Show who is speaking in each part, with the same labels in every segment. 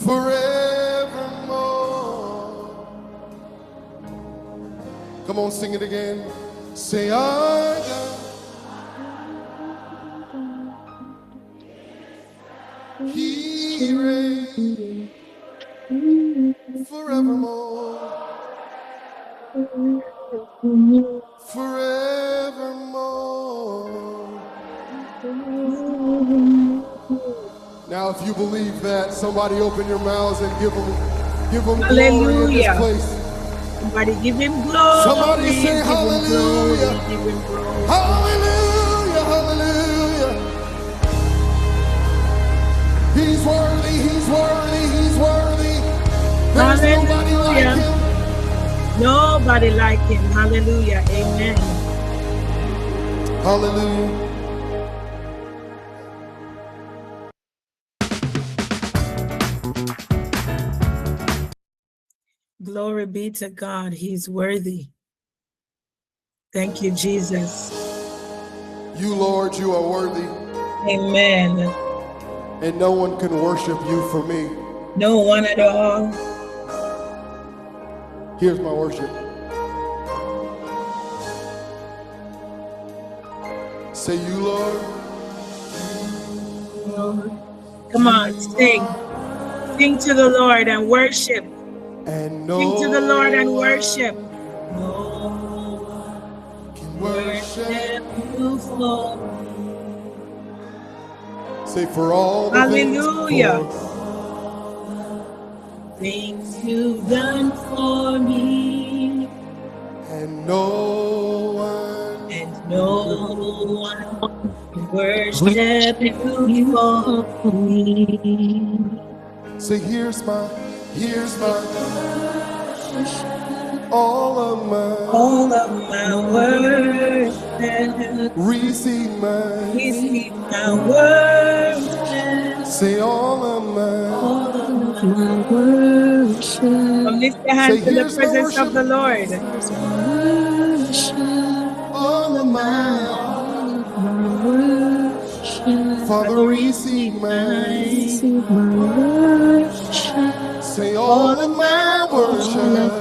Speaker 1: forevermore. Come on, sing it again. Say, our God, He reigns forevermore. Forevermore. Now, if you believe that, somebody open your mouths and give him glory in this place.
Speaker 2: Somebody give him glory.
Speaker 1: Somebody say hallelujah.
Speaker 2: Give him glory.
Speaker 1: Hallelujah, hallelujah. He's worthy, he's worthy, he's worthy. There's nobody like him.
Speaker 2: Nobody like him. Hallelujah. Amen.
Speaker 1: Hallelujah.
Speaker 2: Glory be to God. He's worthy. Thank you, Jesus.
Speaker 1: You, Lord, you are worthy.
Speaker 2: Amen.
Speaker 1: And no one can worship you for me.
Speaker 2: No one at all.
Speaker 1: Here's my worship. Say, you, Lord.
Speaker 2: Come on, sing. Sing to the Lord and worship.
Speaker 1: And no
Speaker 2: Sing to the Lord and worship.
Speaker 1: No can worship
Speaker 2: you for.
Speaker 1: Say, for all the
Speaker 2: hallelujah. Things you've done for me.
Speaker 1: And no one
Speaker 2: can worship you for me.
Speaker 1: Say, here's my all of my worship. Receive my worship. Say, all of my worship.
Speaker 2: Come lift your hands in the presence of the Lord.
Speaker 1: All of my worship. Father, receive my worship. Say, all of my worship.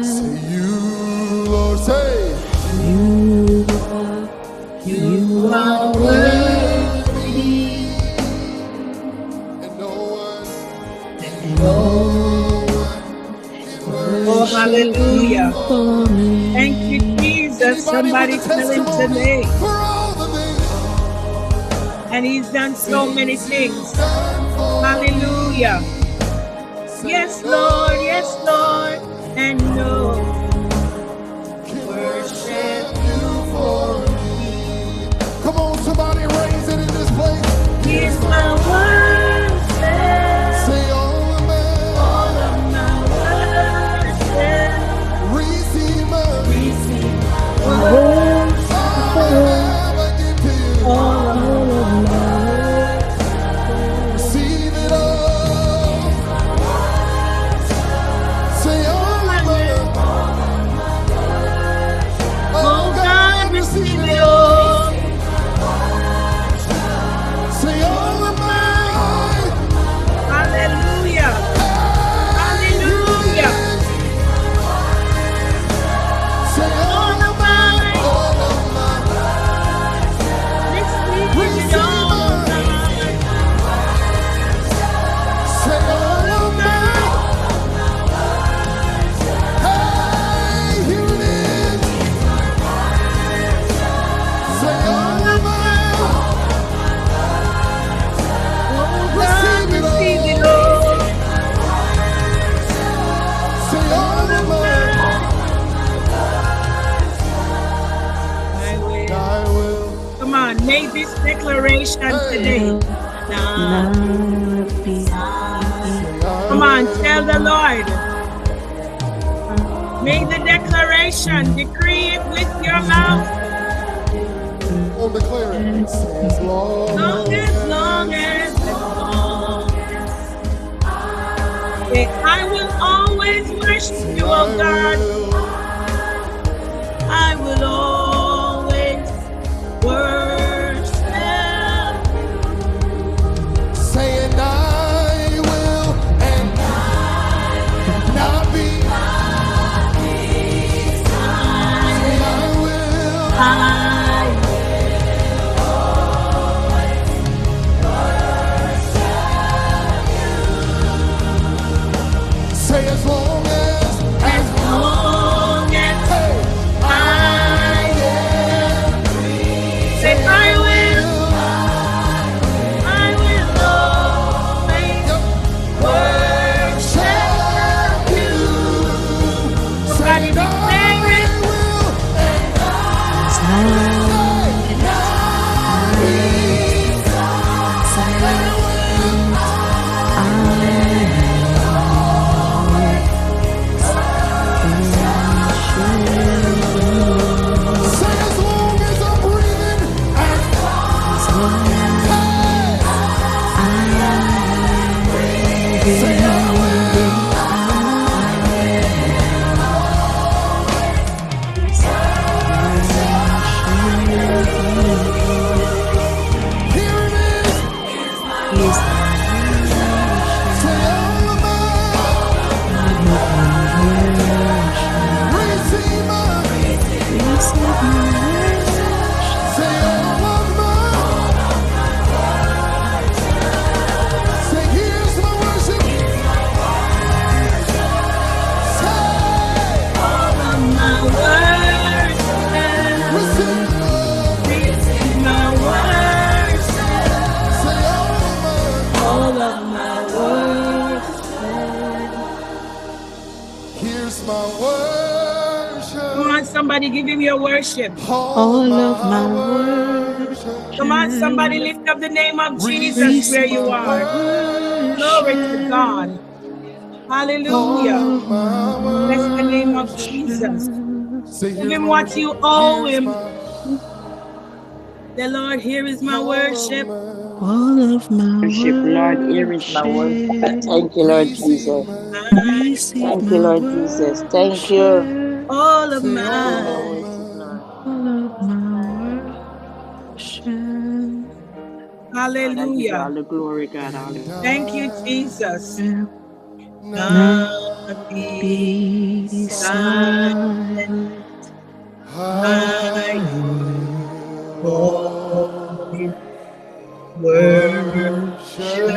Speaker 1: Say, you, Lord, say, you are worthy. And no one
Speaker 2: oh, hallelujah. Thank you, Jesus. Somebody tell him today. And he's done so many things. Hallelujah. Yes, Lord. Yes, Lord. And no worship you for me.
Speaker 1: Come on, somebody raise it in this place.
Speaker 2: Here's my worship.
Speaker 1: Say, all of my
Speaker 2: worship.
Speaker 1: Receive my
Speaker 2: worship. All of my
Speaker 1: receive it all. Say, all of my
Speaker 2: oh God, receive it all.
Speaker 1: Say, all of mine.
Speaker 2: Hallelujah. Hallelujah.
Speaker 1: Say, all of mine.
Speaker 2: Receive it all.
Speaker 1: Say, all of mine. Hey, here it is. Say, all of mine.
Speaker 2: Oh God, receive it all.
Speaker 1: Say, all of mine. I will.
Speaker 2: Come on, make this declaration today. Come on, tell the Lord. Make the declaration. Decree it with your mouth.
Speaker 1: Oh, declare it. Say, as long
Speaker 2: as say, I will always worship you, oh God. I will always worship.
Speaker 1: Say, and I Say as long as
Speaker 2: As long as
Speaker 1: hey,
Speaker 2: I am. Say, I will always worship you. Somebody declare it. Somebody give him your worship.
Speaker 3: All of my worship.
Speaker 2: Come on, somebody lift up the name of Jesus where you are. Glory to God. Hallelujah. Bless the name of Jesus. Give him what you owe him. The Lord, here is my worship.
Speaker 3: All of my
Speaker 4: Worship, Lord, here is my worship. Thank you, Lord Jesus. Thank you, Lord Jesus. Thank you.
Speaker 2: All of
Speaker 4: All
Speaker 2: my
Speaker 4: worship, Lord.
Speaker 3: All of my worship.
Speaker 4: God, I give you
Speaker 2: hallelujah.
Speaker 4: all the glory, God. Hallelujah.
Speaker 2: Thank you, Jesus.
Speaker 3: Not
Speaker 2: Be
Speaker 3: be silent.
Speaker 2: I will worship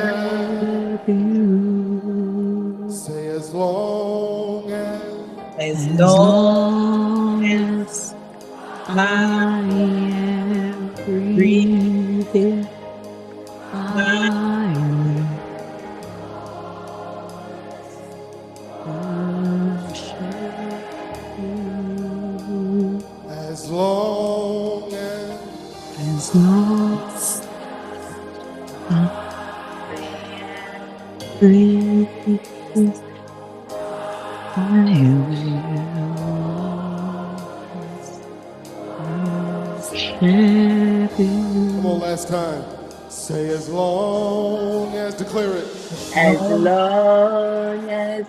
Speaker 3: You.
Speaker 1: Say as long
Speaker 2: as
Speaker 3: As
Speaker 2: long
Speaker 3: long
Speaker 2: as
Speaker 3: as
Speaker 2: I
Speaker 3: I am
Speaker 2: breathe.
Speaker 3: breathing, I will worship you.
Speaker 1: as long as
Speaker 3: As long as I am breathing, I will worship you.
Speaker 1: come on, last time. Say as long as, declare it.
Speaker 4: As long as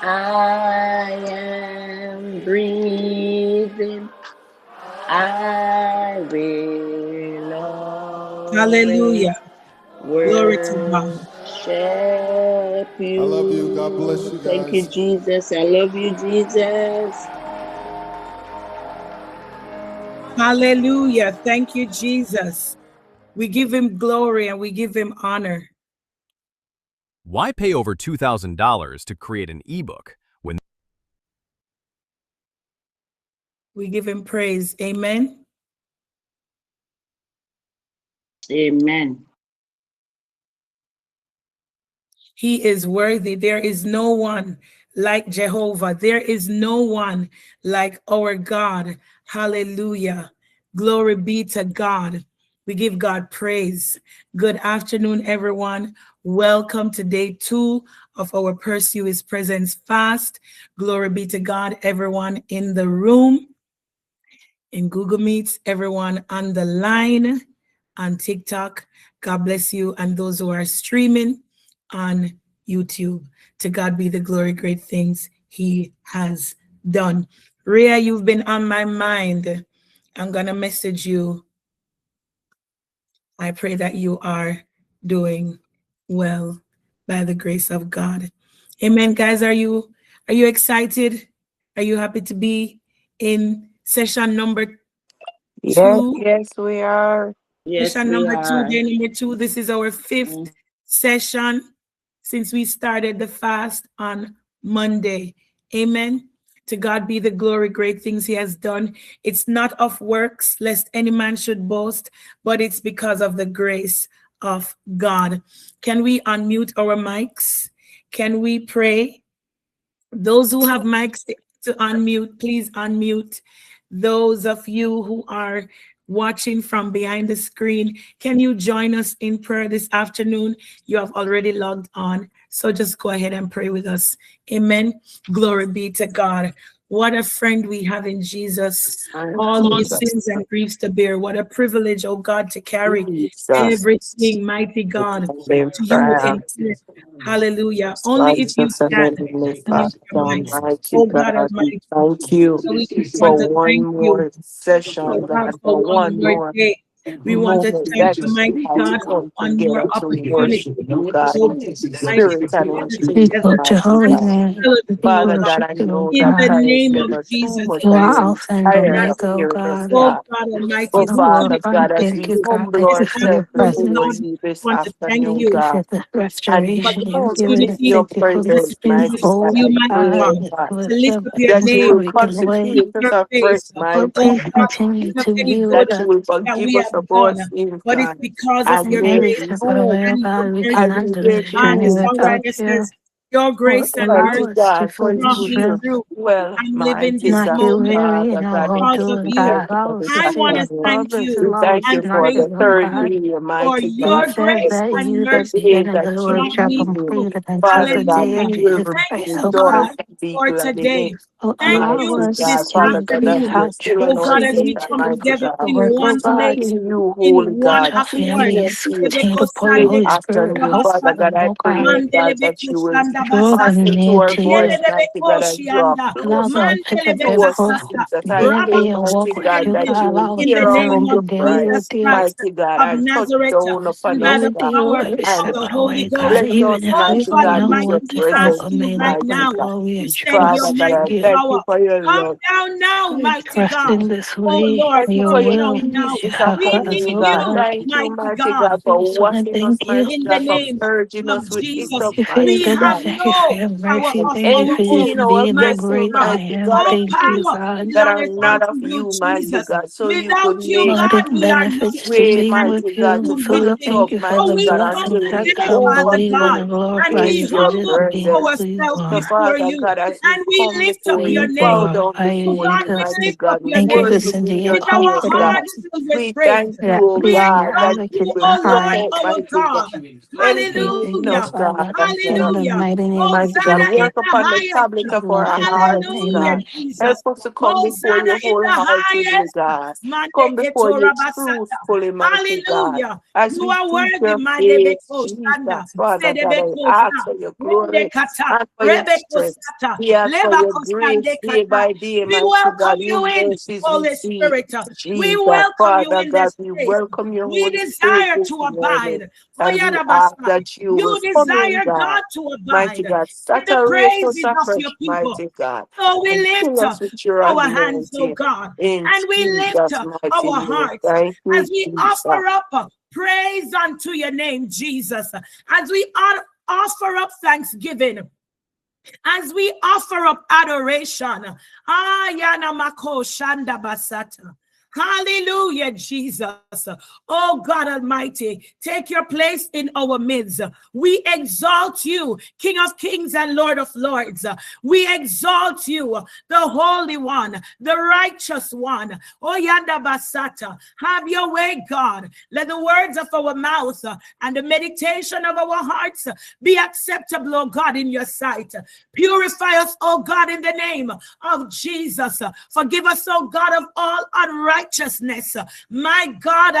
Speaker 4: I am breathing, I will always
Speaker 2: Hallelujah. Glory to God.
Speaker 4: worship you.
Speaker 1: I love you. God bless you
Speaker 4: Thank you,
Speaker 1: guys.
Speaker 4: Jesus. I love you, Jesus.
Speaker 2: Hallelujah. Thank you, Jesus. We give him glory and we give him honor.
Speaker 5: Why pay over $2,000 to create an ebook when
Speaker 2: We give him praise. Amen.
Speaker 4: Amen.
Speaker 2: He is worthy. There is no one like Jehovah. There is no one like our God. Hallelujah. Glory be to God. We give God praise. Good afternoon, everyone. Welcome to day 2 of our Pursue His Presence fast. Glory be to God, everyone in the room, in Google Meets, everyone on the line, on TikTok. God bless you, and those who are streaming on YouTube. To God be the glory, great things He has done. Rhea, you've been on my mind. I'm going to message you. I pray that you are doing well by the grace of God. Amen. Guys, are you excited? Are you happy to be in session number
Speaker 6: Yes,
Speaker 2: two.
Speaker 6: yes, we are.
Speaker 4: Yes,
Speaker 2: Session
Speaker 4: we
Speaker 2: number two,
Speaker 4: are.
Speaker 2: day number two. This is our fifth session since we started the fast on Monday. Amen. To God be the glory, great things he has done. It's not of works, lest any man should boast, but it's because of the grace of God. Can we unmute our mics? Can we pray? Those who have mics to unmute, please unmute. Those of you who are watching from behind the screen, can you join us in prayer this afternoon? You have already logged on, so just go ahead and pray with us. Amen. Glory be to God. What a friend we have in Jesus. All his sins and griefs to bear. What a privilege, oh God, to carry
Speaker 6: Jesus.
Speaker 2: everything, mighty God,
Speaker 6: In
Speaker 2: to you
Speaker 6: prayer.
Speaker 2: in prayer. Hallelujah. Only if you
Speaker 6: Jesus and
Speaker 2: can
Speaker 6: Heavenly
Speaker 2: unmute your
Speaker 6: Father,
Speaker 2: mics.
Speaker 6: mighty
Speaker 2: Oh God
Speaker 6: God, we
Speaker 2: Almighty.
Speaker 6: thank you
Speaker 2: So we just
Speaker 6: for
Speaker 2: want to
Speaker 6: one
Speaker 2: thank you,
Speaker 6: more
Speaker 2: oh
Speaker 6: session,
Speaker 2: God,
Speaker 6: God,
Speaker 2: for
Speaker 6: for
Speaker 2: one
Speaker 6: one
Speaker 2: more
Speaker 6: more
Speaker 2: day. We want to
Speaker 6: moment
Speaker 2: thank
Speaker 6: that
Speaker 2: you,
Speaker 6: you
Speaker 2: mighty
Speaker 6: have
Speaker 2: God, for
Speaker 6: come
Speaker 2: one more
Speaker 6: together to
Speaker 2: opportunity.
Speaker 6: worship you, God,
Speaker 2: Oh
Speaker 6: in
Speaker 2: God Almighty,
Speaker 6: spirit
Speaker 2: to
Speaker 6: and in
Speaker 2: gather
Speaker 6: truth,
Speaker 3: We
Speaker 2: together
Speaker 3: lift your
Speaker 6: mighty
Speaker 3: holy
Speaker 2: and to
Speaker 6: God.
Speaker 3: name.
Speaker 2: celebrate,
Speaker 3: We
Speaker 2: oh
Speaker 6: Father
Speaker 2: God.
Speaker 6: God,
Speaker 3: worship
Speaker 6: I
Speaker 3: you, O
Speaker 6: know
Speaker 2: In
Speaker 6: that
Speaker 2: the
Speaker 3: God.
Speaker 6: time is
Speaker 2: name of
Speaker 6: never too
Speaker 2: Jesus
Speaker 6: much
Speaker 3: You
Speaker 6: and
Speaker 2: Christ
Speaker 3: are
Speaker 6: you're
Speaker 3: Alpha and
Speaker 6: tired of
Speaker 3: Omega, O
Speaker 6: hearing us,
Speaker 3: God.
Speaker 2: oh
Speaker 6: God.
Speaker 2: God Almighty,
Speaker 6: But
Speaker 2: who
Speaker 3: Oh
Speaker 6: Father
Speaker 2: lives
Speaker 3: God,
Speaker 6: God,
Speaker 2: in
Speaker 6: as
Speaker 3: thank
Speaker 6: we
Speaker 3: you,
Speaker 2: this
Speaker 3: God.
Speaker 6: humble
Speaker 3: Thank you
Speaker 2: this
Speaker 3: for your
Speaker 6: ourselves
Speaker 2: afternoon,
Speaker 6: before
Speaker 2: Lord,
Speaker 3: presence.
Speaker 2: we
Speaker 6: you this
Speaker 2: want to thank
Speaker 6: afternoon,
Speaker 3: Thank
Speaker 2: you
Speaker 3: you
Speaker 6: God,
Speaker 3: for the
Speaker 6: and we
Speaker 2: for
Speaker 3: restoration
Speaker 2: the
Speaker 3: you've
Speaker 6: come
Speaker 3: given us.
Speaker 6: in
Speaker 2: opportunity
Speaker 6: your
Speaker 3: Thank you for the
Speaker 2: this
Speaker 6: presence,
Speaker 3: strength,
Speaker 6: mighty
Speaker 2: afternoon
Speaker 3: oh
Speaker 6: God,
Speaker 2: for you,
Speaker 6: I
Speaker 2: mighty
Speaker 6: pray,
Speaker 2: God,
Speaker 3: God.
Speaker 6: God,
Speaker 2: to
Speaker 3: Lift
Speaker 2: lift
Speaker 3: your
Speaker 2: up your
Speaker 6: that you
Speaker 3: banner
Speaker 6: will
Speaker 2: name,
Speaker 3: we
Speaker 6: come
Speaker 3: can
Speaker 6: to
Speaker 2: to
Speaker 3: wave.
Speaker 2: seek
Speaker 6: create us
Speaker 2: your
Speaker 6: afresh,
Speaker 2: face.
Speaker 3: Lord,
Speaker 6: mighty
Speaker 2: Oh
Speaker 3: please
Speaker 6: God,
Speaker 2: God,
Speaker 3: continue
Speaker 2: it's not
Speaker 3: to be with
Speaker 2: anything
Speaker 6: that you
Speaker 3: us.
Speaker 6: will
Speaker 2: that
Speaker 6: forgive
Speaker 2: we
Speaker 6: us
Speaker 2: have
Speaker 6: of our
Speaker 2: done,
Speaker 6: sins,
Speaker 2: but it's
Speaker 6: God,
Speaker 2: because of
Speaker 6: and
Speaker 2: your
Speaker 6: make
Speaker 3: Every
Speaker 2: grace
Speaker 3: step of the way,
Speaker 6: room
Speaker 3: oh
Speaker 2: and your
Speaker 3: God, we
Speaker 6: and
Speaker 2: mercy.
Speaker 3: cannot do this
Speaker 6: make
Speaker 2: Ah, the
Speaker 3: journey
Speaker 6: room,
Speaker 3: without
Speaker 2: songwriter
Speaker 3: you.
Speaker 2: says, your
Speaker 3: Lord,
Speaker 2: grace and
Speaker 3: allow
Speaker 6: mighty
Speaker 3: us
Speaker 2: mercy
Speaker 3: to
Speaker 6: God, for
Speaker 3: feel the
Speaker 2: brought
Speaker 6: you
Speaker 2: me
Speaker 6: to
Speaker 3: strength,
Speaker 2: through.
Speaker 6: dwell,
Speaker 2: I'm living
Speaker 6: mighty
Speaker 2: this
Speaker 3: not
Speaker 6: God,
Speaker 3: get
Speaker 2: moment
Speaker 3: weary
Speaker 6: Father
Speaker 3: in our
Speaker 6: God,
Speaker 3: well
Speaker 6: and
Speaker 2: because of
Speaker 3: doing,
Speaker 6: prepare
Speaker 2: you.
Speaker 3: God.
Speaker 6: us for
Speaker 3: Allow
Speaker 6: the
Speaker 3: us to
Speaker 2: I want
Speaker 3: stay
Speaker 2: to
Speaker 6: Saturday.
Speaker 2: thank
Speaker 3: focused,
Speaker 2: you
Speaker 6: We
Speaker 3: allow
Speaker 6: thank
Speaker 3: us
Speaker 2: and
Speaker 6: you
Speaker 3: not
Speaker 6: for
Speaker 3: to
Speaker 6: the
Speaker 2: praise
Speaker 3: look
Speaker 2: you,
Speaker 6: third
Speaker 3: back.
Speaker 2: God,
Speaker 6: year,
Speaker 2: for
Speaker 6: mighty
Speaker 3: You
Speaker 6: God.
Speaker 2: your
Speaker 3: said
Speaker 2: grace
Speaker 3: that
Speaker 2: and
Speaker 3: you that
Speaker 6: The
Speaker 2: mercy
Speaker 6: day
Speaker 3: began a
Speaker 6: that
Speaker 3: good work
Speaker 6: you
Speaker 2: brought
Speaker 3: shall
Speaker 2: me
Speaker 6: give
Speaker 2: through.
Speaker 3: complete it until
Speaker 6: Father
Speaker 3: the
Speaker 6: God,
Speaker 3: day
Speaker 6: we
Speaker 3: of
Speaker 2: Hallelujah.
Speaker 6: will
Speaker 3: Jesus
Speaker 2: Thank
Speaker 3: Christ,
Speaker 2: you,
Speaker 3: oh
Speaker 6: rejoice
Speaker 3: God.
Speaker 2: God,
Speaker 6: and be
Speaker 2: for
Speaker 6: glad in
Speaker 2: today.
Speaker 6: it.
Speaker 3: Oh,
Speaker 2: Thank
Speaker 3: allow
Speaker 6: Mighty
Speaker 2: you
Speaker 3: us
Speaker 6: God,
Speaker 2: this
Speaker 6: Father
Speaker 3: to
Speaker 6: God,
Speaker 3: be
Speaker 6: as
Speaker 2: afternoon.
Speaker 6: we're
Speaker 3: our
Speaker 6: still on
Speaker 2: Oh
Speaker 6: our
Speaker 2: God, as
Speaker 3: trustworthy
Speaker 2: we
Speaker 6: knees,
Speaker 3: to
Speaker 2: come
Speaker 6: mighty
Speaker 2: together
Speaker 3: the
Speaker 6: God,
Speaker 2: in
Speaker 3: work, oh
Speaker 2: one
Speaker 3: God.
Speaker 2: place,
Speaker 6: asking you,
Speaker 2: in
Speaker 6: holy
Speaker 2: one
Speaker 6: God,
Speaker 3: Trust me,
Speaker 2: accord.
Speaker 6: to
Speaker 3: please
Speaker 6: take
Speaker 3: continue to
Speaker 2: Rebeko
Speaker 3: pour your
Speaker 6: this
Speaker 2: Sande
Speaker 3: Holy Spirit
Speaker 6: afternoon.
Speaker 3: out
Speaker 6: Father
Speaker 3: for
Speaker 2: Rabasata,
Speaker 6: God,
Speaker 3: them,
Speaker 6: I
Speaker 3: oh God.
Speaker 6: pray, God, that
Speaker 2: Mandelebeko
Speaker 6: you will
Speaker 2: Sanda
Speaker 3: Draw them
Speaker 6: fasten
Speaker 2: Basande,
Speaker 6: to
Speaker 3: near
Speaker 6: our
Speaker 3: to
Speaker 6: voice,
Speaker 3: you.
Speaker 6: mighty
Speaker 2: Yedebeko
Speaker 6: God, and draw
Speaker 2: Shianda,
Speaker 3: Allow
Speaker 6: closer
Speaker 3: them pick up their
Speaker 2: Mandelebeka
Speaker 6: to us,
Speaker 3: cross
Speaker 2: Sata,
Speaker 6: Jesus. I
Speaker 3: their
Speaker 6: pray,
Speaker 3: day and
Speaker 2: Rabako
Speaker 3: walk
Speaker 6: mighty
Speaker 3: with
Speaker 6: God,
Speaker 3: you,
Speaker 6: that
Speaker 2: Shende,
Speaker 3: God.
Speaker 6: you will
Speaker 3: Allow us
Speaker 2: in
Speaker 3: to
Speaker 2: the
Speaker 6: hear our
Speaker 2: name
Speaker 3: surrender
Speaker 2: of
Speaker 6: humble
Speaker 3: daily
Speaker 6: cry,
Speaker 2: Jesus
Speaker 3: with you.
Speaker 2: Christ
Speaker 6: mighty God,
Speaker 2: of
Speaker 6: and touch
Speaker 2: Nazareth,
Speaker 6: down upon
Speaker 2: by
Speaker 6: us,
Speaker 2: the
Speaker 3: Only be
Speaker 6: God.
Speaker 3: you
Speaker 2: power
Speaker 3: every
Speaker 2: of
Speaker 3: step
Speaker 6: And
Speaker 2: the
Speaker 3: of the
Speaker 2: Holy
Speaker 3: way, God.
Speaker 2: Ghost.
Speaker 6: bless
Speaker 3: Even
Speaker 6: us,
Speaker 3: if
Speaker 2: Oh
Speaker 3: we
Speaker 6: mighty
Speaker 2: God
Speaker 3: don't
Speaker 6: God,
Speaker 3: know
Speaker 6: with
Speaker 2: Almighty,
Speaker 6: your
Speaker 3: what
Speaker 2: we
Speaker 3: to do,
Speaker 2: ask
Speaker 3: but
Speaker 6: presence,
Speaker 2: you
Speaker 3: may the
Speaker 2: right
Speaker 6: mighty
Speaker 3: right
Speaker 2: now
Speaker 6: God.
Speaker 3: while we
Speaker 2: to
Speaker 3: are
Speaker 2: send your
Speaker 6: Father God,
Speaker 3: trusting
Speaker 6: I
Speaker 2: mighty
Speaker 3: you.
Speaker 6: thank you
Speaker 2: power.
Speaker 6: for your
Speaker 2: Come
Speaker 6: love.
Speaker 2: down now,
Speaker 3: We
Speaker 2: mighty
Speaker 3: trust
Speaker 2: God.
Speaker 3: in this
Speaker 2: Oh
Speaker 3: way,
Speaker 2: Lord,
Speaker 6: Thank you
Speaker 3: your
Speaker 6: for
Speaker 2: come
Speaker 6: your
Speaker 3: will
Speaker 2: down
Speaker 6: peace
Speaker 2: now.
Speaker 3: that you
Speaker 6: this
Speaker 3: have for
Speaker 2: We
Speaker 3: us,
Speaker 2: need
Speaker 3: oh
Speaker 6: afternoon, God.
Speaker 2: you,
Speaker 3: God.
Speaker 6: Thank you,
Speaker 2: mighty
Speaker 6: mighty
Speaker 2: God,
Speaker 6: God, for
Speaker 3: So I
Speaker 6: washing us,
Speaker 3: thank you.
Speaker 6: mighty
Speaker 2: in the
Speaker 6: God, for
Speaker 2: name
Speaker 6: purging
Speaker 2: of
Speaker 6: us with
Speaker 2: Jesus.
Speaker 6: hyssop,
Speaker 3: Thank you for your
Speaker 6: mighty
Speaker 2: We have
Speaker 3: goodness.
Speaker 6: God.
Speaker 3: Thank you for
Speaker 2: no
Speaker 3: your
Speaker 2: power
Speaker 3: mercy.
Speaker 6: And
Speaker 2: of
Speaker 3: Thank you
Speaker 2: our
Speaker 3: for
Speaker 2: own.
Speaker 6: emptying
Speaker 3: just
Speaker 6: our
Speaker 3: being the
Speaker 2: Mighty
Speaker 6: vessels,
Speaker 3: great
Speaker 2: God,
Speaker 3: I
Speaker 6: mighty
Speaker 3: am.
Speaker 6: God,
Speaker 2: all
Speaker 6: of
Speaker 3: Thank you,
Speaker 6: things
Speaker 2: power
Speaker 3: God.
Speaker 6: that are
Speaker 2: belongs
Speaker 6: not
Speaker 2: unto
Speaker 6: of
Speaker 2: you,
Speaker 6: you, mighty
Speaker 2: Jesus.
Speaker 6: God, so you
Speaker 2: Without
Speaker 6: could
Speaker 2: you,
Speaker 6: make
Speaker 3: Lord,
Speaker 2: God,
Speaker 3: it
Speaker 2: we are
Speaker 3: benefits to
Speaker 6: way,
Speaker 2: nothing.
Speaker 3: being
Speaker 2: And
Speaker 6: mighty
Speaker 3: with
Speaker 2: we
Speaker 6: God,
Speaker 3: you.
Speaker 6: to
Speaker 2: do
Speaker 3: So we
Speaker 6: build us
Speaker 2: nothing.
Speaker 3: thank
Speaker 6: up,
Speaker 3: you for
Speaker 2: So
Speaker 3: the
Speaker 6: mighty
Speaker 2: we
Speaker 6: God,
Speaker 2: come
Speaker 3: blessings
Speaker 6: until
Speaker 3: that
Speaker 6: we
Speaker 2: together,
Speaker 3: come
Speaker 6: both
Speaker 2: Father
Speaker 3: when
Speaker 6: can
Speaker 3: we want
Speaker 2: God,
Speaker 3: to
Speaker 6: come
Speaker 3: glorify
Speaker 2: and we
Speaker 3: you
Speaker 6: into your
Speaker 3: for just
Speaker 2: humble
Speaker 3: being
Speaker 6: presence.
Speaker 3: who you
Speaker 2: ourselves
Speaker 6: So,
Speaker 3: are.
Speaker 2: before
Speaker 6: Father
Speaker 2: you.
Speaker 6: God, as we
Speaker 2: And we
Speaker 6: come
Speaker 2: lift up
Speaker 6: before
Speaker 3: We
Speaker 2: your
Speaker 6: you, bow
Speaker 2: name.
Speaker 6: down
Speaker 3: glorify
Speaker 2: Oh
Speaker 3: you
Speaker 6: before
Speaker 2: God,
Speaker 6: you,
Speaker 2: we
Speaker 3: because
Speaker 6: mighty
Speaker 2: lift up
Speaker 6: God,
Speaker 2: your
Speaker 3: thank you for
Speaker 2: name.
Speaker 6: worshiping
Speaker 3: sending your
Speaker 6: your
Speaker 2: With our
Speaker 6: name,
Speaker 3: comforter
Speaker 6: God.
Speaker 2: hearts filled with
Speaker 6: We
Speaker 2: praise,
Speaker 6: thank you,
Speaker 3: that
Speaker 6: oh
Speaker 2: we
Speaker 3: we may
Speaker 6: God,
Speaker 2: exalt
Speaker 6: that
Speaker 3: never
Speaker 6: you
Speaker 2: you,
Speaker 3: get
Speaker 6: will
Speaker 2: oh Lord,
Speaker 3: behind.
Speaker 6: help,
Speaker 2: our
Speaker 6: mighty God.
Speaker 2: God.
Speaker 3: We
Speaker 6: Anything in
Speaker 3: thank you,
Speaker 2: Hallelujah.
Speaker 6: us, God,
Speaker 3: Father,
Speaker 6: that
Speaker 3: in
Speaker 6: cannot
Speaker 3: the
Speaker 2: Hallelujah.
Speaker 3: mighty name of
Speaker 6: mighty God,
Speaker 2: Hosanna in
Speaker 3: Jesus.
Speaker 6: work
Speaker 2: the
Speaker 6: upon the tablet
Speaker 2: highest.
Speaker 6: of our
Speaker 3: Blessed
Speaker 6: hearts,
Speaker 3: holy
Speaker 2: Hallelujah,
Speaker 6: God.
Speaker 3: name.
Speaker 2: Jesus.
Speaker 6: Help us to come before
Speaker 2: Hosanna
Speaker 6: you
Speaker 2: in the
Speaker 6: wholeheartedly,
Speaker 2: highest.
Speaker 6: God. Come before you
Speaker 2: Mandeketora basata.
Speaker 6: truthfully, mighty God.
Speaker 2: Hallelujah.
Speaker 6: As
Speaker 2: You
Speaker 6: we
Speaker 2: are
Speaker 6: seek
Speaker 2: worthy,
Speaker 6: your
Speaker 2: my
Speaker 6: face,
Speaker 2: debeko shanda.
Speaker 6: Jesus, Father God, I
Speaker 2: Sedebeko
Speaker 6: ask
Speaker 2: sa.
Speaker 6: for your glory
Speaker 2: Rendekata.
Speaker 6: and for your
Speaker 2: Rebeko
Speaker 6: strength.
Speaker 2: sata.
Speaker 6: We ask for your
Speaker 2: Lebako
Speaker 6: grace day
Speaker 2: sandekata.
Speaker 6: by day,
Speaker 2: We
Speaker 6: mighty
Speaker 2: welcome
Speaker 6: God.
Speaker 2: you
Speaker 6: New
Speaker 2: in,
Speaker 6: mercies we
Speaker 2: Holy
Speaker 6: see.
Speaker 2: Spirit. We
Speaker 6: Jesus,
Speaker 2: welcome you
Speaker 6: Father
Speaker 2: in
Speaker 6: God,
Speaker 2: this
Speaker 6: we
Speaker 2: place.
Speaker 6: welcome your
Speaker 2: We
Speaker 6: Holy Spirit
Speaker 2: desire
Speaker 6: this
Speaker 2: to
Speaker 6: morning.
Speaker 2: abide. Oh,
Speaker 6: And we ask
Speaker 2: Yadabasai.
Speaker 6: that you will
Speaker 2: You
Speaker 6: come in,
Speaker 2: desire,
Speaker 6: God.
Speaker 2: God, to
Speaker 6: Mighty
Speaker 2: abide
Speaker 6: God,
Speaker 2: in the
Speaker 6: saturate us
Speaker 2: praises of your
Speaker 6: afresh,
Speaker 2: people.
Speaker 6: mighty God,
Speaker 2: So we
Speaker 6: and
Speaker 2: lift
Speaker 6: fill us
Speaker 2: up
Speaker 6: with your
Speaker 2: our hands, oh
Speaker 6: anointing.
Speaker 2: God,
Speaker 6: In
Speaker 2: and we lift
Speaker 6: Jesus'
Speaker 2: up
Speaker 6: mighty
Speaker 2: our
Speaker 6: name,
Speaker 2: hearts
Speaker 6: thank you,
Speaker 2: as we
Speaker 6: Jesus.
Speaker 2: offer up praise unto your name, Jesus, as we offer up thanksgiving, as we offer up adoration. Ayana mako shanda basata. Hallelujah, Jesus. Oh God Almighty, take your place in our midst. We exalt you, King of Kings and Lord of Lords. We exalt you, the Holy One, the Righteous One. Oh Yanda Basata, have your way, God. Let the words of our mouth and the meditation of our hearts be acceptable, oh God, in your sight. Purify us, oh God, in the name of Jesus. Forgive us, oh God, of all unrighteousness. My God,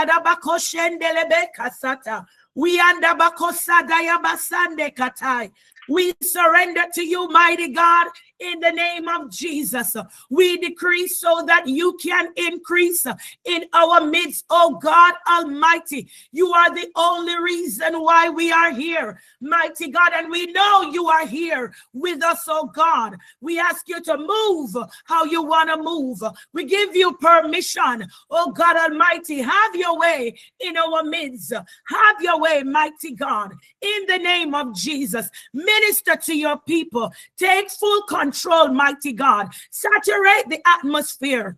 Speaker 2: we anda bakosa daya basande katai. We surrender to you, mighty God, in the name of Jesus. We decrease so that you can increase in our midst, oh God Almighty. You are the only reason why we are here, mighty God, and we know you are here with us, oh God. We ask you to move how you want to move. We give you permission, oh God Almighty. Have your way in our midst. Have your way, mighty God, in the name of Jesus. Minister to your people. Take full control, mighty God. Saturate the atmosphere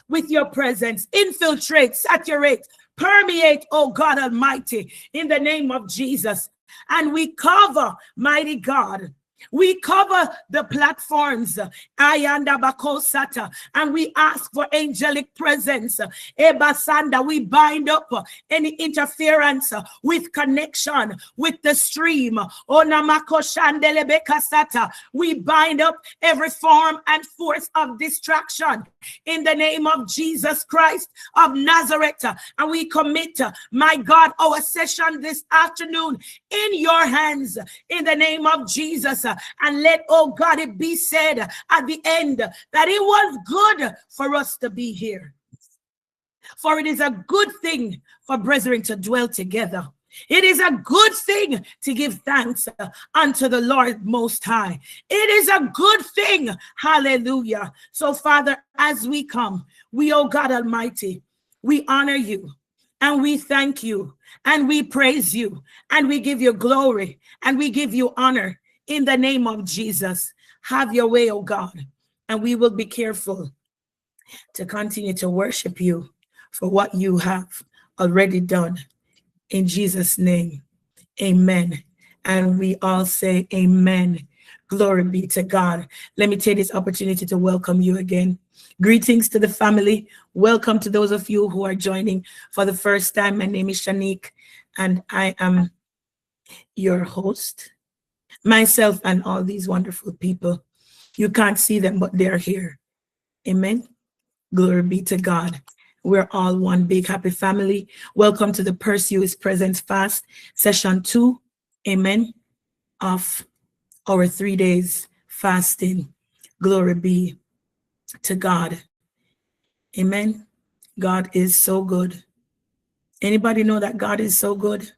Speaker 2: with your presence. Infiltrate, saturate, permeate, oh God Almighty, in the name of Jesus. And we cover, mighty God, we cover the platforms, Ayanda Bakosata, and we ask for angelic presence. Ebasanda, we bind up any interference with connection with the stream. Onamako Shandelebekasata, we bind up every form and force of distraction in the name of Jesus Christ of Nazareth. And we commit, my God, our session this afternoon in your hands in the name of Jesus. And let, oh God, it be said at the end that it was good for us to be here. For it is a good thing for brethren to dwell together. It is a good thing to give thanks unto the Lord Most High. It is a good thing. Hallelujah. So, Father, as we come, we, oh God Almighty, we honor you and we thank you and we praise you and we give you glory and we give you honor. In the name of Jesus, have your way, oh God, and we will be careful to continue to worship you for what you have already done. In Jesus' name, amen. And we all say amen. Glory be to God. Let me take this opportunity to welcome you again. Greetings to the family. Welcome to those of you who are joining for the first time. My name is Shanique, and I am your host. Myself and all these wonderful people. You can't see them, but they're here. Amen. Glory be to God. We're all one big happy family. Welcome to the Pursue His Presence Fast, session 2. Amen. Of our 3 days fasting. Glory be to God. Amen. God is so good. Anybody know that God is so good?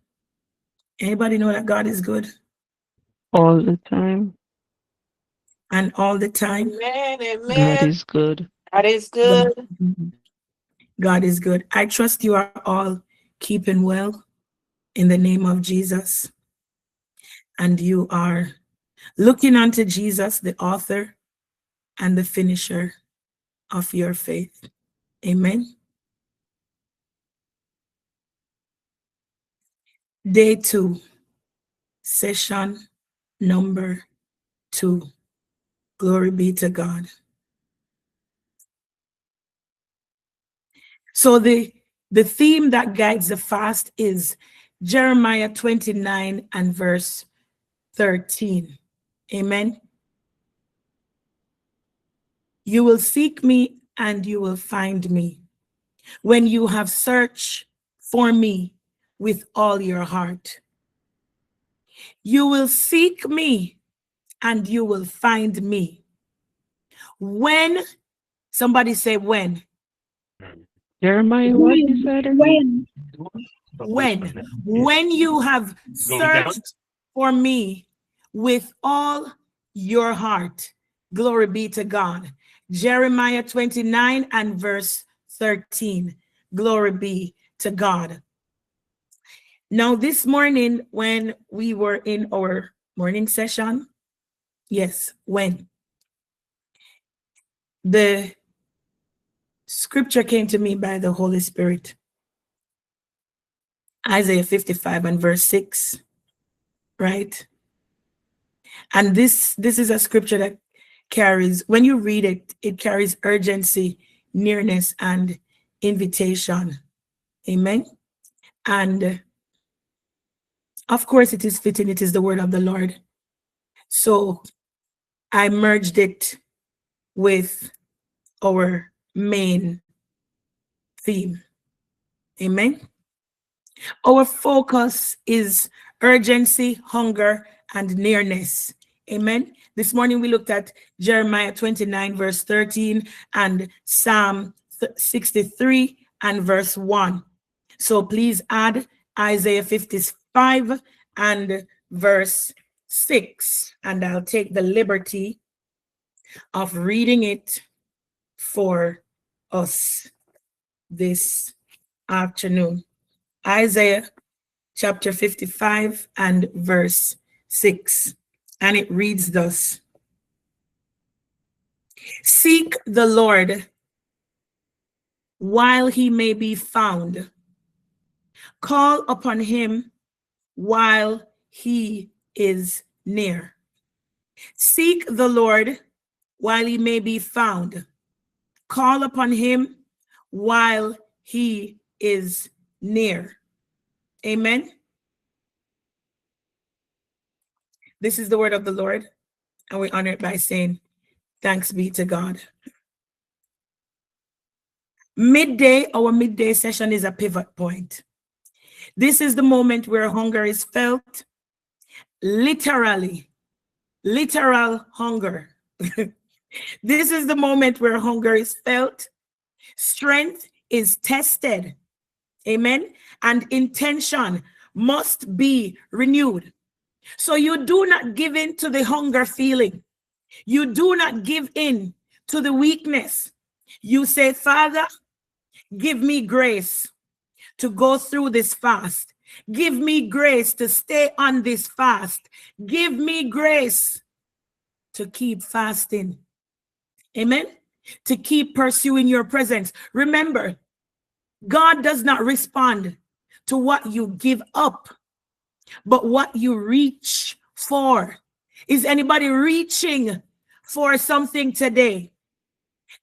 Speaker 2: Anybody know that God is good?
Speaker 3: All the time.
Speaker 2: And all the time.
Speaker 6: Amen.
Speaker 3: God
Speaker 6: Amen.
Speaker 3: is good.
Speaker 6: That is good.
Speaker 2: God is good. I trust you are all keeping well in the name of Jesus. And you are looking unto Jesus, the author and the finisher of your faith. Amen. Day 2, session number 2. Glory be to God. So the theme that guides the fast is Jeremiah 29 and verse 13. Amen. You will seek me and you will find me when you have searched for me with all your heart. You will seek me and you will find me. When, somebody say when.
Speaker 3: Jeremiah, what you said again?
Speaker 2: When you have searched for me with all your heart. Glory be to God. Jeremiah 29 and verse 13. Glory be to God. Now, this morning, when we were in our morning session, yes, when the scripture came to me by the Holy Spirit, Isaiah 55 and verse 6, right? And this is a scripture that carries, when you read it, it carries urgency, nearness, and invitation. Amen. And of course, it is fitting. It is the word of the Lord. So I merged it with our main theme. Amen. Our focus is urgency, hunger, and nearness. Amen. This morning we looked at Jeremiah 29 verse 13 and Psalm 63 and verse 1. So please add Isaiah 55 and verse 6, and I'll take the liberty of reading it for us this afternoon. Isaiah chapter 55 and verse 6, and it reads thus: Seek the Lord while he may be found. Call upon him while he is near. Seek the Lord while he may be found. Call upon him while he is near. Amen. This is the word of the Lord, and we honor it by saying, thanks be to God. Midday, our midday session is a pivot point. This is the moment where hunger is felt, literal hunger. This is the moment where hunger is felt, strength is tested, amen, and intention must be renewed. So you do not give in to the hunger feeling. You do not give in to the weakness. You say, Father, give me grace to go through this fast. Give me grace to stay on this fast. Give me grace to keep fasting. Amen. To keep pursuing your presence. Remember, God does not respond to what you give up, but what you reach for. Is anybody reaching for something today?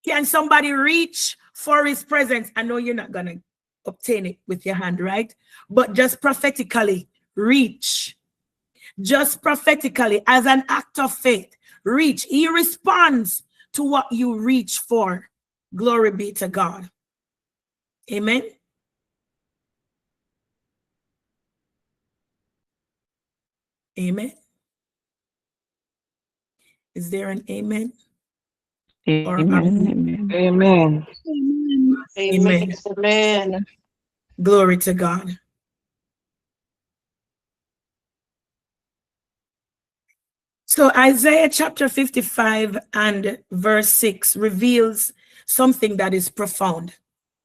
Speaker 2: Can somebody reach for his presence? I know you're not going to obtain it with your hand, right? But just prophetically reach. Just prophetically, as an act of faith, reach. He responds to what you reach for. Glory be to God. Amen. Amen. Is there an amen?
Speaker 3: Amen.
Speaker 6: Amen.
Speaker 2: Amen.
Speaker 6: Amen.
Speaker 2: Glory to God. So Isaiah chapter 55 and verse 6 reveals something that is profound.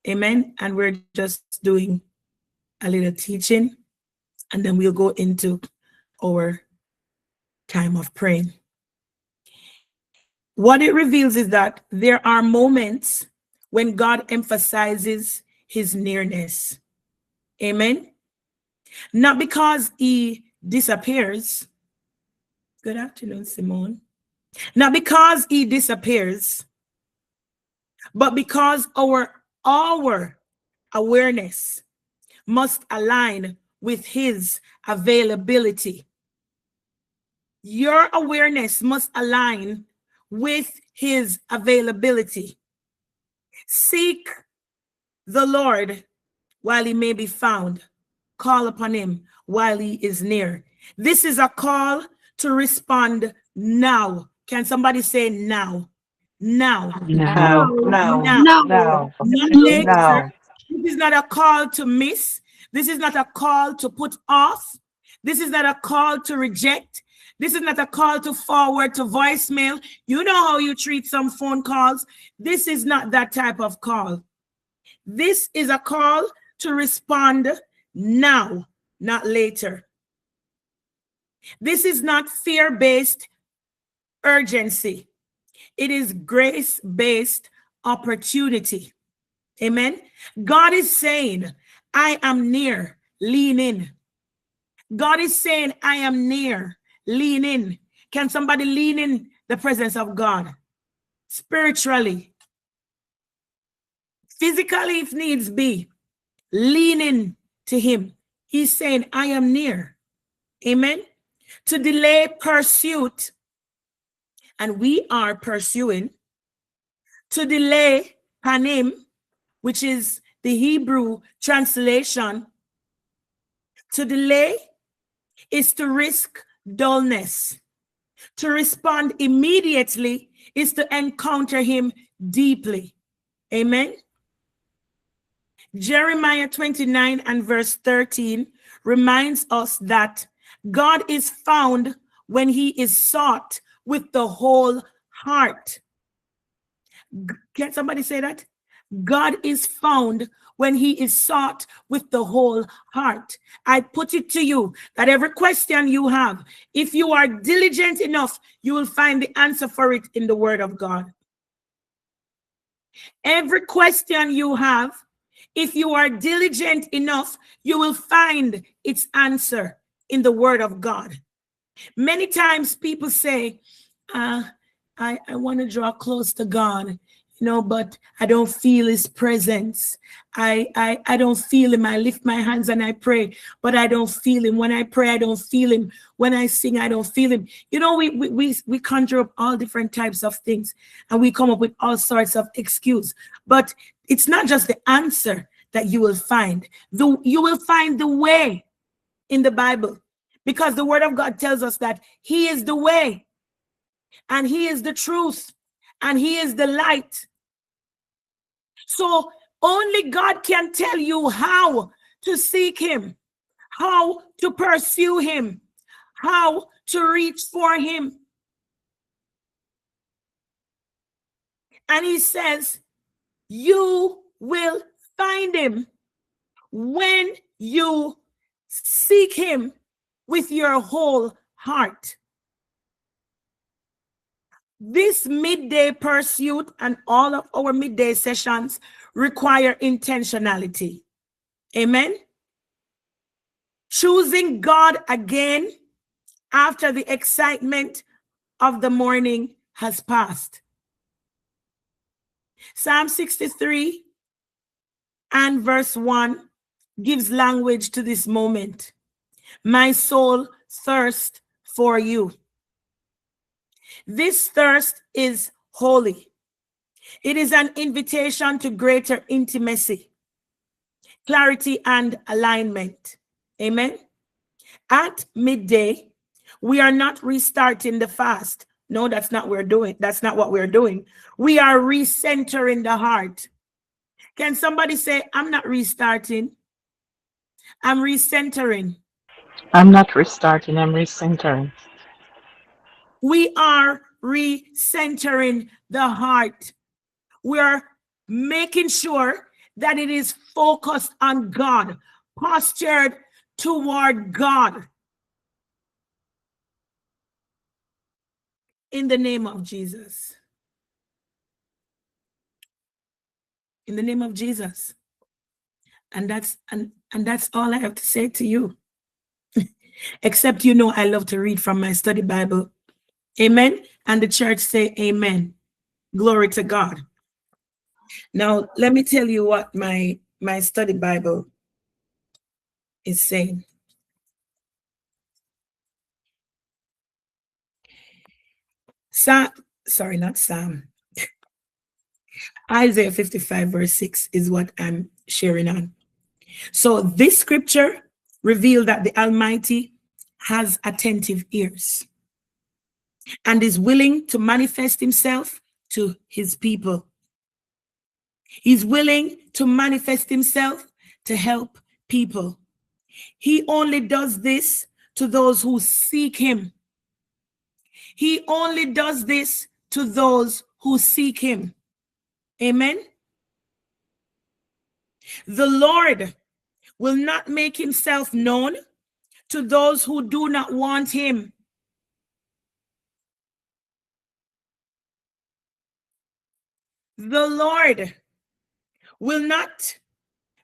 Speaker 2: Amen. And we're just doing a little teaching, and then we'll go into our time of praying. What it reveals is that there are moments when God emphasizes his nearness. Amen. Not because he disappears. Good afternoon, Simone. Not because he disappears, but because our awareness must align with his availability. Your awareness must align with his availability. Seek the Lord while he may be found. Call upon him while he is near. This is a call to respond now. Can somebody say now? Now.
Speaker 6: Now. Now.
Speaker 2: Now.
Speaker 6: Now.
Speaker 2: Not later.
Speaker 6: Now.
Speaker 2: This is not a call to miss. This is not a call to put off. This is not a call to reject. This is not a call to forward to voicemail. You know how you treat some phone calls. This is not that type of call. This is a call to respond now, not later. This is not fear-based urgency. It is grace-based opportunity. Amen. God is saying, I am near, lean in. God is saying, I am near, lean in. Can somebody lean in the presence of God? Spiritually, physically, if needs be, lean in to him. He's saying, I am near. Amen. To delay pursuit, and we are pursuing. To delay panim, which is the Hebrew translation. To delay is to risk dullness. To respond immediately is to encounter him deeply. Amen. Jeremiah 29 and verse 13 reminds us that God is found when he is sought with the whole heart. Can somebody say that? God is found when he is sought with the whole heart. I put it to you that every question you have, if you are diligent enough, you will find the answer for it in the word of God. Every question you have, if you are diligent enough, you will find its answer in the word of God. Many times people say, I want to draw close to God, but I don't feel his presence. I don't feel him. I lift my hands and I pray, but I don't feel him. When I pray, I don't feel him. When I sing, I don't feel him. We conjure up all different types of things and we come up with all sorts of excuses. But it's not just the answer that you will find. You will find the way in the Bible, because the word of God tells us that he is the way and he is the truth and he is the light. So only God can tell you how to seek him, how to pursue him, how to reach for him. And he says, you will find him when you seek him with your whole heart. This midday pursuit and all of our midday sessions require intentionality. Amen. Choosing God again after the excitement of the morning has passed. Psalm 63 and verse 1 gives language to this moment. My soul thirsts for you. This thirst is holy. It is an invitation to greater intimacy, clarity, and alignment. Amen. At midday, we are not restarting the fast. No, that's not what we're doing. That's not what we're doing. We are recentering the heart. Can somebody say, I'm not restarting, I'm recentering?
Speaker 3: I'm not restarting, I'm recentering.
Speaker 2: We are recentering the heart. We are making sure that it is focused on God, postured toward God. In the name of Jesus. In the name of Jesus. And that's all I have to say to you. Except I love to read from my study Bible. Amen. And the church say amen. Glory to God. Now, let me tell you what my study Bible is saying. Isaiah 55 verse 6 is what I'm sharing on. So this scripture reveals that the Almighty has attentive ears and is willing to manifest himself to his people. He's willing to manifest himself to help people. He only does this to those who seek him. He only does this to those who seek him. Amen. The Lord will not make himself known to those who do not want him. The Lord will not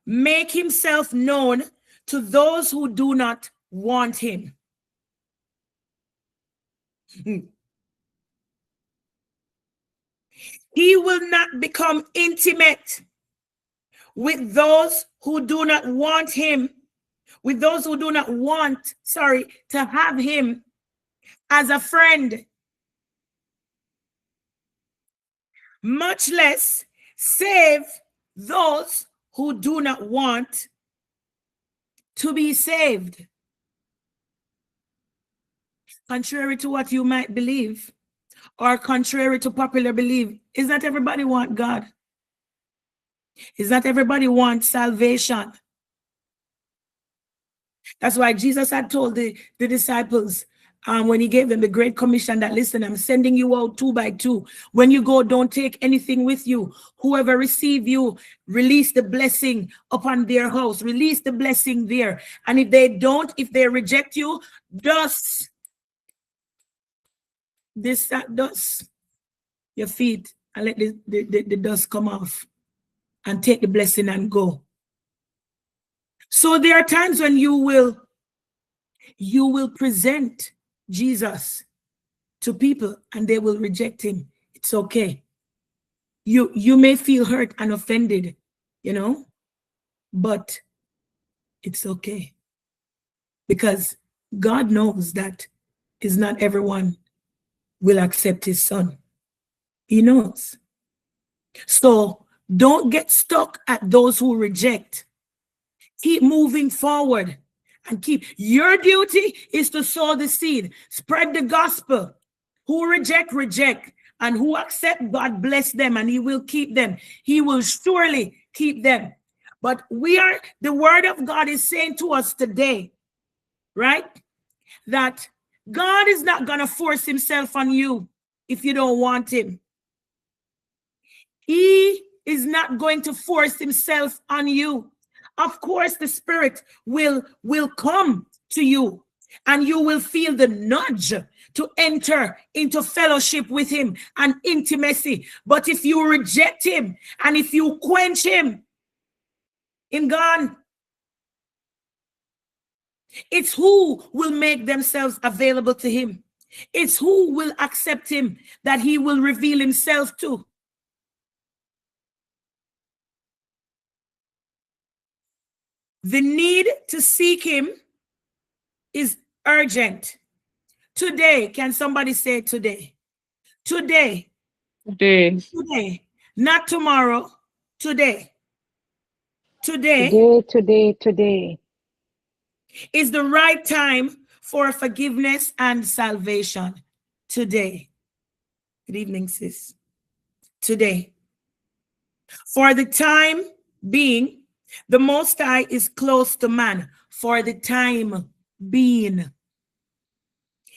Speaker 2: make himself known to those who do not want him. He will not become intimate with those who do not want him, with those who do not want, to have him as a friend, much less save those who do not want to be saved. contrary to what you might believe, or contrary to popular belief, is not everybody want God. Is not everybody want salvation. That's why Jesus had told the disciples, when he gave them the great commission, that listen, I'm sending you out 2 by 2. When you go, don't take anything with you. Whoever receive you, release the blessing upon their house. Release the blessing there. And if they don't, if they reject you, dust your feet and let the dust come off and take the blessing and go. So there are times when you will present Jesus to people and they will reject him. It's okay. You may feel hurt and offended, but it's okay. Because God knows that is not everyone will accept his son. He knows. So don't get stuck at those who reject. Keep moving forward and your duty is to sow the seed, spread the gospel. Who reject, and who accept, God bless them and he will keep them. He will surely keep them. But the word of God is saying to us today, right? That God is not going to force himself on you if you don't want him. He is not going to force himself on you. Of course, the Spirit will come to you and you will feel the nudge to enter into fellowship with him and intimacy. But if you reject him and if you quench him, gone. It's who will make themselves available to him. It's who will accept him that he will reveal himself to. The need to seek him is urgent. Today, can somebody say today? Today.
Speaker 3: Today.
Speaker 2: Today. Not tomorrow. Today. Today.
Speaker 3: Today.
Speaker 2: Is the right time for forgiveness and salvation. Today. Good evening, sis. Today. For the time being, the Most High is close to man. For the time being,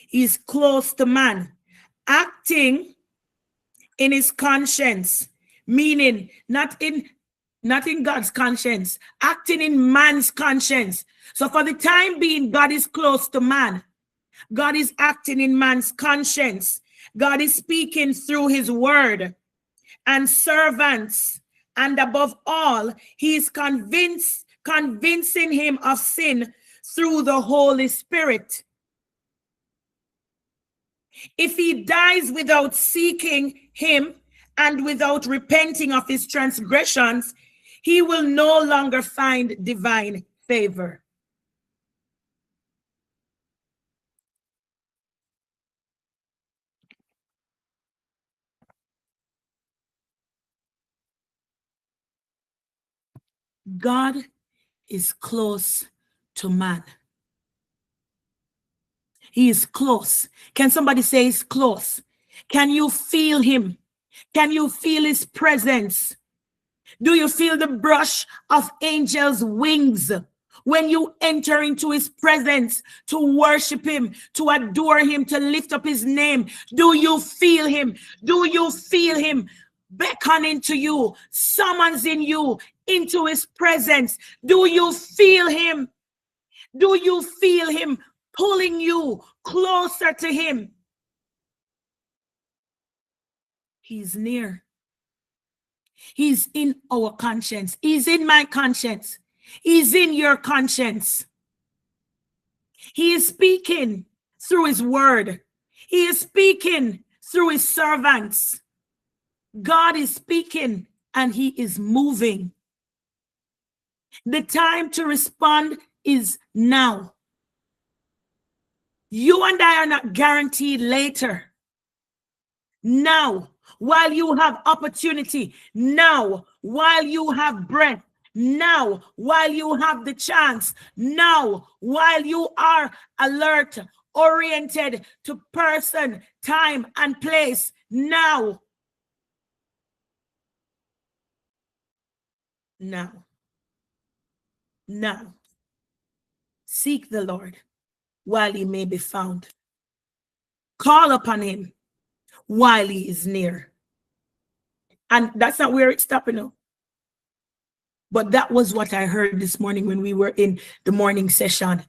Speaker 2: he is close to man, acting in his conscience, meaning not in God's conscience, acting in man's conscience. So for the time being, God is close to man. God is acting in man's conscience. God is speaking through his word and servants. And above all, he is convincing him of sin through the Holy Spirit. If he dies without seeking him and without repenting of his transgressions, he will no longer find divine favor. God is close to man. He is close. Can somebody say he's close? Can you feel him? Can you feel his presence? Do you feel the brush of angels' wings when you enter into his presence to worship him, to adore him, to lift up his name? Do you feel him? Do you feel him beckoning to you, summons in you into his presence? Do you feel him? Do you feel him pulling you closer to him? He's near. He's in our conscience. He's in my conscience. He's in your conscience. He is speaking through his word. He is speaking through his servants. God is speaking and he is moving. The time to respond is now. You and I are not guaranteed later. Now, while you have opportunity, now, while you have breath, now, while you have the chance, now, while you are alert, oriented to person, time, and place now. Now. Now. Seek the Lord while he may be found. Call upon him while he is near. And that's not where it's stopping now. But that was what I heard this morning when we were in the morning session.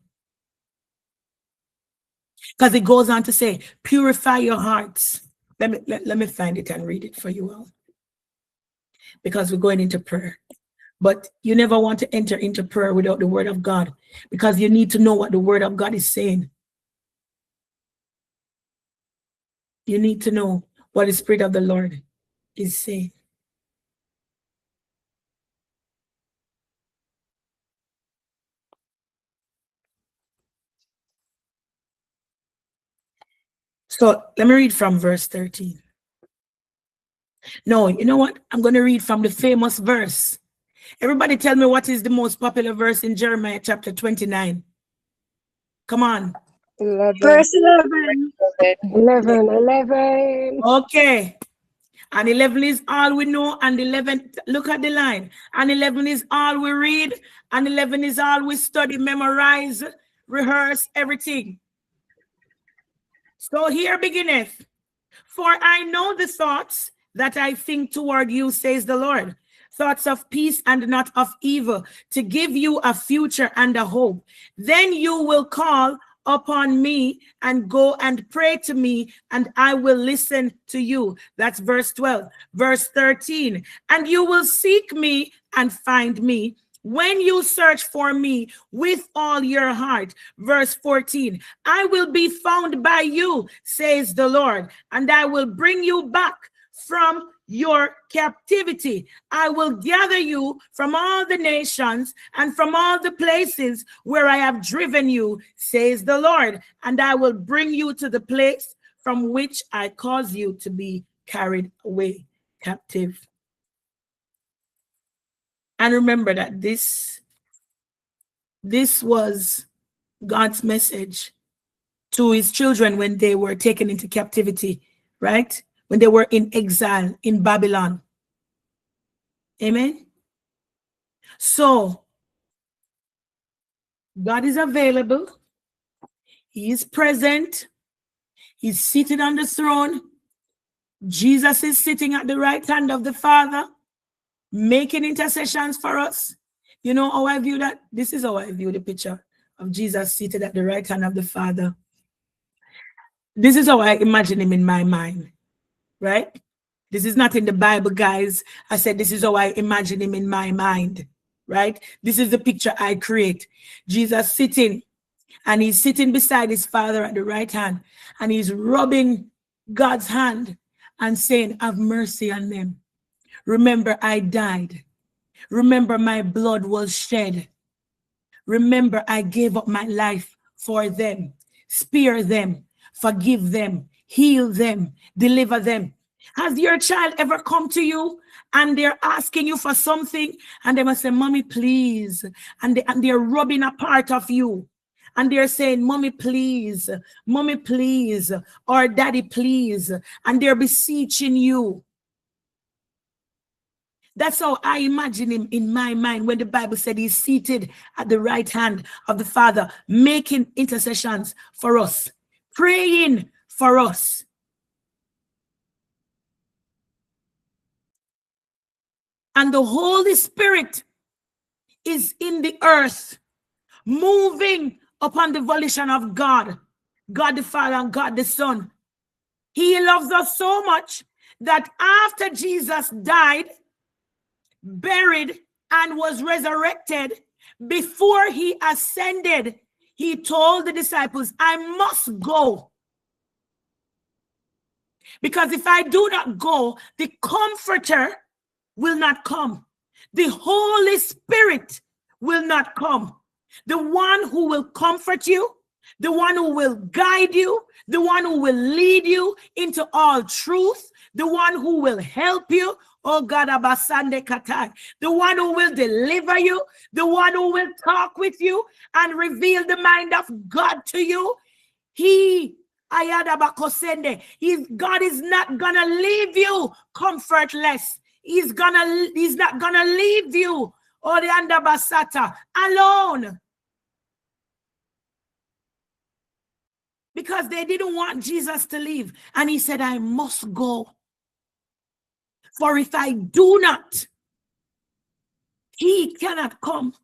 Speaker 2: Because it goes on to say, purify your hearts. Let me find it and read it for you all. Because we're going into prayer. But you never want to enter into prayer without the word of God, because you need to know what the word of God is saying. You need to know what the Spirit of the Lord is saying. So let me read from verse 13. No, you know what? I'm going to read from the famous verse. Everybody tell me what is the most popular verse in Jeremiah chapter 29. Come on.
Speaker 7: 11.
Speaker 4: Verse 11.
Speaker 7: 11.
Speaker 2: Okay. And 11 is all we know, and 11, look at the line. And 11 is all we read, and 11 is all we study, memorize, rehearse, everything. So here beginneth. For I know the thoughts that I think toward you, says the Lord. Thoughts of peace and not of evil, to give you a future and a hope. Then you will call upon me and go and pray to me, and I will listen to you. That's verse 12. Verse 13. And you will seek me and find me when you search for me with all your heart. Verse 14. I will be found by you, says the Lord, and I will bring you back from your captivity. I will gather you from all the nations and from all the places where I have driven you, says the Lord, and I will bring you to the place from which I cause you to be carried away captive. And remember that this was God's message to his children when they were taken into captivity, right? When they were in exile in Babylon. Amen. So God is available. He is present. He's seated on the throne. Jesus is sitting at the right hand of the Father, making intercessions for us. You know how I view that? This is how I view the picture of Jesus seated at the right hand of the Father. This is how I imagine him in my mind. Right? This is not in the Bible, guys. I said this is how I imagine him in my mind. Right? This is the picture I create. Jesus sitting, and he's sitting beside his Father at the right hand, and he's rubbing God's hand and saying, have mercy on them. Remember, I died. Remember, my blood was shed. Remember, I gave up my life for them. Spare them. Forgive them. Heal them, deliver them. Has your child ever come to you and they're asking you for something and they must say, Mommy, please. And they're rubbing a part of you and they're saying, Mommy, please, or Daddy, please. And they're beseeching you. That's how I imagine him in my mind when the Bible said he's seated at the right hand of the Father, making intercessions for us, praying for us. And the Holy Spirit is in the earth, moving upon the volition of God, God the Father and God the Son. He loves us so much that after Jesus died, buried, and was resurrected, before he ascended, he told the disciples, I must go. Because if I do not go, the Comforter will not come. The Holy Spirit will not come. The one who will comfort you, the one who will guide you, the one who will lead you into all truth, the one who will help you, oh God, Abasande Katai, the one who will deliver you, the one who will talk with you and reveal the mind of God to you. God is not gonna leave you comfortless. He's not gonna leave you alone. Because they didn't want Jesus to leave. And he said, I must go. For if I do not, he cannot come.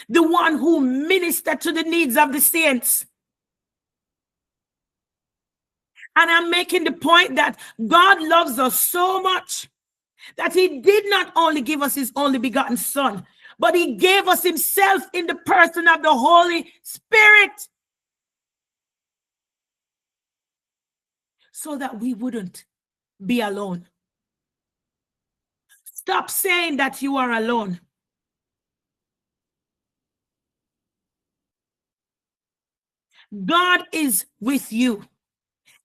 Speaker 2: The one who ministered to the needs of the saints. And I'm making the point that God loves us so much that he did not only give us his only begotten Son, but he gave us himself in the person of the Holy Spirit. So that we wouldn't be alone. Stop saying that you are alone. God is with you.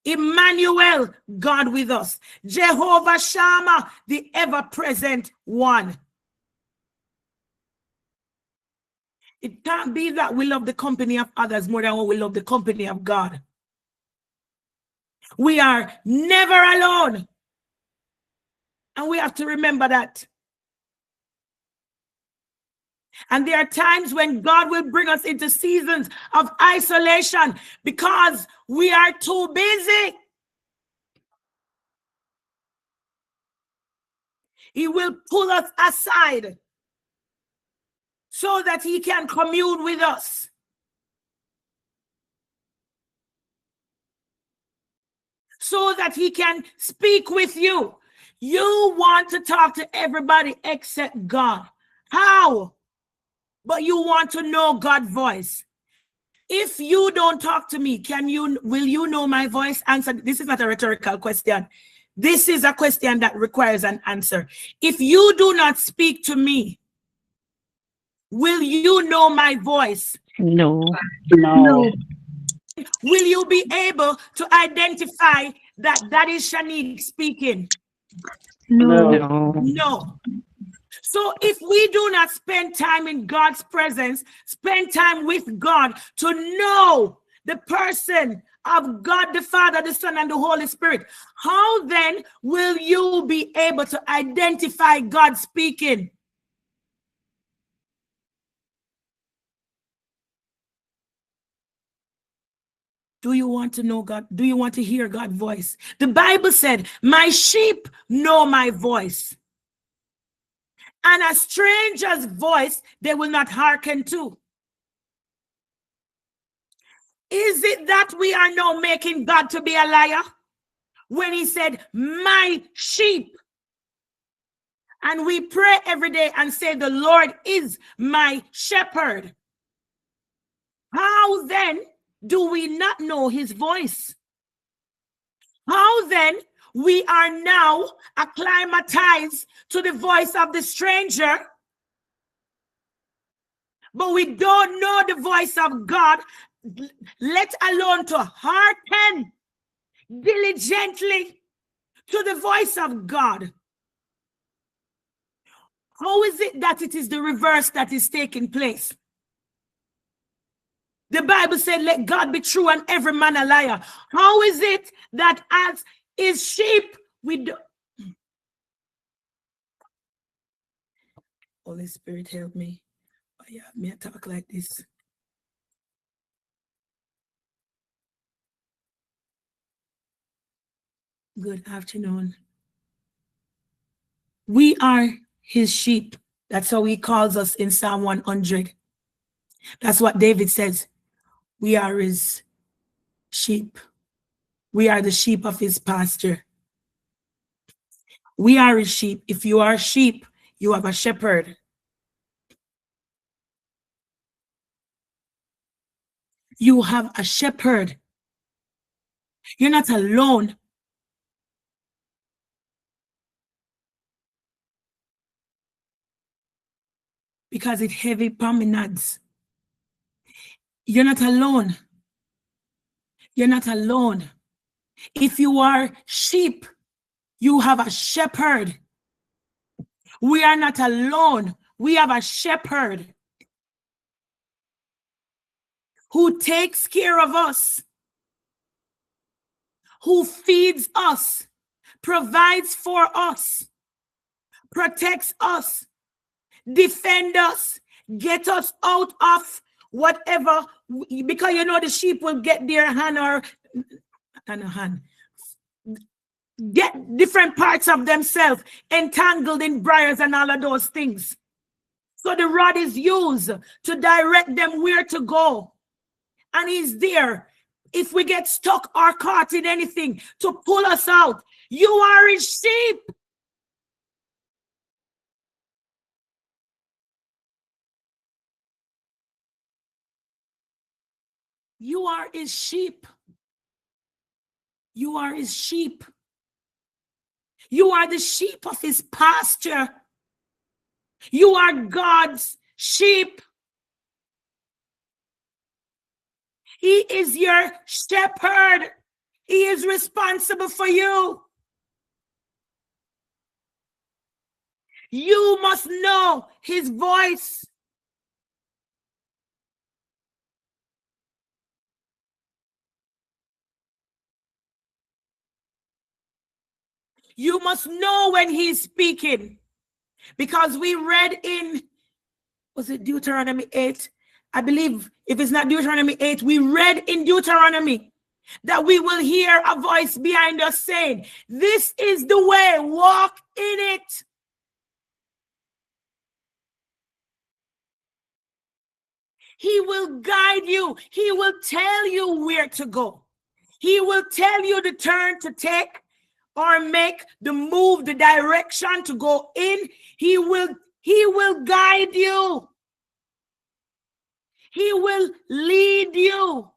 Speaker 2: Emmanuel, God with us. Jehovah Shammah, the ever-present one. It can't be that we love the company of others more than we love the company of God. We are never alone. And we have to remember that. And there are times when God will bring us into seasons of isolation because we are too busy. He will pull us aside so that he can commune with us. So that he can speak with you. You want to talk to everybody except God. How? But you want to know God's voice. If you don't talk to me, will you know my voice? Answer. This is not a rhetorical question. This is a question that requires an answer. If you do not speak to me, will you know my voice?
Speaker 3: No.
Speaker 4: No.
Speaker 2: Will you be able to identify that is Shanique speaking?
Speaker 3: No.
Speaker 2: No. So if we do not spend time in God's presence, spend time with God to know the person of God, the Father, the Son, and the Holy Spirit, how then will you be able to identify God speaking? Do you want to know God? Do you want to hear God's voice? The Bible said, my sheep know my voice. And a stranger's voice they will not hearken to. Is it that we are now making God to be a liar? When he said, my sheep. And we pray every day and say, the Lord is my shepherd. How then do we not know his voice? How then we are now acclimatized to the voice of the stranger, but we don't know the voice of God, let alone to hearken diligently to the voice of God? How is it that it is the reverse that is taking place? The Bible said, let God be true and every man a liar. How is it that as his sheep, we do... Holy Spirit, help me. Oh, yeah, may I talk like this? Good afternoon. We are his sheep. That's how he calls us in Psalm 100. That's what David says. We are his sheep. We are the sheep of his pasture. We are his sheep. If you are a sheep, you have a shepherd. You have a shepherd. You're not alone. Because it's heavy promenades. You're not alone. You're not alone. If you are sheep, you have a shepherd. We are not alone. We have a shepherd who takes care of us. who feeds us, provides for us, protects us, defend us, get us out of whatever, because you know the sheep will get their hand get different parts of themselves entangled in briars and all of those things. So the rod is used to direct them where to go. And he's there if we get stuck or caught in anything to pull us out. You are his sheep. You are his sheep. You are his sheep. You are the sheep of his pasture. You are God's sheep. He is your shepherd. He is responsible for you. You must know his voice. You must know when he's speaking. Because we read in, was it Deuteronomy 8? I believe if it's not Deuteronomy 8, we read in Deuteronomy that we will hear a voice behind us saying, this is the way, walk in it. He will guide you. He will tell you where to go. He will tell you the turn to take or make the move, the direction to go in. He will guide you. He will lead you.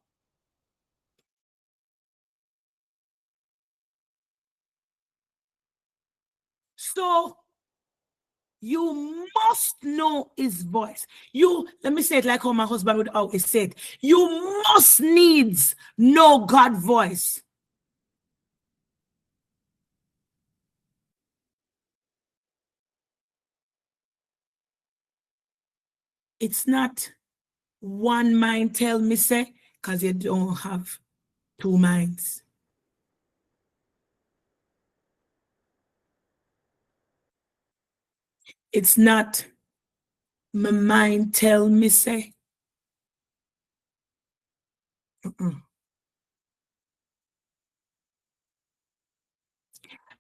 Speaker 2: So you must know his voice. Let me say it like how my husband would always say it. You must needs know God's voice. It's not one mind tell me say, because you don't have two minds. It's not my mind tell me say.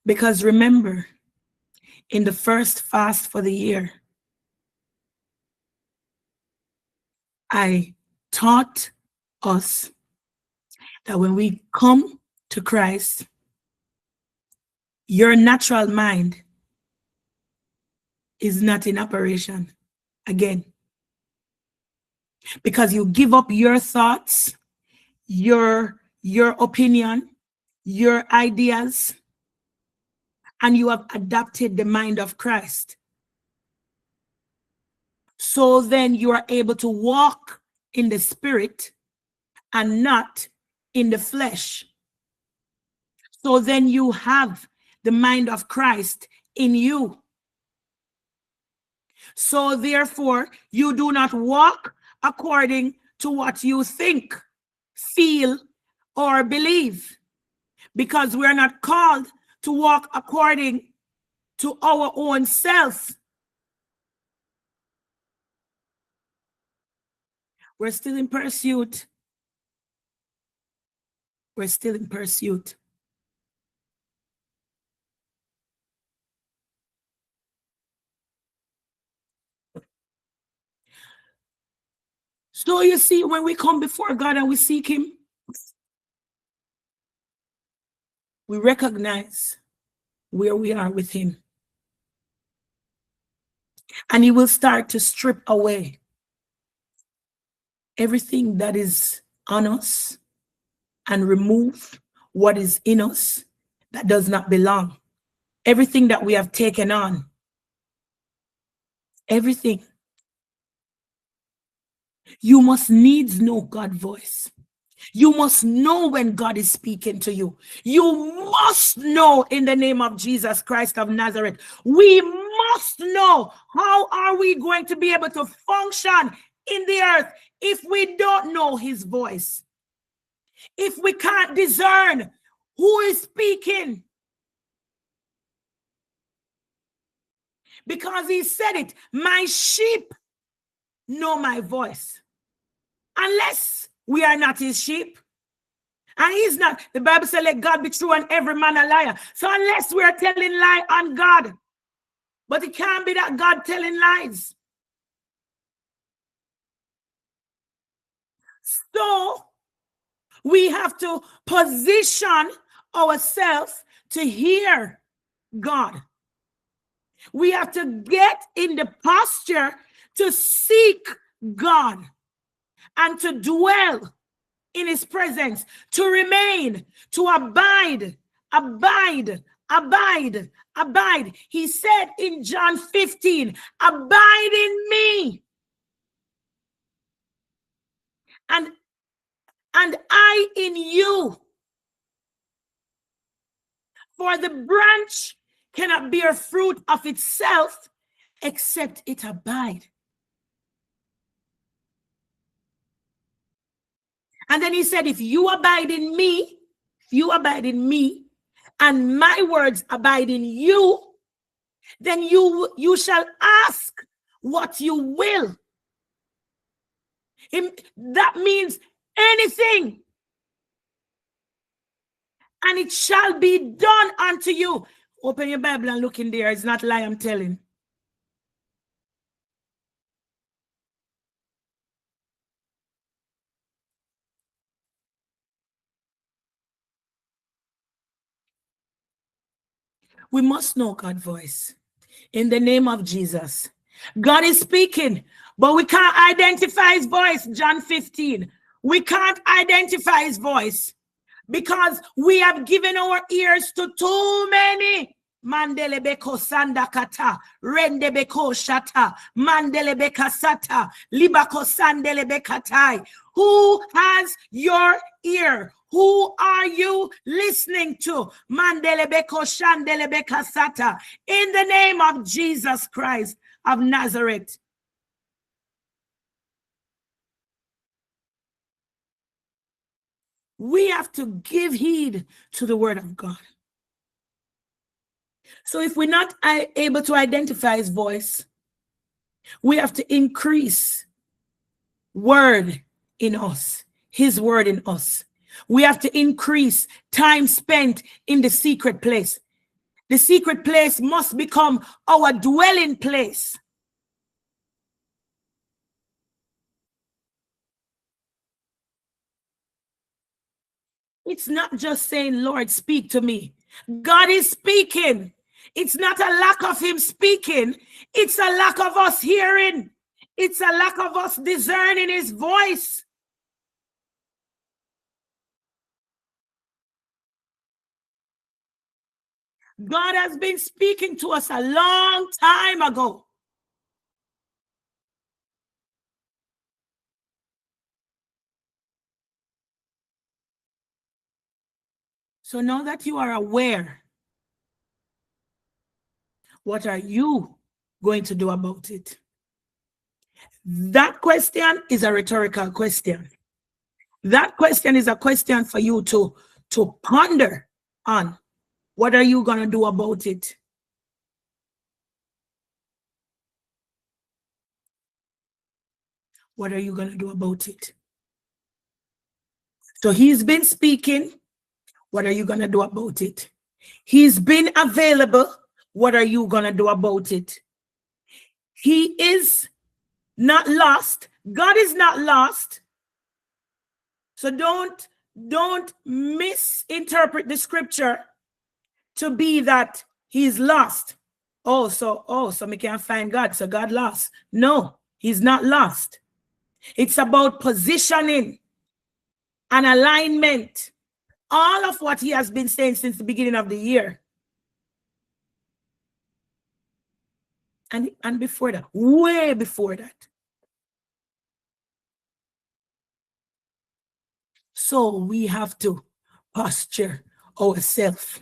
Speaker 2: Because remember, in the first fast for the year, I taught us that when we come to Christ, your natural mind is not in operation again. Because you give up your thoughts, your opinion, your ideas, and you have adopted the mind of Christ. So then you are able to walk in the spirit and not in the flesh. So then you have the mind of Christ in you. So therefore, you do not walk according to what you think, feel, or believe, because we're not called to walk according to our own self. We're still in pursuit. We're still in pursuit. So you see, when we come before God and we seek him, we recognize where we are with him. And he will start to strip away everything that is on us and remove what is in us that does not belong. Everything that we have taken on. Everything. You must needs know God's voice. You must know when God is speaking to you. You must know in the name of Jesus Christ of Nazareth. We must know. How are we going to be able to function in the earth if we don't know his voice? If we can't discern Who is speaking? Because he said it, my sheep know my voice. Unless we are not his sheep. And he's not. The Bible says, let God be true and every man a liar. So unless we are telling lie on God, but it can't be that God telling lies. So we have to position ourselves to hear God. We have to get in the posture to seek God and to dwell in his presence, to remain, to abide. He said in John 15, abide in me. And I in you. For the branch cannot bear fruit of itself except it abide. And then he said, if you abide in me, and my words abide in you, then you shall ask what you will. That means anything. And it shall be done unto you. Open your Bible and look in there. It's not a lie, I'm telling. We must know God's voice. In the name of Jesus. God is speaking, but we can't identify his voice. John 15. We can't identify his voice because we have given our ears to too many. Mandelebeko sandakata, rendebeko shata, mandelebeka sata, libako sandelebekatai. Who has your ear? Who are you listening to? Mandelebeko shandelebeka sata. In the name of Jesus Christ of Nazareth. We have to give heed to the word of God. So if we're not able to identify his voice, we have to increase word in us, his word in us. We have to increase time spent in the secret place. The secret place must become our dwelling place. It's not just saying, Lord, speak to me. God is speaking. It's not a lack of him speaking. It's a lack of us hearing. It's a lack of us discerning his voice. God has been speaking to us a long time ago. So now that you are aware, what are you going to do about it? That question is a rhetorical question. That question is a question for you to ponder on. What are you going to do about it? What are you going to do about it? So he's been speaking. What are you going to do about it? He's been available. What are you going to do about it? He is not lost. God is not lost. So don't misinterpret the scripture to be that he's lost. So we can't find God, so God lost. No, he's not lost. It's about positioning and alignment. All of what he has been saying since the beginning of the year. And before that, way before that. So we have to posture ourselves.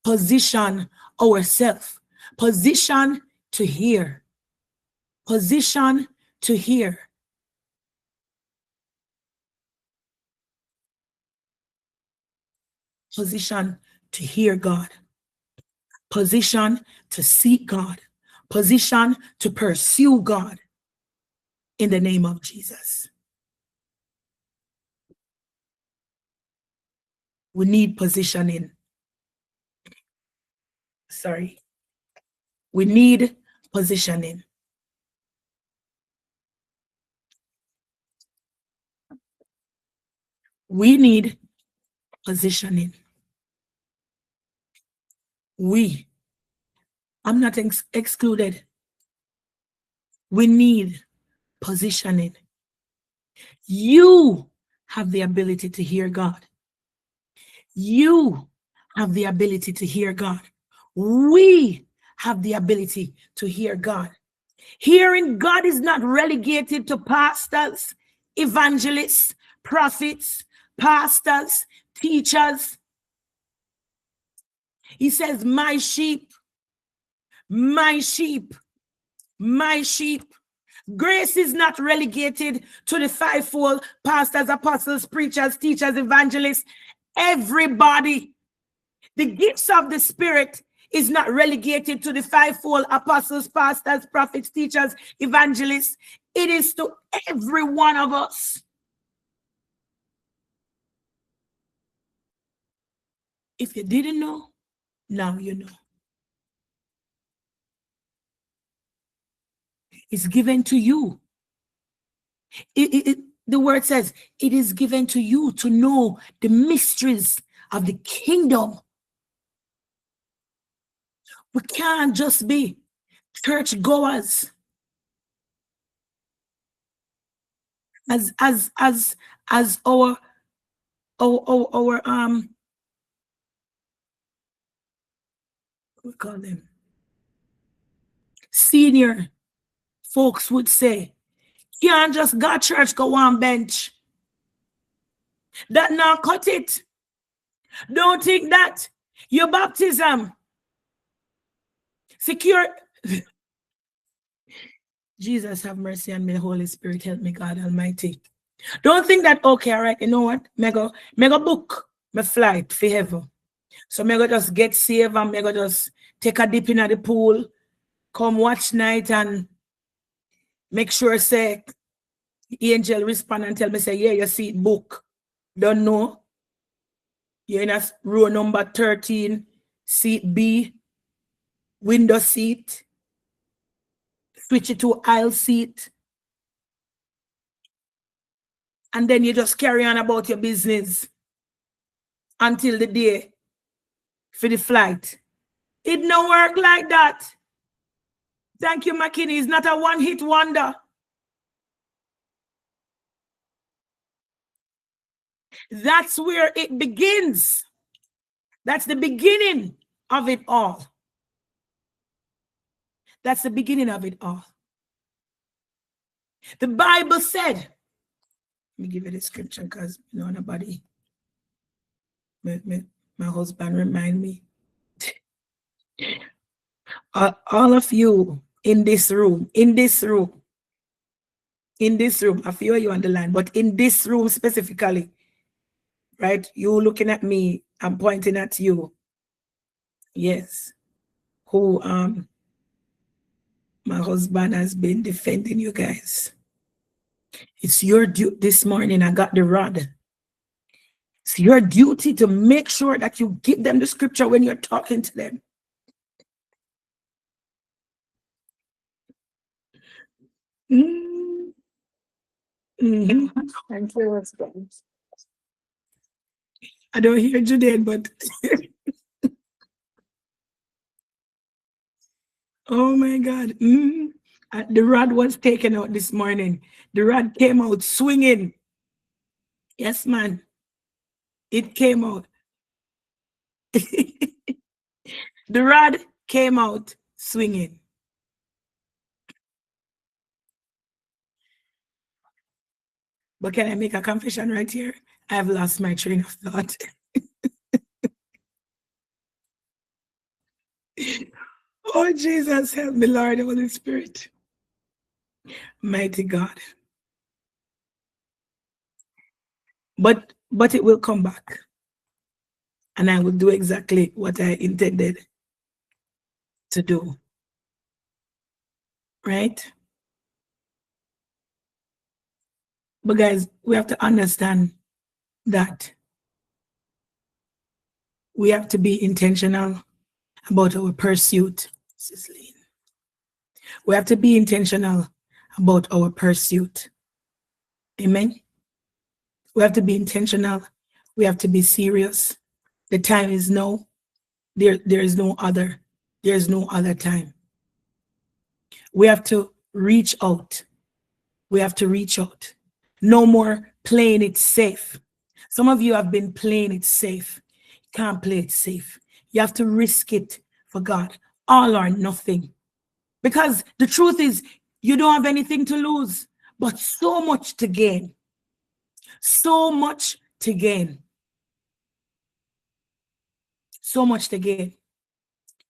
Speaker 2: Position ourselves. Position to hear. Position to hear. Position to hear God. Position to seek God. Position to pursue God. In the name of Jesus. We need positioning. Sorry. We need positioning. We need positioning. I'm not excluded. We need positioning. You have the ability to hear God. You have the ability to hear God. We have the ability to hear God. Hearing God is not relegated to pastors, evangelists, prophets, pastors, teachers. He says, my sheep, my sheep, my sheep. Grace is not relegated to the fivefold pastors, apostles, preachers, teachers, evangelists, everybody. The gifts of the Spirit is not relegated to the fivefold apostles, pastors, prophets, teachers, evangelists. It is to every one of us. If you didn't know, now you know. It's given to you. The word says it is given to you to know the mysteries of the kingdom. We can't just be church goers. As our we call them senior folks would say, you can't just go church, go on bench. That now cut it. Don't think that your baptism secure. Jesus have mercy on me, Holy Spirit, help me, God Almighty. Don't think that, okay, all right, you know what? Mega book my flight for heaven. So mega just get saved and mega just take a dip in the pool, come watch night and make sure say angel respond and tell me say, yeah, your seat book. Don't know. You're in a row number 13, seat B, window seat. Switch it to aisle seat. And then you just carry on about your business until the day for the flight. It don't work like that. Thank you, McKinney. It's not a one-hit wonder. That's where it begins. That's the beginning of it all. That's the beginning of it all. The Bible said, let me give you the scripture because you know nobody. My husband remind me. All of you in this room, a few of you on the line, but in this room specifically, right? You looking at me, I'm pointing at you. Yes. Who my husband has been defending you guys. It's your duty this morning. I got the rod. It's your duty to make sure that you give them the scripture when you're talking to them.
Speaker 4: Thank you, husband.
Speaker 2: I don't hear Judean, but oh my God. The rod was taken out this morning. The rod came out swinging. Yes, man. It came out. The rod came out swinging. But can I make a confession right here? I have lost my train of thought. Oh, Jesus, help me, Lord, Holy Spirit. Mighty God. But it will come back. and I will do exactly what I intended to do. Right? But guys, we have to understand that we have to be intentional about our pursuit. We have to be intentional about our pursuit. Amen. We have to be intentional. We have to be serious. The time is now. There is no other. There's no other time. We have to reach out. We have to reach out. No more playing it safe. Some of you have been playing it safe. You can't play it safe. You have to risk it for God. All or nothing. Because the truth is, you don't have anything to lose, but so much to gain. So much to gain. So much to gain.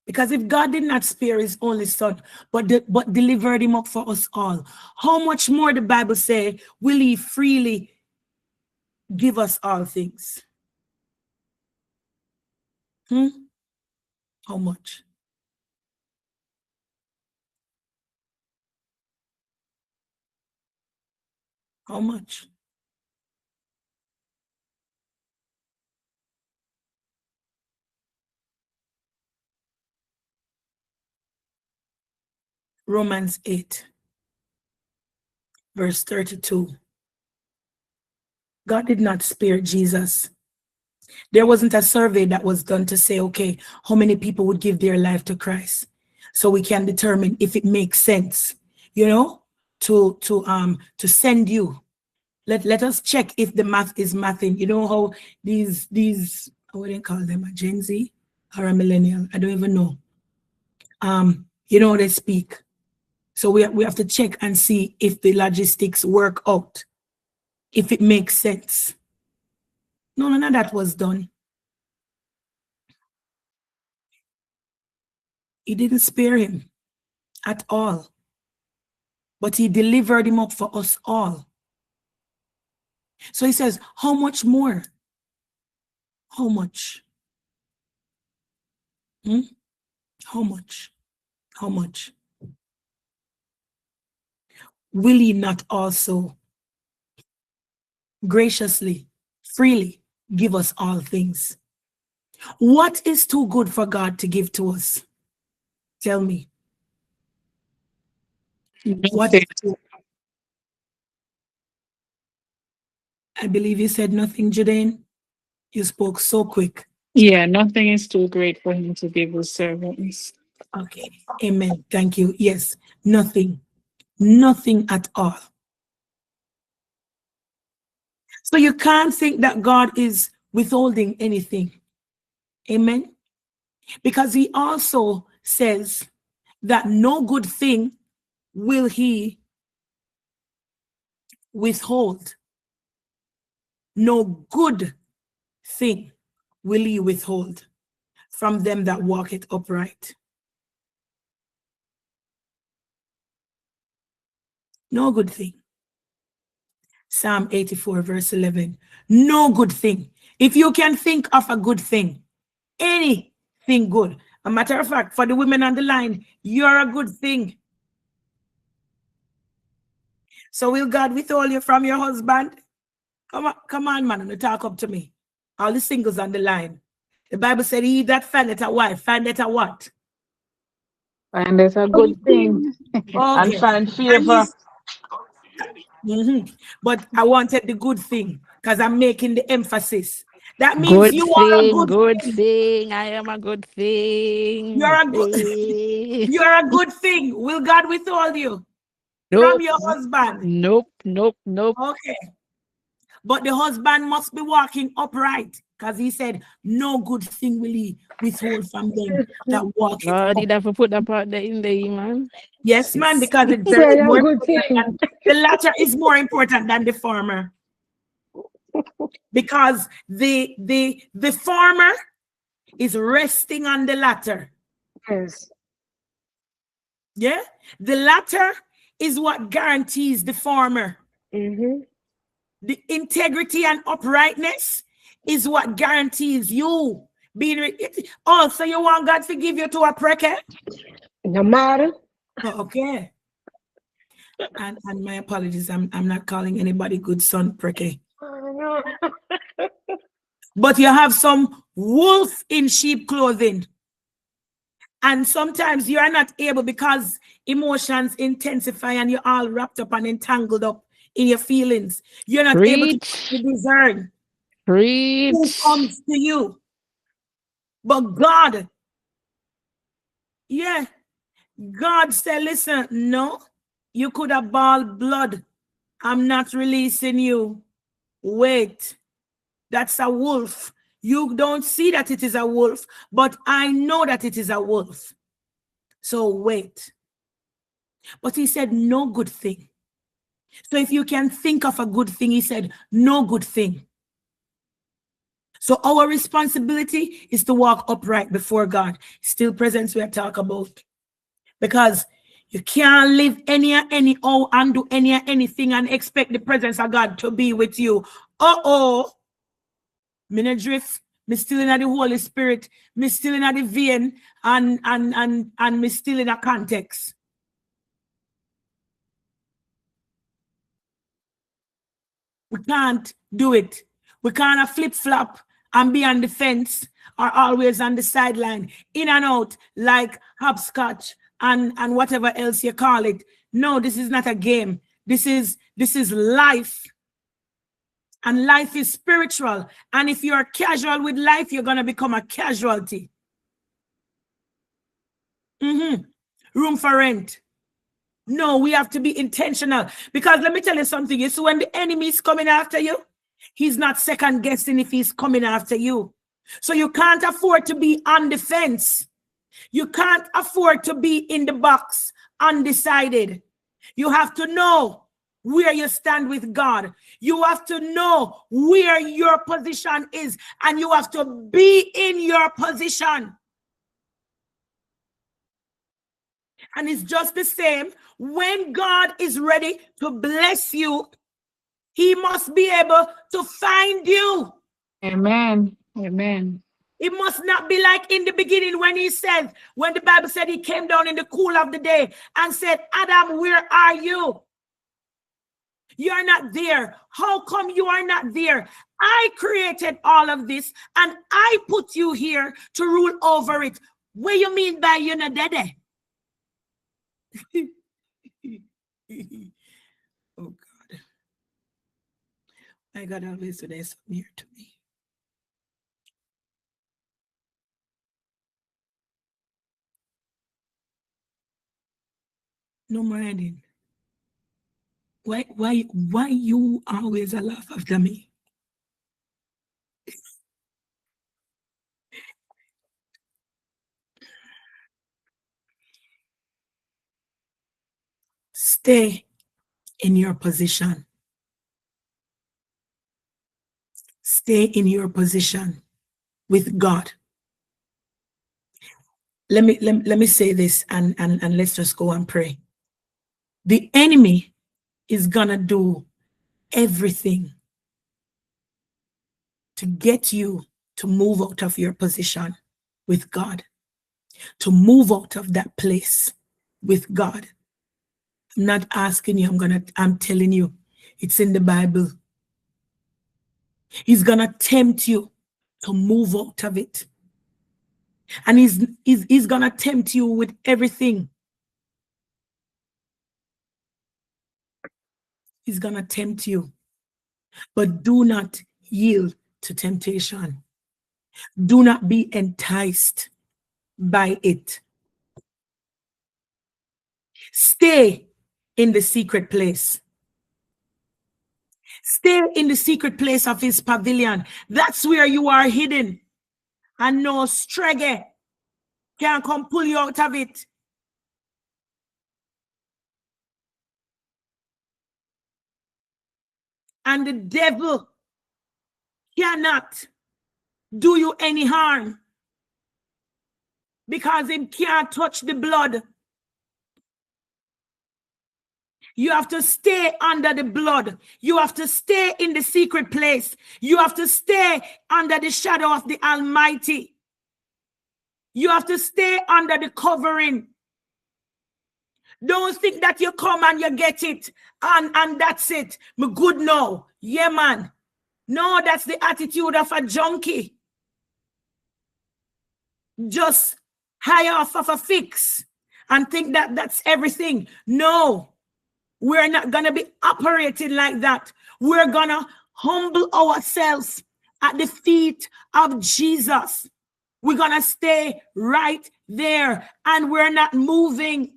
Speaker 2: Because if God did not spare his only son, but delivered him up for us all, how much more, the Bible says, will he freely give us all things? How much? How much? Romans 8, verse 32. God did not spare Jesus. There wasn't a survey that was done to say, okay, how many people would give their life to Christ? So we can determine if it makes sense, you know, to send you. Let us check if the math is mathing. You know how these I wouldn't call them a Gen Z or a millennial. I don't even know. You know, they speak. So we have to check and see if the logistics work out, if it makes sense. No, none of that was done. He didn't spare him at all, but he delivered him up for us all. So he says, how much more? How much? How much? How much? Will he not also graciously, freely give us all things? What is too good for God to give to us? Tell me. What is too? I believe you said nothing, Jadane. You spoke so quick.
Speaker 3: Yeah, nothing is too great for him to give his servants.
Speaker 2: Okay. Amen. Thank you. Yes. Nothing. Nothing at all. So you can't think that God is withholding anything. Amen. Because he also says that no good thing will he withhold. No good thing will he withhold from them that walk it upright. No good thing. Psalm 84, verse 11. No good thing. If you can think of a good thing, anything good. A matter of fact, for the women on the line, you're a good thing. So will God withhold you from your husband? Come on, man, and talk up to me. All the singles on the line. The Bible said, he that findeth a wife, findeth a what?
Speaker 3: And it's a good thing.
Speaker 2: Okay.
Speaker 6: And find favor.
Speaker 2: But I wanted the good thing because I'm making the emphasis. That means you are a good
Speaker 3: thing. I am a good thing.
Speaker 2: You're a good thing. You're a good thing. Will God withhold you from your husband?
Speaker 3: Nope.
Speaker 2: Okay. But the husband must be walking upright because he said, no good thing will he withhold from them that walk it
Speaker 3: God,
Speaker 2: up.
Speaker 3: you'd have to put that part there in there, man.
Speaker 2: Yes, man, because it's very important. The latter is more important than the former. Because the former is resting on the latter.
Speaker 7: Yes.
Speaker 2: Yeah? The latter is what guarantees the former. The integrity and uprightness is what guarantees you Oh, so you want God to give you to a preke?
Speaker 4: No matter.
Speaker 2: Oh, okay. And my apologies. I'm not calling anybody good son preke. But you have some wolf in sheep clothing. And sometimes you are not able because emotions intensify and you're all wrapped up and entangled up in your feelings. You're not able to discern who comes to you. But God, yeah, God said, listen, no, you could have bawled blood. I'm not releasing you. Wait, that's a wolf. You don't see that it is a wolf, but I know that it is a wolf. So wait. But he said, no good thing. So if you can think of a good thing, he said, no good thing. So our responsibility is to walk upright before God. Still presence we are talking about. Because you can't live anyhow and do anything and expect the presence of God to be with you. Me no drift. Me still in the Holy Spirit. Me still in the vein and me still in a context. We can't do it. We can't flip-flop and be on the fence or always on the sideline, in and out like hopscotch and whatever else you call it. No, this is not a game. This is life. And life is spiritual. And if you're casual with life, you're going to become a casualty. Room for rent. No, we have to be intentional. Because let me tell you something. You see, when the enemy is coming after you, he's not second guessing if he's coming after you. So you can't afford to be on the fence. You can't afford to be in the box, undecided. You have to know where you stand with God. You have to know where your position is, and you have to be in your position. And it's just the same. When God is ready to bless you, he must be able to find you.
Speaker 3: Amen. Amen.
Speaker 2: It must not be like in the beginning when the Bible said he came down in the cool of the day and said, Adam, where are you? You're not there. How come you are not there? I created all of this and I put you here to rule over it. What do you mean by you're not dead? Oh God. My God always today so near to me. No more ending. Why you always a laugh after me? Stay in your position. Stay in your position with God. Let me say this and let's just go and pray. The enemy is gonna do everything to get you to move out of your position with God, to move out of that place with God. I'm not asking you, I'm telling you, it's in the Bible. He's gonna tempt you to move out of it. And he's gonna tempt you with everything. He's gonna tempt you. But do not yield to temptation. Do not be enticed by it. Stay in the secret place. Stay in the secret place of his pavilion. That's where you are hidden. And no strege can come pull you out of it. And the devil cannot do you any harm because he can't touch the blood. You have to stay under the blood. You have to stay in the secret place. You have to stay under the shadow of the Almighty. You have to stay under the covering. Don't think that you come and you get it and that's it. Me good now. Yeah, man. No, that's the attitude of a junkie. Just high off of a fix and think that that's everything. No, we're not going to be operating like that. We're going to humble ourselves at the feet of Jesus. We're going to stay right there and we're not moving.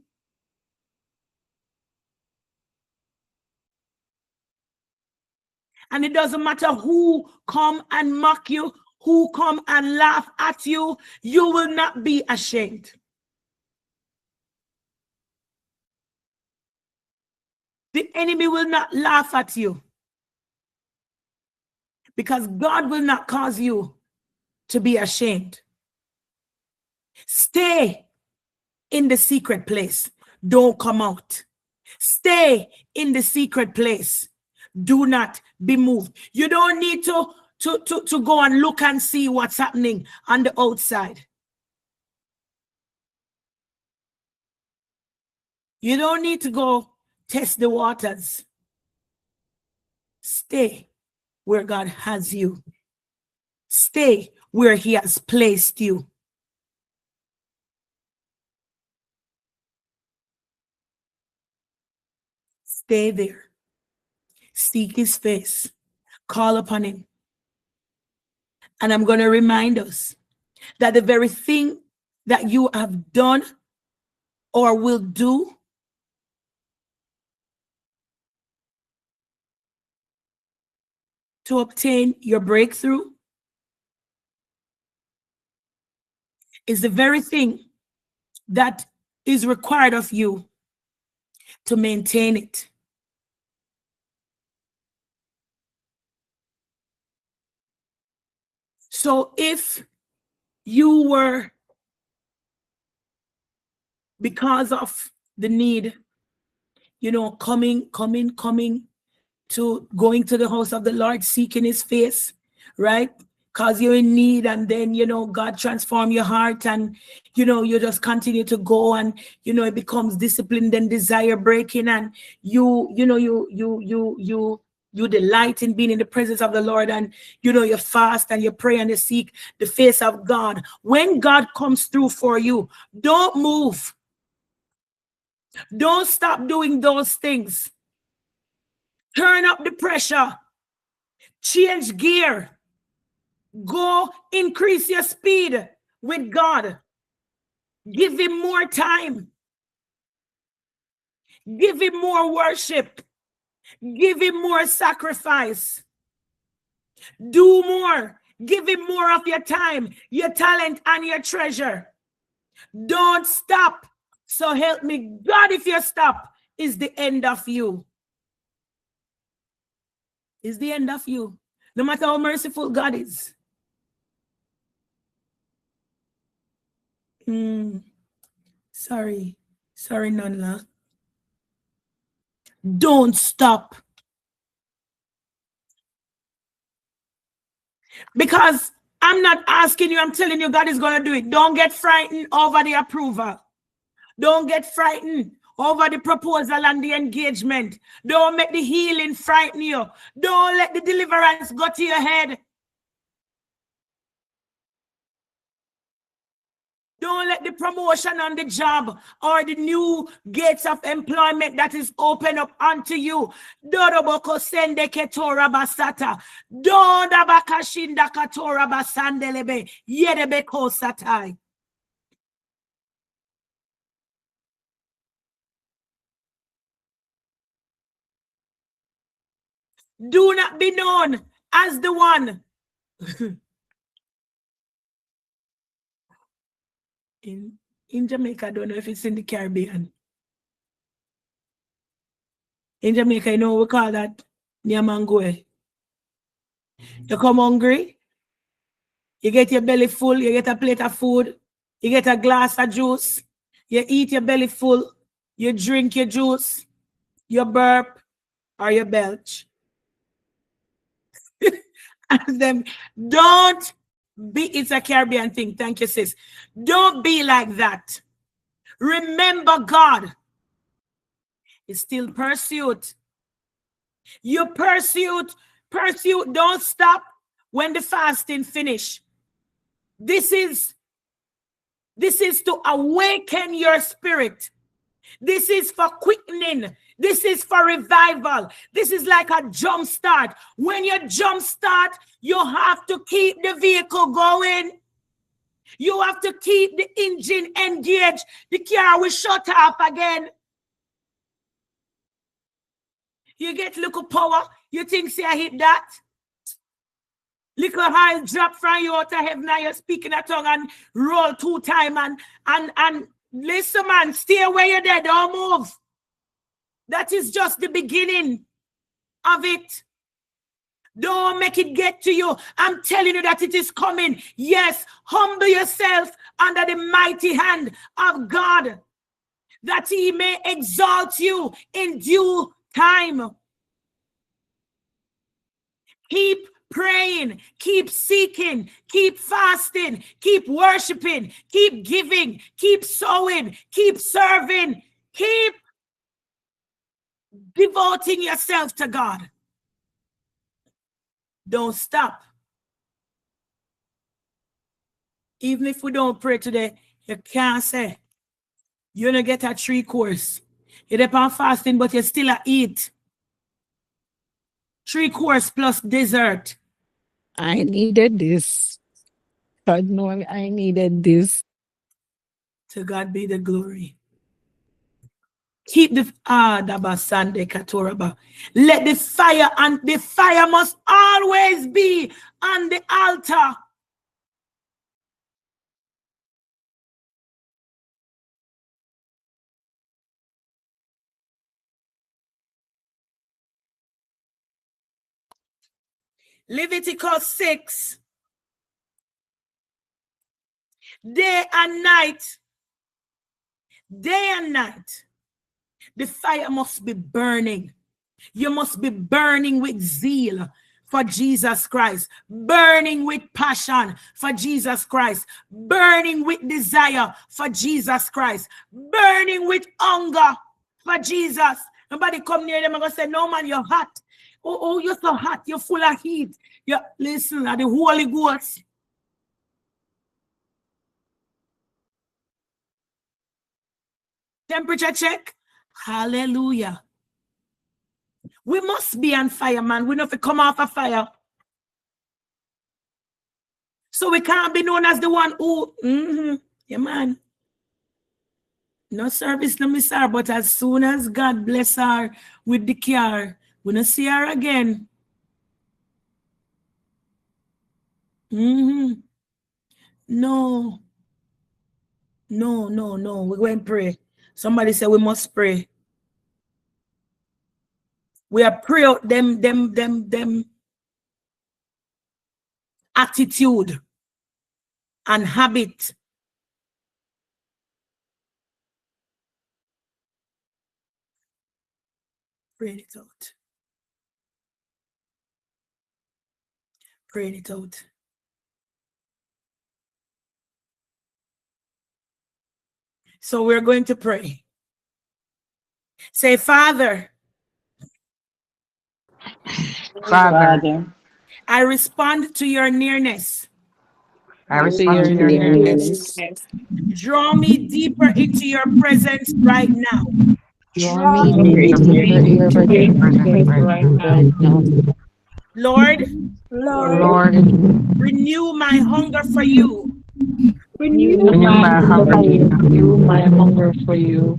Speaker 2: And it doesn't matter who come and mock you, who come and laugh at you, you will not be ashamed. The enemy will not laugh at you because God will not cause you to be ashamed. Stay in the secret place. Don't come out. Stay in the secret place. Do not be moved. You don't need to go and look and see what's happening on the outside. You don't need to go test the waters. Stay where God has you. Stay where He has placed you. Stay there. Seek His face. Call upon Him. And I'm going to remind us that the very thing that you have done or will do to obtain your breakthrough is the very thing that is required of you to maintain it. So if you were, because of the need, coming to going to the house of the Lord, seeking His face, right? Because you're in need, and then, God transform your heart, and, you just continue to go, and, it becomes disciplined and desire breaking, and you delight in being in the presence of the Lord, and you fast and you pray and you seek the face of God. When God comes through for you, don't move. Don't stop doing those things. Turn up the pressure. Change gear. Go increase your speed with God. Give Him more time. Give Him more worship. Give Him more sacrifice. Do more. Give Him more of your time, your talent, and your treasure. Don't stop. So help me God, if you stop, is the end of you. Is the end of you. No matter how merciful God is. Sorry, Nonla. Don't stop. Because I'm not asking you, I'm telling you God is going to do it. Don't get frightened over the approval. Don't get frightened over the proposal and the engagement. Don't make the healing frighten you. Don't let the deliverance go to your head. Don't let the promotion on the job or the new gates of employment that is open up unto you. Doroboko sende ketora basata. Don't abakashinda katora basandelebe. Yedebeko satai. Do not be known as the one. In Jamaica, I don't know if it's in the Caribbean. In Jamaica, we call that Nyamangue. You come hungry, you get your belly full, you get a plate of food, you get a glass of juice, you eat your belly full, you drink your juice, you burp, or you belch. And then don't It's a Caribbean thing. Thank you, sis. Don't be like that. Remember, God is still pursuit. You pursuit. Don't stop when the fasting finish. This is to awaken your spirit. This is for quickening. This is for revival. This is like a jump start. When you jump start, you have to keep the vehicle going. You have to keep the engine engaged. The car will shut off again. You get little power. You think, say, I hit that? Little oil drop from you out of heaven and you're speaking a tongue and roll 2 times and listen, man, stay where you're there. Don't move. That is just the beginning of it. Don't make it get to you. I'm telling you that it is coming. Yes, humble yourself under the mighty hand of God, that he may exalt you in due time. Keep praying, keep seeking, keep fasting, keep worshiping, keep giving, keep sowing, keep serving, keep devoting yourself to God. Don't stop. Even if we don't pray today, you can't say you're gonna get a 3 course. You're depend fasting, but you still eat. 3 course plus dessert.
Speaker 3: I needed this. God knows I needed this.
Speaker 2: To God be the glory. Keep the Dabasande Katoraba. Let the fire, and the fire must always be on the altar. Leviticus 6. Day and night. Day and night. The fire must be burning. You must be burning with zeal for Jesus Christ. Burning with passion for Jesus Christ. Burning with desire for Jesus Christ. Burning with hunger for Jesus. Nobody come near them and go say, no man, you're hot. Oh, you're so hot. You're full of heat. Listen, the Holy Ghost. Temperature check. Hallelujah. We must be on fire, man. We don't have to come off a fire. So we can't be known as the one who, yeah, man. No service, no miss her, but as soon as God bless her with the car, we don't see her again. No. We're going to pray. Somebody said we must pray. We are pray out them attitude and habit. Pray it out. Pray it out. So we're going to pray. Say, Father.
Speaker 6: Father,
Speaker 2: I respond to your nearness.
Speaker 6: I respond to your nearness.
Speaker 2: Draw me deeper into your presence right now.
Speaker 3: Draw me deeper into your presence right now.
Speaker 2: Lord,
Speaker 6: Lord,
Speaker 2: renew my hunger for you.
Speaker 3: Renew my hunger for you.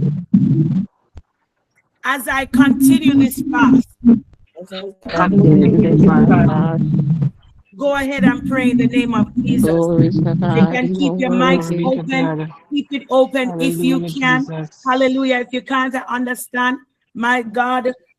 Speaker 2: As I continue this fast, go ahead and pray in the name of Jesus. You can keep your mics open. Keep it open if you can. Hallelujah. If you can't understand, my God,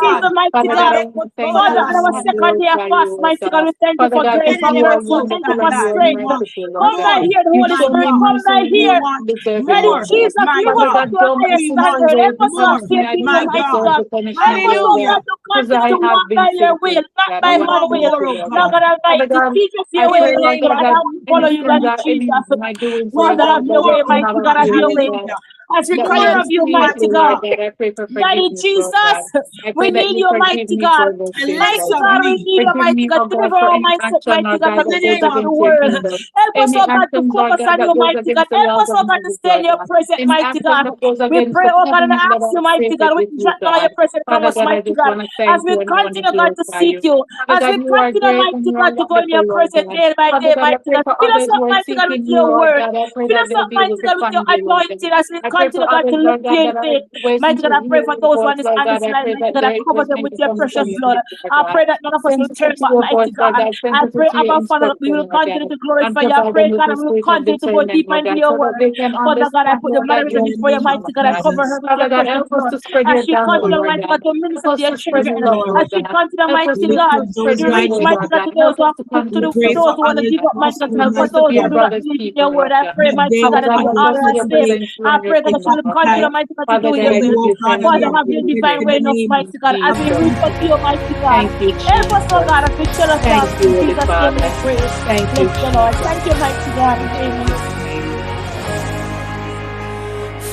Speaker 7: season, mighty
Speaker 3: Father
Speaker 7: God.
Speaker 3: God, I want to thank
Speaker 7: Father
Speaker 3: you
Speaker 7: God, our
Speaker 3: and
Speaker 7: second day of
Speaker 3: glorify
Speaker 7: fast,
Speaker 3: you, O
Speaker 7: mighty God,
Speaker 3: God.
Speaker 7: we thank you
Speaker 3: Father
Speaker 7: for
Speaker 3: God,
Speaker 7: grace
Speaker 3: because
Speaker 7: and
Speaker 3: you are
Speaker 7: mercy. We thank you
Speaker 3: wonderful
Speaker 7: for
Speaker 3: and you are
Speaker 7: strength.
Speaker 3: merciful, Lord
Speaker 7: Come by
Speaker 3: God.
Speaker 7: here, the
Speaker 3: You
Speaker 7: Holy
Speaker 3: show me
Speaker 7: Spirit. Come
Speaker 3: mercy
Speaker 7: by
Speaker 3: when you
Speaker 7: here.
Speaker 3: don't deserve it,
Speaker 7: Daddy
Speaker 3: Lord God.
Speaker 7: Jesus, lift
Speaker 3: Father
Speaker 7: us up
Speaker 3: God,
Speaker 7: to your
Speaker 3: don't make
Speaker 7: highest
Speaker 3: me wonder
Speaker 7: standard. Help
Speaker 3: if
Speaker 7: us
Speaker 3: it's
Speaker 7: to have
Speaker 3: something
Speaker 7: faith
Speaker 3: I
Speaker 7: in you,
Speaker 3: did that
Speaker 7: mighty
Speaker 3: deserve
Speaker 7: God.
Speaker 3: the punishment,
Speaker 7: Help us,
Speaker 3: Lord
Speaker 7: oh
Speaker 3: God.
Speaker 7: God, to
Speaker 3: Because
Speaker 7: continue
Speaker 3: I
Speaker 7: to
Speaker 3: have
Speaker 7: walk
Speaker 3: been
Speaker 7: by your will,
Speaker 3: faithful,
Speaker 7: not
Speaker 3: God.
Speaker 7: by
Speaker 3: I want
Speaker 7: my
Speaker 3: to
Speaker 7: will.
Speaker 3: thank you, Lord
Speaker 7: Lord
Speaker 3: God.
Speaker 7: God
Speaker 3: Father
Speaker 7: Almighty,
Speaker 3: God,
Speaker 7: teach us
Speaker 3: I
Speaker 7: your way,
Speaker 3: pray, Lord
Speaker 7: mighty
Speaker 3: God,
Speaker 7: God. I
Speaker 3: that
Speaker 7: will
Speaker 3: any
Speaker 7: follow you,
Speaker 3: sins
Speaker 7: Daddy
Speaker 3: or any
Speaker 7: Jesus.
Speaker 3: of my doing
Speaker 7: Lord
Speaker 3: towards
Speaker 7: God,
Speaker 3: you,
Speaker 7: have your
Speaker 3: God,
Speaker 7: way,
Speaker 3: is not
Speaker 7: mighty
Speaker 3: of
Speaker 7: God, have
Speaker 3: you,
Speaker 7: your
Speaker 3: oh
Speaker 7: way.
Speaker 3: God.
Speaker 6: as we
Speaker 3: But
Speaker 6: cry
Speaker 3: we
Speaker 6: out
Speaker 3: are
Speaker 6: of you, mighty
Speaker 3: speaking, Lord
Speaker 6: God.
Speaker 3: God. I pray for
Speaker 6: Daddy
Speaker 3: forgiveness, Lord
Speaker 6: Jesus,
Speaker 3: God. I
Speaker 6: we
Speaker 3: pray that
Speaker 6: need
Speaker 3: you
Speaker 6: you,
Speaker 3: forgive
Speaker 6: mighty
Speaker 3: me
Speaker 6: God.
Speaker 3: for those sins,
Speaker 2: Less
Speaker 6: Mighty
Speaker 3: Lord
Speaker 2: of
Speaker 6: God,
Speaker 3: God.
Speaker 6: we
Speaker 2: me.
Speaker 6: need you,
Speaker 3: Forgive
Speaker 6: mighty
Speaker 3: me,
Speaker 6: God.
Speaker 3: oh God,
Speaker 6: Deliver
Speaker 3: for
Speaker 6: our
Speaker 3: any
Speaker 6: mindset,
Speaker 3: action,
Speaker 6: mighty
Speaker 3: Lord
Speaker 6: God,
Speaker 3: God,
Speaker 6: from the
Speaker 3: that
Speaker 6: things
Speaker 3: goes
Speaker 6: of the
Speaker 3: against your
Speaker 6: world.
Speaker 3: kingdom.
Speaker 6: Help us,
Speaker 3: Any
Speaker 6: oh God, to
Speaker 3: actions, Lord
Speaker 6: focus
Speaker 3: God,
Speaker 6: on you,
Speaker 3: that goes
Speaker 6: mighty God.
Speaker 3: against the
Speaker 6: Help
Speaker 3: laws
Speaker 6: us,
Speaker 3: of
Speaker 6: oh God, to
Speaker 3: Moses,
Speaker 6: stay in
Speaker 3: Lord
Speaker 6: your
Speaker 3: God.
Speaker 6: presence,
Speaker 3: Any
Speaker 6: mighty
Speaker 3: action
Speaker 6: God.
Speaker 3: that goes
Speaker 6: We
Speaker 3: against
Speaker 6: pray,
Speaker 3: the
Speaker 6: oh God, and
Speaker 3: covenant that
Speaker 6: ask you,
Speaker 3: I've
Speaker 6: mighty
Speaker 3: created
Speaker 6: God, we
Speaker 3: with you,
Speaker 6: drop down
Speaker 3: God.
Speaker 6: your presence from
Speaker 3: Father
Speaker 6: us,
Speaker 3: God, I
Speaker 6: mighty
Speaker 3: just
Speaker 6: God.
Speaker 3: want to
Speaker 6: As
Speaker 3: thank
Speaker 6: we
Speaker 3: you and I want to
Speaker 6: continue, God, to
Speaker 3: glorify
Speaker 6: seek
Speaker 3: you.
Speaker 6: you.
Speaker 3: Father
Speaker 6: As
Speaker 3: God,
Speaker 6: we
Speaker 3: you are
Speaker 6: continue,
Speaker 3: great and
Speaker 6: mighty
Speaker 3: you are
Speaker 6: God, to go in
Speaker 3: wonderful,
Speaker 6: your
Speaker 3: Lord
Speaker 6: presence
Speaker 3: God.
Speaker 6: day by
Speaker 3: Father
Speaker 6: day,
Speaker 3: God, I
Speaker 6: mighty
Speaker 3: pray
Speaker 6: God.
Speaker 3: for
Speaker 6: Fill us
Speaker 3: others
Speaker 6: up,
Speaker 3: who are
Speaker 6: mighty God, with
Speaker 3: seeking you,
Speaker 6: your
Speaker 3: Lord
Speaker 6: word.
Speaker 3: God. I pray
Speaker 6: Fill
Speaker 3: that
Speaker 6: us
Speaker 3: they'll
Speaker 6: up,
Speaker 3: be able
Speaker 6: mighty
Speaker 3: to
Speaker 6: God, with your
Speaker 3: find you, Lord God.
Speaker 6: anointing as we
Speaker 3: I pray
Speaker 6: continue,
Speaker 3: for
Speaker 6: God, to
Speaker 3: others,
Speaker 6: look
Speaker 3: Lord God,
Speaker 6: your
Speaker 3: that are
Speaker 6: faith.
Speaker 3: waiting
Speaker 6: Mighty
Speaker 3: to
Speaker 6: God, I pray
Speaker 3: hear
Speaker 6: for
Speaker 3: your
Speaker 6: those
Speaker 3: voice,
Speaker 6: on this
Speaker 3: Lord
Speaker 6: on
Speaker 3: God.
Speaker 6: this
Speaker 3: I
Speaker 6: line,
Speaker 3: pray
Speaker 6: mighty
Speaker 3: that
Speaker 6: God. I
Speaker 3: their
Speaker 6: cover
Speaker 3: ears
Speaker 6: them
Speaker 3: may
Speaker 6: with your
Speaker 3: become
Speaker 6: precious blood.
Speaker 3: sensitive, Lord
Speaker 6: I
Speaker 3: God.
Speaker 6: pray that none of us will turn
Speaker 3: Sensitive to
Speaker 6: back,
Speaker 3: your voice,
Speaker 6: mighty
Speaker 3: Lord
Speaker 6: God.
Speaker 3: God.
Speaker 6: I
Speaker 3: Sensitive
Speaker 6: pray,
Speaker 3: to your
Speaker 6: Abba Father, that we
Speaker 3: instruction,
Speaker 6: will
Speaker 3: Lord
Speaker 6: continue
Speaker 3: God.
Speaker 6: to
Speaker 3: And
Speaker 6: glorify you. I
Speaker 3: provide them
Speaker 6: pray,
Speaker 3: with
Speaker 6: God,
Speaker 3: the
Speaker 6: and we will
Speaker 3: spirit of
Speaker 6: continue to go
Speaker 3: discernment,
Speaker 6: deeper
Speaker 3: Lord
Speaker 6: into
Speaker 3: God,
Speaker 6: your
Speaker 3: so that
Speaker 6: word.
Speaker 3: they can
Speaker 6: Father God, I
Speaker 3: understand,
Speaker 6: put the
Speaker 3: Lord God,
Speaker 6: moderate
Speaker 3: your
Speaker 2: In the
Speaker 6: before you,
Speaker 2: name
Speaker 3: mission,
Speaker 2: of
Speaker 6: mighty
Speaker 3: Lord
Speaker 6: God. I
Speaker 3: God.
Speaker 6: cover
Speaker 2: Jesus.
Speaker 6: her with
Speaker 3: Father
Speaker 6: your
Speaker 3: God,
Speaker 6: precious
Speaker 3: help us
Speaker 6: blood.
Speaker 3: to spread
Speaker 6: As
Speaker 3: your
Speaker 6: she
Speaker 2: Lord,
Speaker 3: gospel,
Speaker 6: continue,
Speaker 3: Lord
Speaker 6: mighty God,
Speaker 3: God.
Speaker 6: to
Speaker 3: Help
Speaker 6: minister to
Speaker 3: us
Speaker 6: your
Speaker 3: to spread
Speaker 6: children.
Speaker 3: your
Speaker 2: Lord.
Speaker 3: love,
Speaker 6: As
Speaker 3: Lord
Speaker 6: she
Speaker 3: God.
Speaker 6: continue,
Speaker 3: Help us
Speaker 6: mighty
Speaker 3: to
Speaker 2: Lift
Speaker 6: God,
Speaker 2: up
Speaker 3: spread
Speaker 2: those
Speaker 6: to
Speaker 3: your
Speaker 6: reach,
Speaker 3: word,
Speaker 2: mighty
Speaker 6: mighty
Speaker 3: Lord
Speaker 6: God,
Speaker 3: God.
Speaker 6: to those
Speaker 3: Help
Speaker 6: who
Speaker 3: us
Speaker 6: are
Speaker 3: to
Speaker 2: we
Speaker 3: continue
Speaker 6: to
Speaker 2: pray
Speaker 3: to
Speaker 2: for
Speaker 6: those
Speaker 3: love,
Speaker 6: who want
Speaker 3: Lord
Speaker 6: to
Speaker 2: others
Speaker 6: give
Speaker 3: God.
Speaker 6: up, mighty God,
Speaker 2: possible,
Speaker 3: Help
Speaker 6: for
Speaker 3: us
Speaker 2: mighty
Speaker 3: to
Speaker 6: those
Speaker 3: be
Speaker 6: who
Speaker 3: a
Speaker 2: God,
Speaker 6: do not
Speaker 3: brother's
Speaker 6: believe in
Speaker 3: keeper,
Speaker 6: your word.
Speaker 3: Lord
Speaker 6: I
Speaker 3: God.
Speaker 6: pray,
Speaker 2: that
Speaker 6: mighty
Speaker 2: they
Speaker 3: Father
Speaker 6: God,
Speaker 2: will
Speaker 6: that
Speaker 3: God,
Speaker 6: you
Speaker 3: help
Speaker 6: order
Speaker 3: us to
Speaker 6: our
Speaker 3: be a
Speaker 2: understand
Speaker 6: step.
Speaker 3: brother
Speaker 2: it,
Speaker 3: and
Speaker 6: I
Speaker 3: friend
Speaker 6: pray,
Speaker 3: with
Speaker 6: God,
Speaker 2: they
Speaker 3: you,
Speaker 6: that you
Speaker 2: will
Speaker 6: will
Speaker 3: Lord
Speaker 6: continue,
Speaker 3: God.
Speaker 2: apply,
Speaker 6: mighty God, to
Speaker 3: Father
Speaker 6: do
Speaker 3: God,
Speaker 6: your
Speaker 2: they
Speaker 3: I
Speaker 6: will.
Speaker 3: give
Speaker 2: will walk
Speaker 3: you
Speaker 2: hard
Speaker 3: thanks
Speaker 2: and
Speaker 3: and
Speaker 6: Father,
Speaker 3: I
Speaker 2: walk
Speaker 6: have
Speaker 3: give
Speaker 6: your
Speaker 2: with
Speaker 3: you
Speaker 2: it
Speaker 6: divine
Speaker 2: in
Speaker 3: praise.
Speaker 6: way
Speaker 2: the
Speaker 6: in us,
Speaker 2: name
Speaker 6: mighty God. As we
Speaker 2: of
Speaker 3: Jesus.
Speaker 6: reach out
Speaker 2: Jesus.
Speaker 6: to you, mighty God.
Speaker 3: Thank you,
Speaker 6: Help us, oh God,
Speaker 3: Jesus.
Speaker 6: as we tell us that
Speaker 3: Thank you,
Speaker 6: in
Speaker 3: Holy
Speaker 6: Jesus' name we
Speaker 3: Father.
Speaker 6: pray.
Speaker 3: Thank
Speaker 6: Bless
Speaker 3: you,
Speaker 6: the Lord.
Speaker 3: Jesus.
Speaker 6: Thank you, mighty God.
Speaker 3: In
Speaker 6: Amen.
Speaker 3: Jesus' name.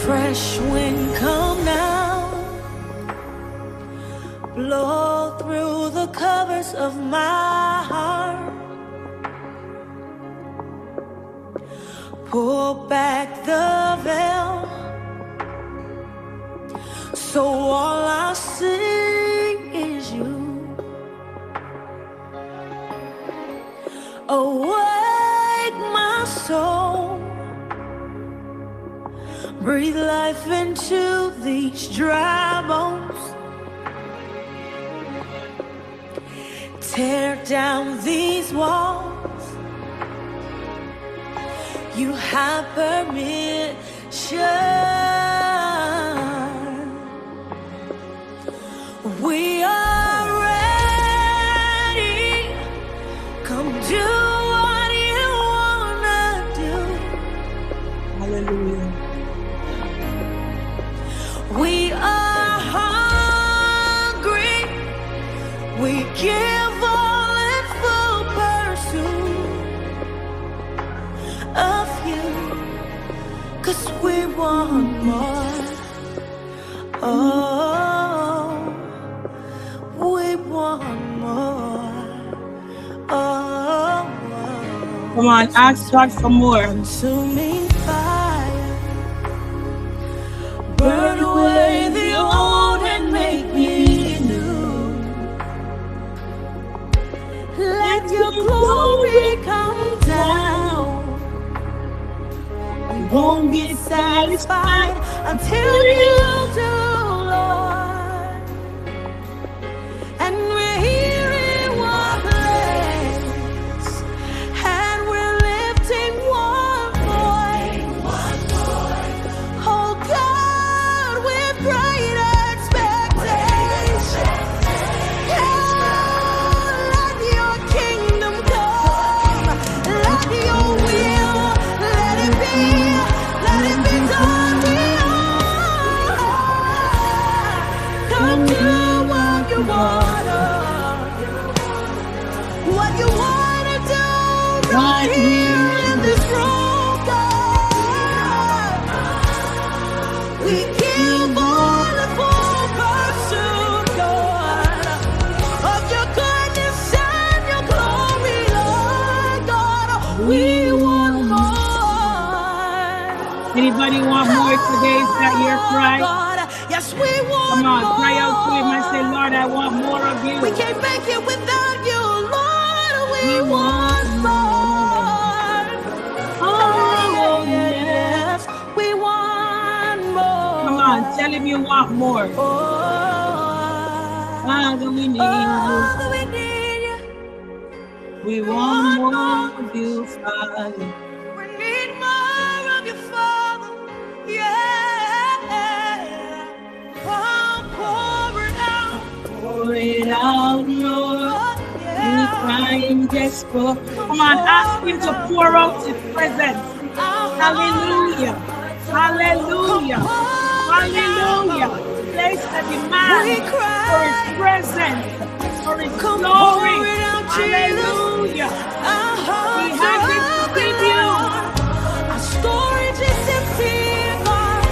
Speaker 8: Fresh wind come now, blow through the covers of my heart, pull back the veil, so all I see is you. Awake my soul, breathe life into these dry bones, tear down these walls. You have permission. We are ready. Come do what you wanna do.
Speaker 2: Hallelujah.
Speaker 8: We are hungry. We give all in full pursuit of you. 'Cause we want more. Oh, we want more. Oh,
Speaker 2: Come on, ask God for more.
Speaker 8: consuming fire, burn away the old and make me new. Let your glory come down. We won't get satisfied until you do, Lord. And we're here in one place, and we're lifting one voice. Oh God, with great expectation. Yeah, let your kingdom come. Let your will, let it be done. We are come do what you wanna do right here in this room, God. We give all the full pursuit, God, of your goodness and your glory, Lord God. We want more.
Speaker 2: Anybody want more today? Is that your cry?
Speaker 8: God, yes, we want
Speaker 2: Come on,
Speaker 8: more.
Speaker 2: cry out to him and say, Lord, I want more of you.
Speaker 8: We can't make it without you, Lord. We
Speaker 2: We
Speaker 8: want
Speaker 2: want
Speaker 8: more.
Speaker 2: Oh,
Speaker 8: Yes, we want more.
Speaker 2: come on, tell him you want more.
Speaker 8: Oh,
Speaker 2: Father, we need you.
Speaker 8: Father, we need you.
Speaker 2: We
Speaker 8: We
Speaker 2: want
Speaker 8: want
Speaker 2: more
Speaker 8: more.
Speaker 2: of you, Father.
Speaker 8: We need more of your Father. Yeah. Oh, pour it out.
Speaker 2: Pour it out, Lord.
Speaker 8: Oh,
Speaker 2: We
Speaker 8: yeah.
Speaker 2: crying desperate.
Speaker 8: Come
Speaker 2: Come on, ask
Speaker 8: pour
Speaker 2: him
Speaker 8: it
Speaker 2: to
Speaker 8: out.
Speaker 2: pour out his presence.
Speaker 8: Our
Speaker 2: Hallelujah.
Speaker 8: hearts. Come
Speaker 2: Hallelujah.
Speaker 8: pour it
Speaker 2: Hallelujah.
Speaker 8: out.
Speaker 2: Place a
Speaker 8: We
Speaker 2: demand for his
Speaker 8: cry.
Speaker 2: presence, for his
Speaker 8: Come pour
Speaker 2: glory.
Speaker 8: it out, Jesus.
Speaker 2: Hallelujah.
Speaker 8: Our
Speaker 2: He
Speaker 8: hearts are
Speaker 2: hasn't
Speaker 8: open,
Speaker 2: seen you.
Speaker 8: Lord. Our storage is empty, God.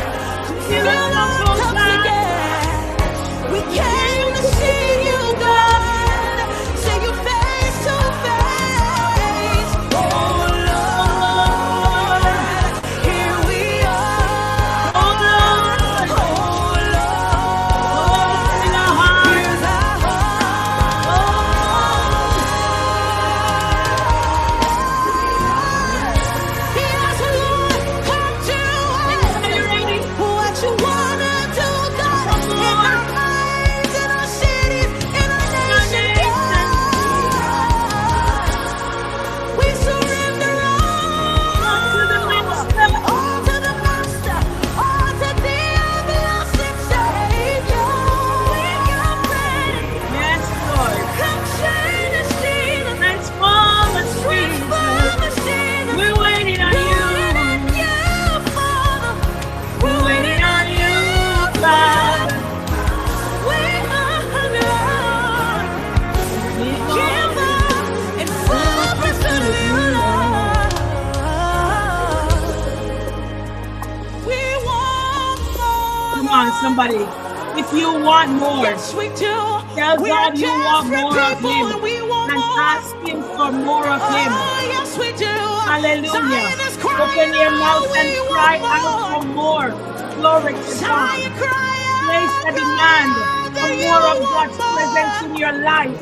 Speaker 2: somebody. If you want more,
Speaker 8: Yes, we do.
Speaker 2: tell
Speaker 8: We
Speaker 2: God
Speaker 8: are
Speaker 2: you want
Speaker 8: desperate
Speaker 2: more of
Speaker 8: people
Speaker 2: Him
Speaker 8: and we want
Speaker 2: and
Speaker 8: more.
Speaker 2: ask Him for more of Him.
Speaker 8: Oh, yes, we do.
Speaker 2: Hallelujah.
Speaker 8: Zion is crying
Speaker 2: Open your mouth
Speaker 8: out,
Speaker 2: and
Speaker 8: we
Speaker 2: cry
Speaker 8: want
Speaker 2: out
Speaker 8: more.
Speaker 2: for more. Glory to God.
Speaker 8: Zion crying
Speaker 2: Place
Speaker 8: out,
Speaker 2: a demand
Speaker 8: God,
Speaker 2: for
Speaker 8: that you
Speaker 2: more of
Speaker 8: want
Speaker 2: God's presence in
Speaker 8: more.
Speaker 2: your life.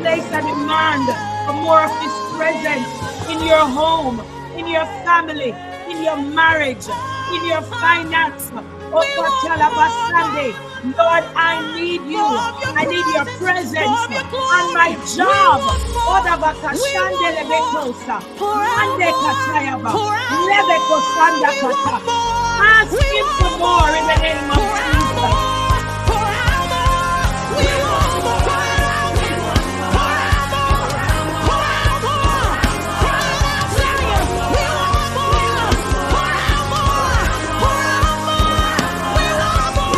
Speaker 2: Place a demand for more of His presence in your home, in your family, in your marriage, in your finance. Sunday. Lord, I need you.
Speaker 8: More of your
Speaker 2: I need your
Speaker 8: presence, more
Speaker 2: presence
Speaker 8: of your
Speaker 2: on my
Speaker 8: glory.
Speaker 2: job.
Speaker 8: We want more. We want more. Pour out more. Pour out more. We want more.
Speaker 2: Ask
Speaker 8: We
Speaker 2: Him for
Speaker 8: want
Speaker 2: more in the
Speaker 8: more.
Speaker 2: name of
Speaker 8: Pour out
Speaker 2: Jesus.
Speaker 8: more. Pour out more. We want more. Pour out more. Pour out more. Pour out more. Cry it out, Zion. We want more. Pour out more. Pour out more. We want more.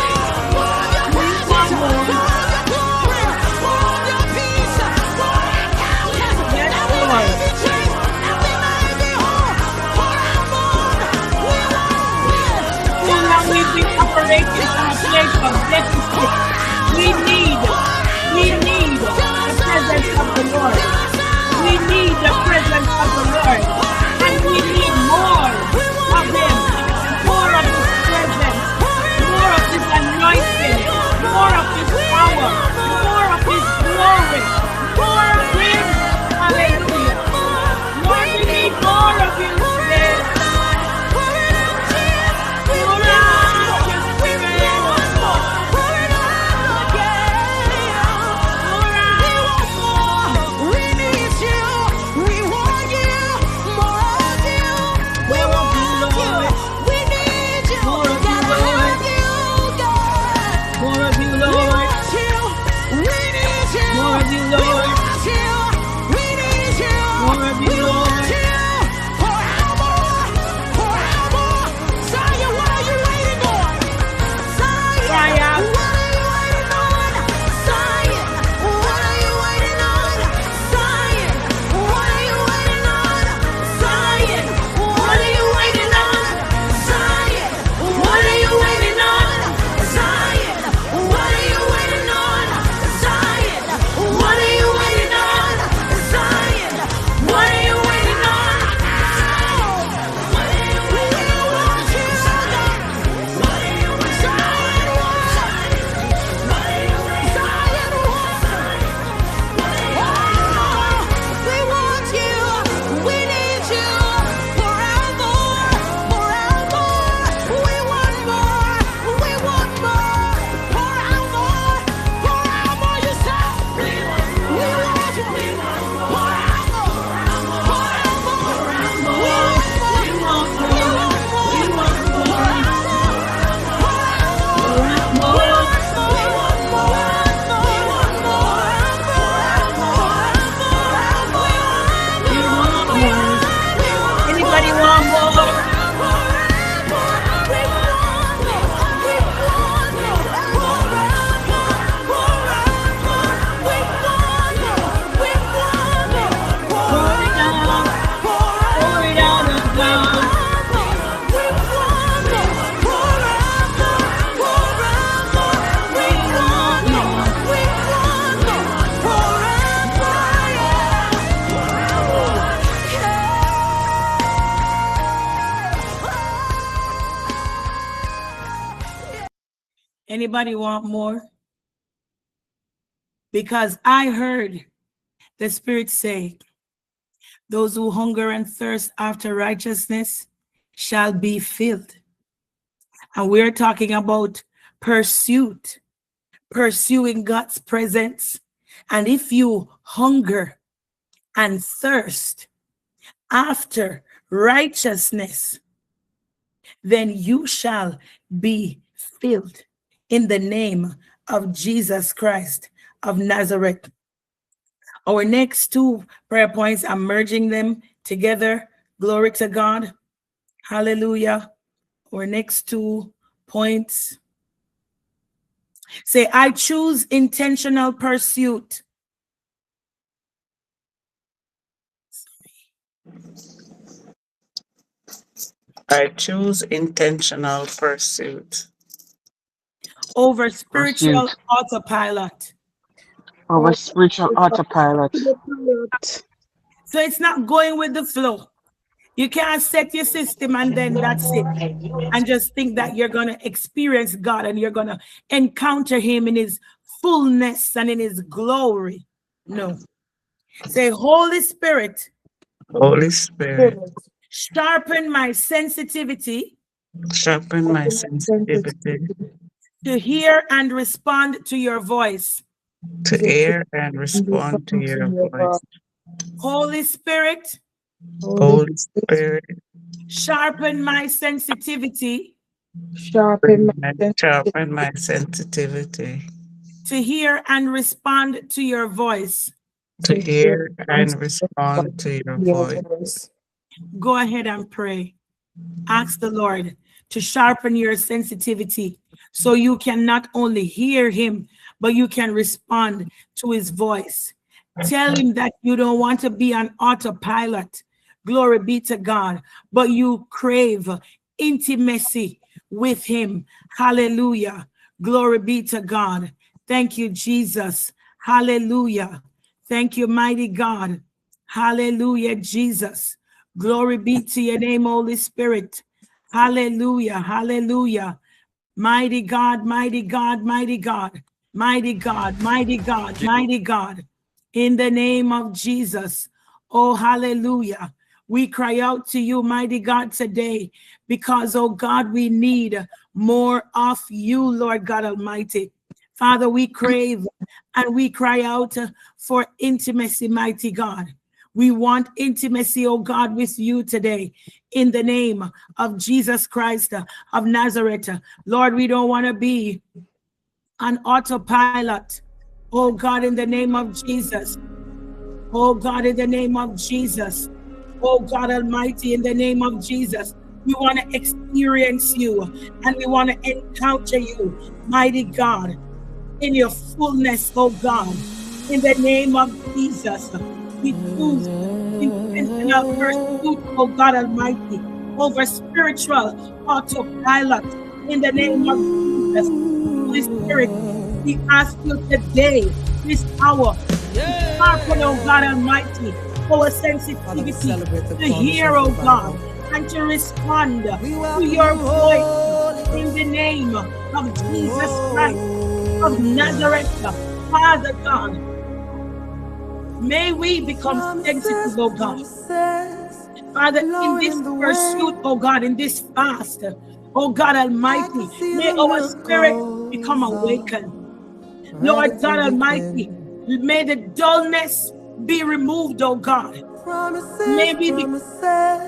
Speaker 8: More of your presence. More of your glory. More of your peace. More encounters.
Speaker 2: Yes,
Speaker 8: That we
Speaker 2: Lord.
Speaker 8: may be changed. That we may be whole. Pour out more. We want more.
Speaker 2: Too long we've been operating from a place of deficit. We need the presence of the Lord. We need the presence of the Lord. And we need more of Him, more of His presence, more of His anointing, more of His power, more of His glory, more of Him. Hallelujah. Lord, we need more of you today. More of you, Lord. More of you, Lord. More of you, Lord. Cry out. Anybody want more? Pour it out. Pour it out of God. Anybody want more? Because I heard the Spirit say, those who hunger and thirst after righteousness shall be filled. And we're talking about pursuit, pursuing God's presence. And if you hunger and thirst after righteousness, then you shall be filled in the name of Jesus Christ of Nazareth. Our next two prayer points, I'm merging them together. Glory to God. Hallelujah. Our next 2 points. Say, I choose intentional pursuit.
Speaker 9: I choose intentional pursuit.
Speaker 2: over spiritual autopilot.
Speaker 4: over spiritual autopilot.
Speaker 2: So it's not going with the flow. You can't set your system and then that's it. And just think that you're going to experience God and you're going to encounter him in his fullness and in his glory. No. Say, Holy Spirit,
Speaker 9: Holy Spirit,
Speaker 2: sharpen my sensitivity
Speaker 9: sharpen my sensitivity
Speaker 2: to hear and respond to your voice.
Speaker 9: to hear and respond to your voice.
Speaker 2: Holy Spirit,
Speaker 9: Holy Spirit,
Speaker 2: sharpen my sensitivity
Speaker 3: Sharpen
Speaker 9: sharpen my sensitivity
Speaker 2: to hear and respond to your voice.
Speaker 9: to hear and respond to your voice.
Speaker 2: Go ahead and pray. Ask the Lord to sharpen your sensitivity so you can not only hear him, but you can respond to his voice. Tell him that you don't want to be on autopilot. Glory be to God. But you crave intimacy with him. Hallelujah. Glory be to God. Thank you, Jesus. Hallelujah. Thank you, mighty God. Hallelujah, Jesus. Glory be to your name, Holy Spirit. Hallelujah. Hallelujah. Mighty God, mighty God, mighty God, mighty God, mighty God, mighty God. In the name of Jesus. Oh, hallelujah. We cry out to you, mighty God, today, because, oh God, we need more of you, Lord God Almighty. Father, we crave and we cry out for intimacy, mighty God. We want intimacy, oh God, with you today, in the name of Jesus Christ of Nazareth. Lord, we don't want to be on autopilot. Oh God, in the name of Jesus. Oh God, in the name of Jesus. Oh God Almighty, in the name of Jesus. We want to experience you and we want to encounter you, mighty God, in your fullness, oh God. In the name of Jesus, we choose intentional pursuit, oh God Almighty, over spiritual autopilot. In the name of Jesus, Holy Spirit, we ask you today, this hour, to sharpen, oh God Almighty, our sensitivity to hear, oh God, and to respond to your voice in the name of Jesus Christ of Nazareth. Father God, may we become sensitive, oh God. Father, in this pursuit, oh God, in this fast, oh God Almighty, may our spirit become awakened. Lord God Almighty, may the dullness be removed, oh God. May we be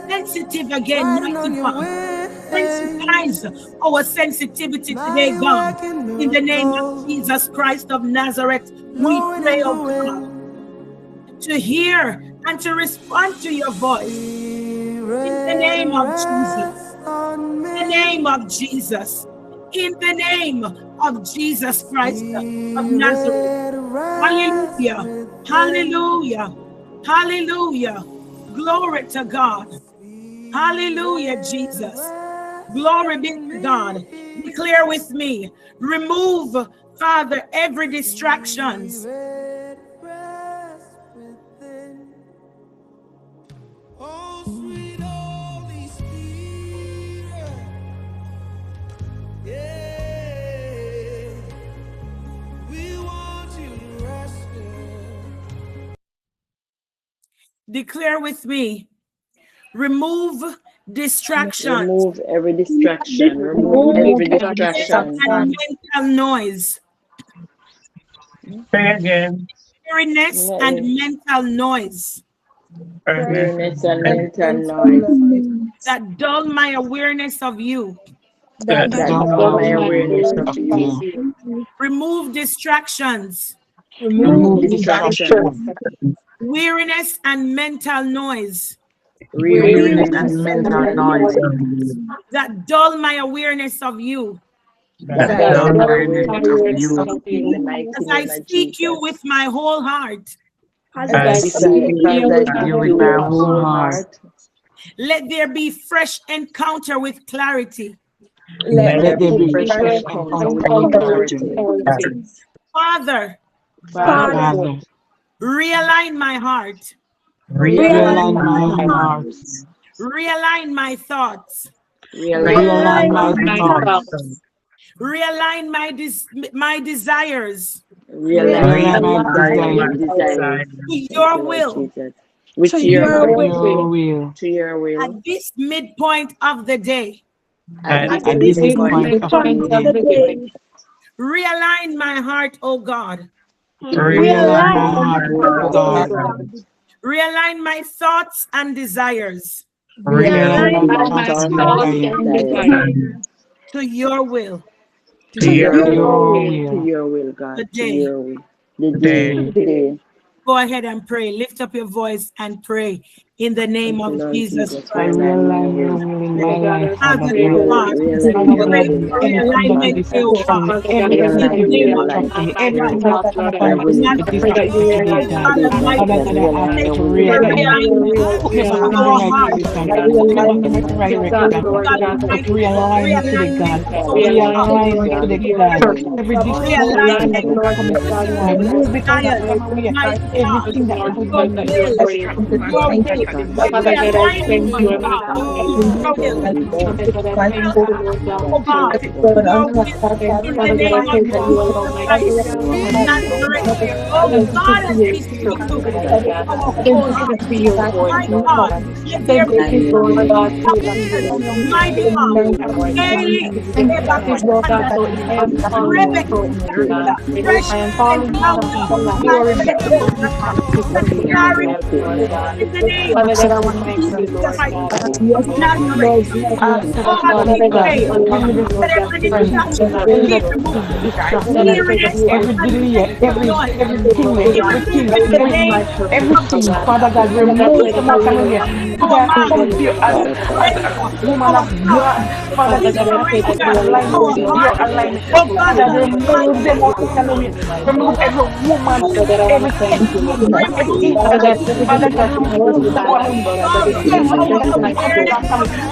Speaker 2: sensitive again, mighty God. Sensitize our sensitivity today, God. In the name of Jesus Christ of Nazareth, we pray, oh God, to hear and to respond to your voice. In the name of Jesus. In the name of Jesus. In the name of Jesus Christ of Nazareth. Hallelujah. Hallelujah. Hallelujah. Glory to God. Hallelujah, Jesus. Glory be to God. Declare with me. Remove, Father, every distractions.
Speaker 8: Oh, sweet Holy Spirit. Yeah. We want you to rest here.
Speaker 2: Declare with me. Remove distractions.
Speaker 4: Remove every distraction. Remove every distraction.
Speaker 2: And mental noise.
Speaker 9: Pray again.
Speaker 2: Weariness and mental noise.
Speaker 4: Weariness and mental noise.
Speaker 2: That dull my awareness of you.
Speaker 4: That dull my awareness of you.
Speaker 2: Remove distractions.
Speaker 4: Remove distractions.
Speaker 2: Weariness and mental noise.
Speaker 4: Weariness and mental noise.
Speaker 2: That dull my awareness of you.
Speaker 4: That dull my awareness of you.
Speaker 2: As I seek you with my whole heart.
Speaker 4: As I seek you with my whole heart.
Speaker 2: Let there be fresh encounter with clarity.
Speaker 9: Let
Speaker 4: Let
Speaker 9: every
Speaker 4: every
Speaker 9: fresh
Speaker 4: fresh
Speaker 9: encounter
Speaker 4: encounter
Speaker 9: with
Speaker 4: with
Speaker 9: authority.
Speaker 4: authority.
Speaker 2: Father,
Speaker 4: Father,
Speaker 3: Father,
Speaker 2: realign my heart,
Speaker 9: Realign
Speaker 3: realign
Speaker 4: realign
Speaker 9: my
Speaker 3: my
Speaker 4: my
Speaker 9: heart.
Speaker 3: heart,
Speaker 4: heart,
Speaker 2: realign my thoughts,
Speaker 4: realign
Speaker 3: realign
Speaker 4: my
Speaker 3: my
Speaker 9: Realign my
Speaker 3: thoughts,
Speaker 4: thoughts,
Speaker 9: thoughts.
Speaker 2: realign my desires
Speaker 4: realign
Speaker 3: realign
Speaker 4: my
Speaker 3: my
Speaker 9: Realign
Speaker 4: my
Speaker 9: my
Speaker 3: desires
Speaker 4: desires.
Speaker 9: desire.
Speaker 2: to
Speaker 4: Thank
Speaker 2: your
Speaker 4: you, Lord
Speaker 2: will
Speaker 4: Jesus. With
Speaker 3: to
Speaker 4: your will,
Speaker 3: your will
Speaker 4: to your
Speaker 2: at
Speaker 4: will,
Speaker 2: this midpoint of the day.
Speaker 4: at
Speaker 9: At
Speaker 4: this
Speaker 3: at
Speaker 9: this
Speaker 3: this
Speaker 4: midpoint
Speaker 3: midpoint
Speaker 4: of
Speaker 3: of
Speaker 4: the
Speaker 3: the
Speaker 9: point
Speaker 4: day.
Speaker 3: day.
Speaker 9: of the day.
Speaker 2: Realign my heart, O God.
Speaker 3: Realign
Speaker 9: Realign
Speaker 3: my
Speaker 9: my
Speaker 3: heart,
Speaker 9: heart,
Speaker 3: O
Speaker 9: O
Speaker 3: God.
Speaker 9: God.
Speaker 2: Realign my thoughts and desires
Speaker 3: Realign
Speaker 4: Realign
Speaker 3: my
Speaker 4: my
Speaker 9: Realign
Speaker 3: thoughts
Speaker 4: thoughts
Speaker 3: and
Speaker 9: my
Speaker 4: and
Speaker 3: desires
Speaker 4: desires
Speaker 2: to your will
Speaker 9: to
Speaker 4: to
Speaker 9: your
Speaker 3: to
Speaker 4: your
Speaker 9: will
Speaker 3: your
Speaker 4: will, to
Speaker 3: will
Speaker 4: your will, God, to
Speaker 2: today.
Speaker 4: your will. The day,
Speaker 9: today.
Speaker 4: today.
Speaker 2: Go ahead and pray. Lift up your voice and pray in the name
Speaker 4: Thank you,
Speaker 2: of
Speaker 4: Lord
Speaker 2: Jesus
Speaker 4: Jesus.
Speaker 3: I
Speaker 2: Christ.
Speaker 4: Realign my
Speaker 3: realign your
Speaker 4: will.
Speaker 3: will in my life,
Speaker 2: Father
Speaker 3: Father God.
Speaker 2: God,
Speaker 4: Realign
Speaker 2: we
Speaker 3: Father
Speaker 4: my
Speaker 2: pray
Speaker 3: God,
Speaker 4: will,
Speaker 2: for
Speaker 4: Lord
Speaker 3: anything
Speaker 4: God,
Speaker 3: that
Speaker 2: realignment,
Speaker 4: Father.
Speaker 2: oh
Speaker 3: distract
Speaker 2: God,
Speaker 3: me, everything
Speaker 2: in
Speaker 3: that
Speaker 2: the
Speaker 4: Realign me,
Speaker 2: name of
Speaker 3: distract
Speaker 4: realign
Speaker 3: me,
Speaker 2: Jesus
Speaker 3: everything
Speaker 2: Christ
Speaker 3: that come
Speaker 4: my
Speaker 3: upon
Speaker 4: will,
Speaker 3: to
Speaker 2: Nazareth.
Speaker 3: distract me today, God.
Speaker 2: God
Speaker 3: Father
Speaker 2: Almighty,
Speaker 3: God, I ask you
Speaker 2: thank
Speaker 3: to
Speaker 2: you for
Speaker 3: realign me.
Speaker 2: realignment
Speaker 3: Put me back
Speaker 2: of
Speaker 3: in the
Speaker 2: our
Speaker 3: right
Speaker 2: heart.
Speaker 3: position, God. Put me back in the right direction,
Speaker 2: Oh
Speaker 3: God.
Speaker 2: God
Speaker 3: Just
Speaker 2: Almighty,
Speaker 3: realign me today,
Speaker 2: realignment
Speaker 3: God.
Speaker 2: of
Speaker 4: Father
Speaker 2: our
Speaker 4: God.
Speaker 2: thoughts,
Speaker 3: Realign me
Speaker 4: Grant
Speaker 3: today,
Speaker 4: it to
Speaker 3: God.
Speaker 4: realign.
Speaker 3: Every distraction that
Speaker 2: realignment
Speaker 3: will come before
Speaker 2: of
Speaker 3: me,
Speaker 2: our
Speaker 3: move it out of
Speaker 2: desires,
Speaker 3: my way.
Speaker 2: mighty God,
Speaker 3: Everything that
Speaker 2: to
Speaker 3: comes
Speaker 2: your
Speaker 3: in that
Speaker 2: will,
Speaker 3: distract
Speaker 2: to
Speaker 3: me,
Speaker 2: your
Speaker 3: God.
Speaker 2: will,
Speaker 4: God.
Speaker 2: realignment, my God, to
Speaker 3: Remove
Speaker 2: your
Speaker 3: it,
Speaker 2: will.
Speaker 4: Glory be to
Speaker 3: Father God. Thank you,
Speaker 2: Oh God,
Speaker 4: thank
Speaker 3: God.
Speaker 4: you, Lord.
Speaker 2: your will in the name of
Speaker 3: Realign me, Lord.
Speaker 2: Jesus Christ of
Speaker 3: Realign me,
Speaker 2: Nazareth.
Speaker 3: Lord.
Speaker 2: Oh God, as we seek to our whole heart, my God, let there be
Speaker 4: Align me, Lord.
Speaker 2: action, mighty God, daily,
Speaker 3: Thank you,
Speaker 2: Rebecca, fresh encounter, my clarity in the name of Jesus Christ of Nazareth.
Speaker 3: ask you,
Speaker 2: God,
Speaker 3: God,
Speaker 2: we
Speaker 3: God,
Speaker 2: pray
Speaker 3: give me the
Speaker 2: that every
Speaker 3: strength
Speaker 2: distraction
Speaker 3: to
Speaker 2: be removed,
Speaker 3: distract me.
Speaker 2: weariness
Speaker 3: Every
Speaker 2: and
Speaker 3: delay,
Speaker 2: mental noise
Speaker 3: everything,
Speaker 2: be
Speaker 3: everything
Speaker 2: removed
Speaker 3: that
Speaker 2: in the
Speaker 3: bring
Speaker 2: name
Speaker 3: me,
Speaker 2: of
Speaker 3: everything, Father
Speaker 2: Jesus.
Speaker 3: God, remove them out of my way.
Speaker 2: Redirect
Speaker 3: Today
Speaker 2: our
Speaker 3: I come
Speaker 2: mind,
Speaker 3: into you as
Speaker 2: surrender
Speaker 3: a woman
Speaker 2: our
Speaker 3: of
Speaker 2: thoughts,
Speaker 3: God, Father
Speaker 2: we
Speaker 3: God, and I ask you to
Speaker 2: surrender
Speaker 3: align me
Speaker 2: our
Speaker 3: with
Speaker 2: heart.
Speaker 3: your alignment.
Speaker 2: Oh God,
Speaker 3: Father God,
Speaker 2: Almighty,
Speaker 3: remove them out of my way. Remove every woman, every technique,
Speaker 2: remove
Speaker 3: everything, Father God. Father God, remove them out of
Speaker 2: everything,
Speaker 3: my way.
Speaker 2: God,
Speaker 3: Everything
Speaker 2: our
Speaker 3: that will come
Speaker 2: awareness
Speaker 3: back on me, left,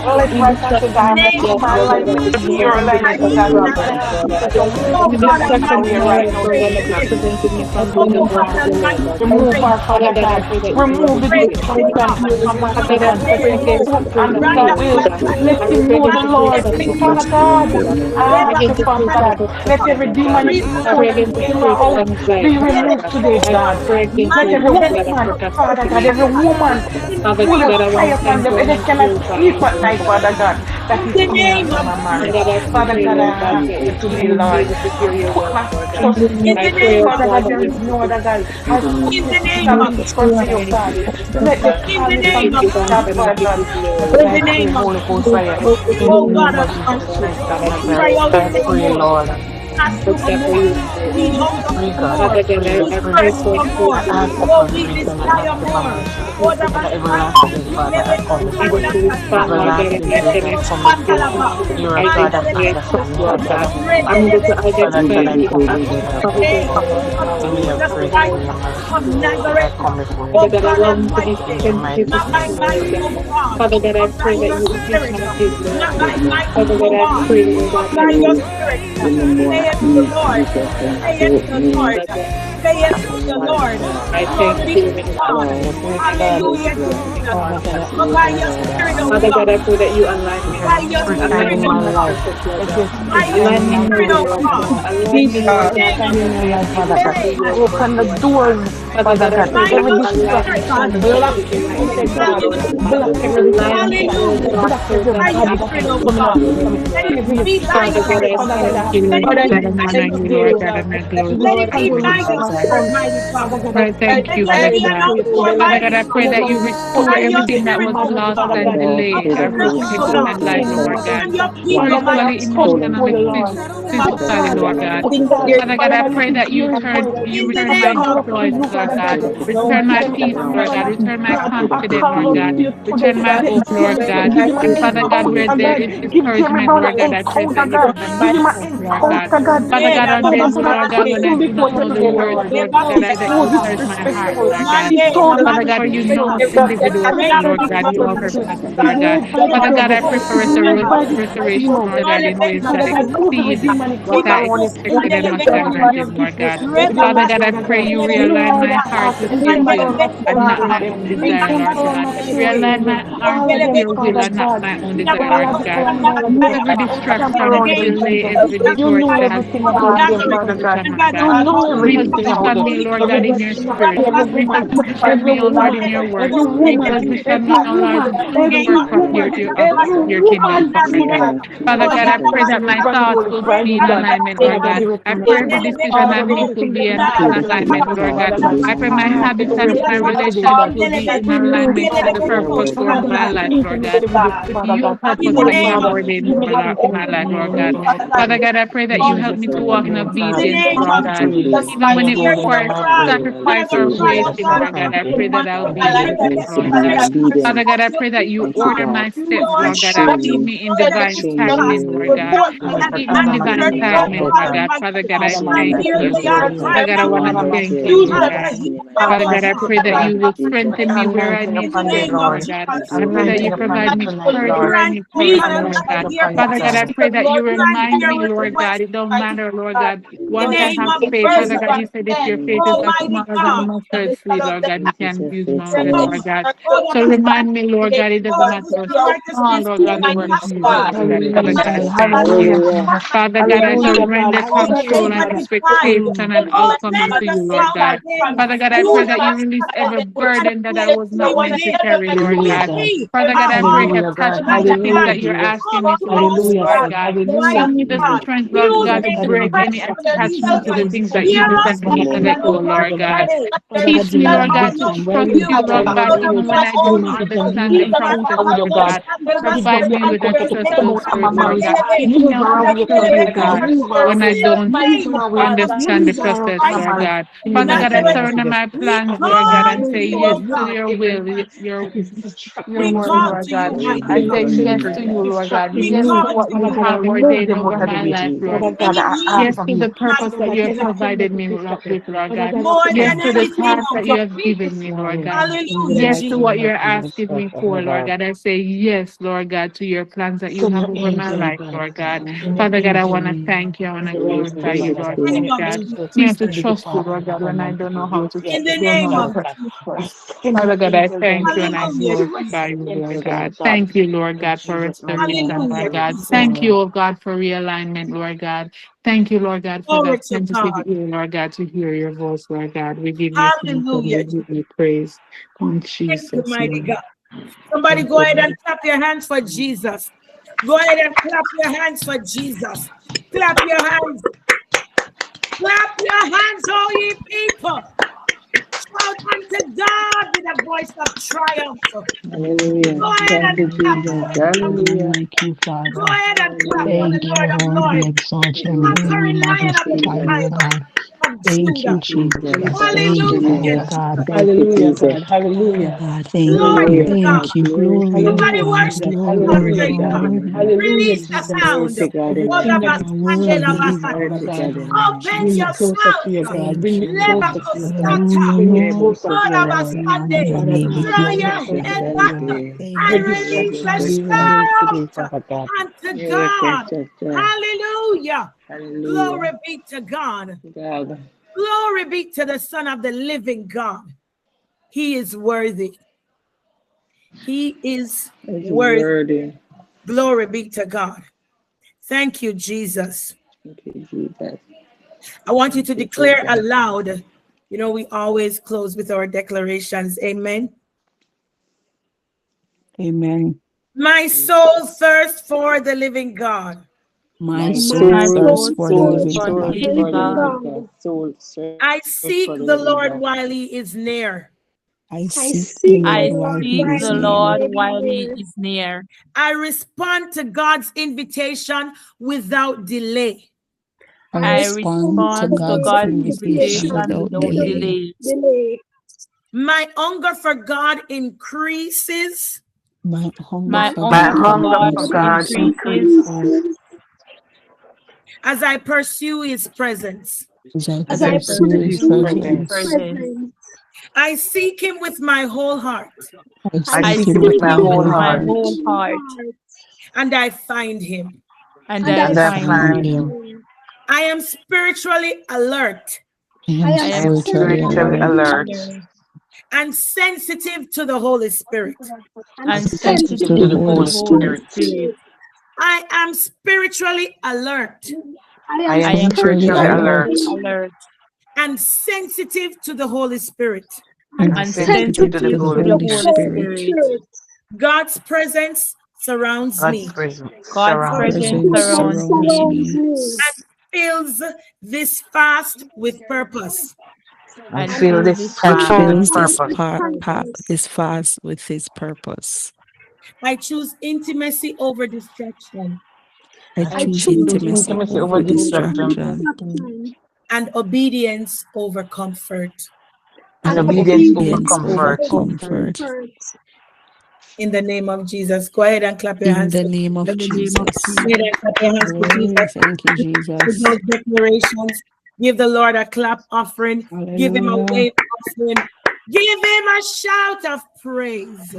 Speaker 3: right, and center. I
Speaker 2: name
Speaker 3: put my
Speaker 2: of
Speaker 3: alignment with your
Speaker 2: Jesus
Speaker 3: alignment,
Speaker 2: Christ
Speaker 3: God.
Speaker 2: of
Speaker 3: And I
Speaker 2: Nazareth.
Speaker 3: ask you to
Speaker 2: Oh
Speaker 3: move
Speaker 2: God
Speaker 3: them out of my
Speaker 2: Almighty,
Speaker 3: way
Speaker 2: we
Speaker 3: right now,
Speaker 2: pray
Speaker 3: Jesus.
Speaker 2: today.
Speaker 3: Remove
Speaker 2: Oh
Speaker 3: them,
Speaker 2: God
Speaker 3: God.
Speaker 2: Almighty, we
Speaker 3: Remove
Speaker 2: pray
Speaker 3: our Father God. Remove the
Speaker 2: pray today,
Speaker 3: distraction
Speaker 2: God.
Speaker 3: from my
Speaker 2: That
Speaker 3: Father God.
Speaker 2: today, oh,
Speaker 3: Put on
Speaker 2: Randa,
Speaker 3: God will. Let
Speaker 2: Basaya,
Speaker 3: him know the
Speaker 2: as
Speaker 3: Lord.
Speaker 2: every
Speaker 3: Father God, I
Speaker 2: Reba,
Speaker 3: ask you, Father God. Let every demonic force in my house be removed today, God. Let every woman, Father God, every woman full of fire upon them, and they cannot sleep at night, Father God. That
Speaker 2: in
Speaker 3: is
Speaker 2: the
Speaker 3: hindering
Speaker 2: name
Speaker 3: from
Speaker 2: of
Speaker 3: my marriage.
Speaker 2: Jesus.
Speaker 3: Father God, I ask you today, Lord. Put my trust in
Speaker 2: In
Speaker 3: you.
Speaker 2: the name of
Speaker 3: Father God, there is
Speaker 2: Jesus.
Speaker 3: no other God. I put
Speaker 2: In
Speaker 3: this
Speaker 2: the name of
Speaker 3: solid trust in you,
Speaker 2: Jesus.
Speaker 3: God. Let the
Speaker 2: In the
Speaker 3: calmness
Speaker 2: name
Speaker 3: and
Speaker 2: of
Speaker 3: peace start,
Speaker 2: Jesus.
Speaker 3: Father God.
Speaker 2: In
Speaker 3: And I
Speaker 2: the
Speaker 3: pray,
Speaker 2: name of
Speaker 3: Holy Ghost,
Speaker 2: Jesus.
Speaker 3: fire. In the
Speaker 2: Oh God
Speaker 3: name of Jesus
Speaker 2: Almighty.
Speaker 3: Christ of
Speaker 2: We
Speaker 3: Nazareth,
Speaker 2: cry out
Speaker 3: I
Speaker 2: for
Speaker 3: pray,
Speaker 2: more.
Speaker 3: Lord.
Speaker 2: Ask you for more. We hunger
Speaker 3: Pray,
Speaker 2: for
Speaker 3: God.
Speaker 2: more.
Speaker 3: I pray, I
Speaker 2: We
Speaker 3: pray.
Speaker 2: thirst for
Speaker 3: I
Speaker 2: more.
Speaker 3: ask you
Speaker 2: Oh,
Speaker 3: for
Speaker 2: we
Speaker 3: grace and I ask
Speaker 2: desire
Speaker 3: you for
Speaker 2: more.
Speaker 3: mercy.
Speaker 2: Oh, the
Speaker 3: And
Speaker 2: Messiah.
Speaker 3: everlasting Father, I
Speaker 2: Lebe
Speaker 3: come before
Speaker 2: Kutanda
Speaker 3: you.
Speaker 2: Kasaya.
Speaker 3: Everlasting
Speaker 2: Lebe
Speaker 3: grace, I come before you.
Speaker 2: Kosantalaba.
Speaker 3: You're a God of
Speaker 2: Mandelebeko.
Speaker 3: understanding. You're a God of peace. Father God, I
Speaker 2: Rededebeko.
Speaker 3: come before you,
Speaker 2: In the
Speaker 3: God.
Speaker 2: name of
Speaker 3: Give me your
Speaker 2: Jesus
Speaker 3: grace
Speaker 2: Christ
Speaker 3: and your mercy.
Speaker 2: of
Speaker 3: And I
Speaker 2: Nazareth.
Speaker 3: come before you,
Speaker 2: Oh
Speaker 3: God.
Speaker 2: God Almighty,
Speaker 3: In the mighty
Speaker 2: not by
Speaker 3: name of
Speaker 2: might, oh
Speaker 3: Jesus.
Speaker 2: God, but by your spirit, not by might, oh God, but by your spirit, saith the Lord, saith the Lord, saith the Lord. Glory be to God.
Speaker 3: Yes, God.
Speaker 2: Hallelujah, Jesus.
Speaker 3: Father God, I
Speaker 2: But
Speaker 3: pray,
Speaker 2: by
Speaker 3: God,
Speaker 2: your
Speaker 3: that
Speaker 2: spirit,
Speaker 3: I
Speaker 2: oh
Speaker 3: ask
Speaker 2: God, by your
Speaker 3: every time
Speaker 2: spirit,
Speaker 3: in
Speaker 2: oh
Speaker 3: my
Speaker 2: God,
Speaker 3: life. Let your
Speaker 2: by
Speaker 3: spirit
Speaker 2: your
Speaker 3: shine in my
Speaker 2: spirit,
Speaker 3: life,
Speaker 2: oh
Speaker 3: Father
Speaker 2: God,
Speaker 3: God. Let me
Speaker 2: in
Speaker 3: know
Speaker 2: the
Speaker 3: every
Speaker 2: name
Speaker 3: time
Speaker 2: of
Speaker 3: in my life, Father God.
Speaker 2: hey,
Speaker 3: Open the doors, Father God.
Speaker 2: by
Speaker 3: Every
Speaker 2: your spirit, God.
Speaker 3: distraction, block everything, God.
Speaker 2: Hallelujah.
Speaker 3: Block every distraction.
Speaker 2: Hallelujah.
Speaker 3: Block
Speaker 2: By your
Speaker 3: everybody that
Speaker 2: spirit,
Speaker 3: is
Speaker 2: oh
Speaker 3: coming
Speaker 2: God.
Speaker 3: up to
Speaker 2: Let it
Speaker 3: save me
Speaker 2: be by
Speaker 3: from
Speaker 2: your
Speaker 3: God.
Speaker 2: spirit.
Speaker 3: Father God, I
Speaker 9: You,
Speaker 2: Let
Speaker 3: pray
Speaker 2: it
Speaker 9: Lord
Speaker 2: be
Speaker 3: that
Speaker 9: God, and
Speaker 2: by
Speaker 9: honor
Speaker 2: your
Speaker 9: you,
Speaker 3: today,
Speaker 9: Lord
Speaker 2: spirit.
Speaker 9: God,
Speaker 3: God,
Speaker 9: and I
Speaker 3: that you
Speaker 2: Let
Speaker 3: just
Speaker 9: glorify
Speaker 2: it be
Speaker 9: you,
Speaker 3: continue
Speaker 2: by
Speaker 3: to
Speaker 2: your
Speaker 3: my
Speaker 9: Jesus.
Speaker 2: spirit,
Speaker 3: son.
Speaker 2: mighty
Speaker 3: Father
Speaker 2: God.
Speaker 3: God, I
Speaker 9: Lord,
Speaker 3: pray
Speaker 9: thank
Speaker 2: Let
Speaker 9: you,
Speaker 2: there
Speaker 3: today
Speaker 9: Father
Speaker 2: be an
Speaker 3: that
Speaker 9: God.
Speaker 3: you
Speaker 2: outpour
Speaker 3: just
Speaker 2: by
Speaker 9: Father
Speaker 2: the
Speaker 9: God, I pray
Speaker 2: Spirit.
Speaker 9: that you
Speaker 3: continue put
Speaker 9: restore
Speaker 2: By your
Speaker 9: everything that
Speaker 3: everything in
Speaker 2: spirit,
Speaker 9: was
Speaker 3: my
Speaker 2: oh
Speaker 3: life,
Speaker 9: lost
Speaker 2: God.
Speaker 3: Father
Speaker 9: and
Speaker 3: God.
Speaker 9: delayed
Speaker 3: Put
Speaker 9: and
Speaker 2: Uplift,
Speaker 3: everything,
Speaker 2: oh
Speaker 9: broken in
Speaker 3: Father
Speaker 9: my
Speaker 2: God.
Speaker 3: God,
Speaker 9: life,
Speaker 3: in
Speaker 9: Lord
Speaker 3: my
Speaker 9: God.
Speaker 2: And your
Speaker 3: life.
Speaker 2: people,
Speaker 3: Father God, I
Speaker 2: mighty
Speaker 9: Spiritually,
Speaker 2: God.
Speaker 3: come
Speaker 9: emotionally,
Speaker 3: before you, Lord.
Speaker 2: Father
Speaker 9: physically,
Speaker 2: God.
Speaker 9: Lord God.
Speaker 3: Put God,
Speaker 9: Father God,
Speaker 3: Father
Speaker 9: I
Speaker 3: God,
Speaker 9: pray
Speaker 3: listen
Speaker 9: that
Speaker 3: to
Speaker 9: you
Speaker 3: your
Speaker 9: turn,
Speaker 3: voice.
Speaker 9: you
Speaker 2: In the
Speaker 3: As
Speaker 9: return
Speaker 3: I
Speaker 2: name
Speaker 9: my
Speaker 3: call
Speaker 2: of
Speaker 3: upon
Speaker 9: joy,
Speaker 3: you,
Speaker 2: Jesus.
Speaker 9: Lord
Speaker 3: Father
Speaker 9: God.
Speaker 3: God,
Speaker 9: Return
Speaker 3: you
Speaker 9: my
Speaker 3: tell me
Speaker 9: peace,
Speaker 3: I'm a
Speaker 9: Lord
Speaker 3: man
Speaker 9: God.
Speaker 3: of
Speaker 9: Return my
Speaker 3: God. I
Speaker 9: confidence,
Speaker 3: call
Speaker 9: Lord
Speaker 3: out
Speaker 9: God.
Speaker 3: to you today,
Speaker 9: Return my
Speaker 3: God.
Speaker 9: hope,
Speaker 3: Give
Speaker 9: Lord
Speaker 3: me,
Speaker 9: God.
Speaker 3: give him an
Speaker 9: Father God, where
Speaker 3: encounter,
Speaker 9: there
Speaker 3: God.
Speaker 9: is
Speaker 3: Give me
Speaker 9: discouragement,
Speaker 3: an
Speaker 9: Lord God, I pray
Speaker 3: encounter,
Speaker 9: that you
Speaker 3: God.
Speaker 9: give me
Speaker 3: Give
Speaker 9: my
Speaker 3: him an
Speaker 9: hope, Lord God.
Speaker 3: encounter, God.
Speaker 9: Father
Speaker 2: Eh,
Speaker 9: God,
Speaker 2: da,
Speaker 9: on
Speaker 2: da,
Speaker 3: Father
Speaker 2: ba,
Speaker 9: days,
Speaker 3: God, I
Speaker 9: Lord
Speaker 2: sa,
Speaker 9: God,
Speaker 3: come
Speaker 2: te.
Speaker 9: when I
Speaker 3: full
Speaker 9: do
Speaker 3: before
Speaker 9: not
Speaker 3: you
Speaker 9: know the
Speaker 3: today,
Speaker 9: words,
Speaker 3: Lord.
Speaker 2: Le,
Speaker 9: Lord
Speaker 2: ba,
Speaker 3: He
Speaker 9: God,
Speaker 3: is
Speaker 9: that
Speaker 2: sa,
Speaker 3: so
Speaker 9: you
Speaker 2: ta.
Speaker 9: search my heart,
Speaker 3: disrespectful.
Speaker 9: Lord God.
Speaker 3: He's
Speaker 2: Mande,
Speaker 3: so
Speaker 2: la, ba,
Speaker 9: Father God,
Speaker 2: sa.
Speaker 9: you you know us individually, Lord God, you have purposes, Lord God. Father God, I pray for restoration, Lord God, in ways that exceed what I expected and what I imagined, Lord God. Father God, I pray you realign my heart with your will and not my own desire, Lord God. Realign my heart with your will and not my own desires, God. Remove every distraction, every delay, every detour that has caused me to position, my God. Reposition me, Lord God, in your spirit. Reposition me, O Lord, in your word. Reposition me, O Lord, to do the work of your kingdom, Father God. Father God, I pray that my thoughts will be in alignment, Lord God. I pray every decision I make will be in alignment, Lord God. I pray my habits and my relationships will be in alignment with the purpose for my life, Lord God. With your purpose that you have ordained for my life, Lord God. Father God, I pray that you help me to walk in obedience, Lord God. Even when it requires sacrifice or waiting, Lord God, I pray that I'll be obedient, Lord God. Father God, I pray that you order my steps, Lord God, and keep me in divine timing, Lord God. Keep me in divine timing, Lord God. Father God, I thank you. Father God, I want to thank you, Lord God. Father God, I pray that you will strengthen me where I need strength, Lord God. I pray that you provide me courage where I need courage, Lord God. Father God, I pray that you remind me, Lord God, it don't matter, Lord God. Once I have faith, Father God, you said if your faith is as small as a mustard seed, Lord God, you can use mountains, Lord God. So remind me, Lord God, it doesn't matter how small, Lord God, the work you do, Lord God. Father God, I thank you. Father God, I surrender control and expectation and outcome unto you, Lord God. Father God, I pray that you release every burden that I was not meant to carry, Lord God. Father God, I break attachment to things that you're asking me to let go, Lord God. Give me the strength, Lord God, to break any attachment to the things that you desire me to let go, Lord God. Teach me, Lord God, to trust you, Lord God, even when I don't understand the process, Lord God. Provide me with a trustful spirit, Lord God. Teach me how to trust you, God, when I don't understand the process, Lord God. Father God, I surrender my plans, Lord God, and say yes to your will, your word, Lord God. I say yes to you, Lord God. Yes to what you have ordained over my life, Lord. Yes to the purpose that you have provided me with, Lord God. Yes to the task that you have given me, Lord God. Yes to what you're asking me for, Lord God. I say yes, Lord God, to your plans that you have over my life, Lord God. Father God, I want to thank you. I want to glorify you, Lord God. Me to trust you, Lord God, when I don't know how to don't know how to trust. Father God, I thank you and I glorify you, Lord God. Thank you, Lord God, for restoration, Lord God. Thank you, oh God, for realignment, Lord God. Thank you, Lord God, for that sensitive ear, Lord God, to hear your voice, Lord God. We give you thanks and we give you praise. In Jesus' name.
Speaker 2: Somebody go ahead and clap your hands for Jesus. Go ahead and clap your hands for Jesus. Clap your hands. Clap your hands, all ye people. Shout unto God with a voice of triumph.
Speaker 4: Hallelujah.
Speaker 2: Go ahead
Speaker 4: Thank you,
Speaker 2: and clap.
Speaker 4: Jesus. Hallelujah.
Speaker 6: Thank you, Father.
Speaker 2: Go ahead and clap for the
Speaker 6: Thank you,
Speaker 2: Lord of
Speaker 6: Lord. We
Speaker 2: Lords,
Speaker 6: exalt
Speaker 2: the
Speaker 6: your name. We
Speaker 2: conquering lion of the
Speaker 6: magnify
Speaker 4: Jesus.
Speaker 6: you,
Speaker 2: tribe
Speaker 6: God.
Speaker 2: of
Speaker 6: Thank you,
Speaker 2: Judah.
Speaker 6: Jesus. Thank you,
Speaker 2: Hallelujah,
Speaker 6: Father
Speaker 4: Jesus.
Speaker 6: God.
Speaker 2: Jesus.
Speaker 4: Thank you, Jesus.
Speaker 6: Thank you, God. Thank
Speaker 2: Glory
Speaker 6: you.
Speaker 2: to
Speaker 4: Hallelujah,
Speaker 2: God.
Speaker 4: God.
Speaker 6: Thank you.
Speaker 4: Glory to
Speaker 6: Glory to
Speaker 2: Somebody
Speaker 4: God.
Speaker 6: God.
Speaker 2: worship
Speaker 6: Glory.
Speaker 2: God
Speaker 4: Glory
Speaker 6: You
Speaker 4: to
Speaker 2: right
Speaker 6: are
Speaker 4: God
Speaker 2: now.
Speaker 4: in the
Speaker 6: worthy.
Speaker 4: highest.
Speaker 2: Release the
Speaker 4: Glory
Speaker 2: sound.
Speaker 4: to God in the
Speaker 2: Oh, the
Speaker 6: You
Speaker 4: highest.
Speaker 6: are
Speaker 2: Bastande la
Speaker 6: worthy,
Speaker 4: Glory
Speaker 6: Father
Speaker 4: to
Speaker 2: Basata.
Speaker 4: God
Speaker 6: God.
Speaker 4: in the
Speaker 2: Open
Speaker 4: highest.
Speaker 2: your mouth.
Speaker 6: Thank you,
Speaker 2: Leva
Speaker 6: Lord.
Speaker 2: Costata.
Speaker 6: Hallelujah.
Speaker 2: Oh, the
Speaker 6: We honor
Speaker 2: Bastande.
Speaker 6: your name. We
Speaker 2: Throw your
Speaker 6: glorify your
Speaker 2: head
Speaker 6: name,
Speaker 2: back
Speaker 6: God. Thank
Speaker 2: and
Speaker 6: you,
Speaker 2: release the
Speaker 6: Jesus.
Speaker 2: shout unto God. Hallelujah.
Speaker 4: Hallelujah.
Speaker 2: Glory be to God.
Speaker 4: God.
Speaker 2: Glory be to the Son of the living God. He is worthy. He is
Speaker 4: It's
Speaker 2: worthy.
Speaker 4: worthy.
Speaker 2: Glory be to God. Thank you, Jesus.
Speaker 4: Thank you, Jesus.
Speaker 2: I want you
Speaker 4: Thank
Speaker 2: to
Speaker 4: you,
Speaker 2: declare
Speaker 4: Jesus.
Speaker 2: aloud. You know, we always close with our declarations. Amen.
Speaker 6: Amen.
Speaker 2: My soul thirsts for the living God.
Speaker 6: My
Speaker 4: My
Speaker 6: soul thirsts
Speaker 4: soul,
Speaker 6: for the
Speaker 4: soul,
Speaker 6: living
Speaker 4: search
Speaker 6: God.
Speaker 4: for the living God. Soul,
Speaker 2: I
Speaker 4: search
Speaker 2: seek
Speaker 4: for the
Speaker 2: the
Speaker 4: living
Speaker 2: Lord
Speaker 4: God.
Speaker 2: while he is near.
Speaker 6: I seek the
Speaker 7: I
Speaker 6: Lord while he
Speaker 7: seek
Speaker 6: is
Speaker 7: the
Speaker 6: near.
Speaker 7: Lord while he is near.
Speaker 2: I respond to God's invitation without delay.
Speaker 6: I
Speaker 7: I
Speaker 6: respond to
Speaker 7: respond to
Speaker 6: God's
Speaker 7: God's
Speaker 6: invitation
Speaker 7: invitation
Speaker 6: without
Speaker 7: without
Speaker 6: delay.
Speaker 7: delay.
Speaker 2: My hunger for God increases
Speaker 6: My hunger
Speaker 7: My
Speaker 6: for
Speaker 7: hunger
Speaker 6: God
Speaker 7: for God
Speaker 6: increases
Speaker 7: increases
Speaker 2: as I pursue his presence.
Speaker 6: as I
Speaker 7: as I
Speaker 6: pursue his
Speaker 7: pursue his
Speaker 6: presence.
Speaker 7: presence.
Speaker 2: I seek him with my whole heart,
Speaker 4: I
Speaker 6: seek
Speaker 4: seek
Speaker 6: him
Speaker 4: with
Speaker 6: with
Speaker 4: my
Speaker 6: my
Speaker 4: whole
Speaker 6: whole
Speaker 4: heart,
Speaker 6: heart,
Speaker 2: and I find him.
Speaker 9: And
Speaker 6: and
Speaker 9: I
Speaker 4: and
Speaker 6: I
Speaker 4: I
Speaker 9: find
Speaker 6: find
Speaker 4: find
Speaker 9: him.
Speaker 6: him.
Speaker 4: him.
Speaker 2: I am spiritually alert
Speaker 6: I am
Speaker 9: I
Speaker 4: I
Speaker 9: am
Speaker 4: am
Speaker 6: spiritually
Speaker 4: spiritually
Speaker 6: alert
Speaker 9: spiritually
Speaker 4: alert
Speaker 9: alert
Speaker 2: and sensitive to the Holy Spirit.
Speaker 9: and
Speaker 6: and
Speaker 4: sensitive
Speaker 6: sensitive
Speaker 9: sensitive
Speaker 6: to
Speaker 4: to
Speaker 6: the
Speaker 4: the
Speaker 9: to the
Speaker 6: Holy
Speaker 4: Holy
Speaker 9: Holy
Speaker 6: Spirit.
Speaker 4: Spirit.
Speaker 9: Spirit.
Speaker 2: I am spiritually alert
Speaker 4: I
Speaker 9: I
Speaker 4: am
Speaker 9: am
Speaker 6: Spiritually
Speaker 4: spiritually
Speaker 6: alert
Speaker 9: spiritually
Speaker 4: alert
Speaker 9: alert
Speaker 2: and sensitive to the Holy Spirit.
Speaker 6: and
Speaker 4: and
Speaker 9: and
Speaker 4: sensitive to
Speaker 6: sensitive
Speaker 4: the
Speaker 6: to
Speaker 9: sensitive
Speaker 6: the
Speaker 9: to
Speaker 4: Holy
Speaker 9: the
Speaker 6: Holy
Speaker 9: Holy
Speaker 4: Spirit.
Speaker 6: Spirit.
Speaker 9: Spirit.
Speaker 2: God's presence surrounds
Speaker 4: God's
Speaker 2: me
Speaker 4: presence
Speaker 9: God's
Speaker 4: surrounds me
Speaker 9: presence
Speaker 6: Presence
Speaker 9: surrounds
Speaker 6: surrounds
Speaker 9: me
Speaker 6: me
Speaker 2: and fills this fast with purpose.
Speaker 4: and
Speaker 9: and
Speaker 4: fill
Speaker 9: fills
Speaker 4: this
Speaker 9: this
Speaker 6: and
Speaker 4: fast with
Speaker 9: fast
Speaker 6: fills this
Speaker 9: with
Speaker 4: purpose.
Speaker 9: purpose.
Speaker 6: this fast with his purpose.
Speaker 2: I choose intimacy over distraction
Speaker 6: I
Speaker 4: I
Speaker 9: I
Speaker 6: choose
Speaker 4: choose
Speaker 9: choose
Speaker 6: intimacy
Speaker 4: intimacy
Speaker 6: over
Speaker 4: over
Speaker 9: intimacy over
Speaker 4: distraction
Speaker 6: distraction
Speaker 9: distraction
Speaker 2: and obedience over comfort.
Speaker 4: and
Speaker 6: and
Speaker 4: obedience over
Speaker 6: obedience over
Speaker 4: comfort.
Speaker 6: comfort.
Speaker 2: In the name of Jesus, go ahead and clap your
Speaker 6: In
Speaker 2: hands.
Speaker 6: the name of
Speaker 9: in the name of
Speaker 6: Jesus.
Speaker 2: Go ahead
Speaker 9: Jesus.
Speaker 2: and clap your hands to
Speaker 6: Glory,
Speaker 2: Jesus.
Speaker 6: thank you,
Speaker 2: With
Speaker 6: Jesus.
Speaker 2: those declarations, give the Lord a clap offering, give him a
Speaker 6: Hallelujah.
Speaker 2: wave offering, give him a shout of praise.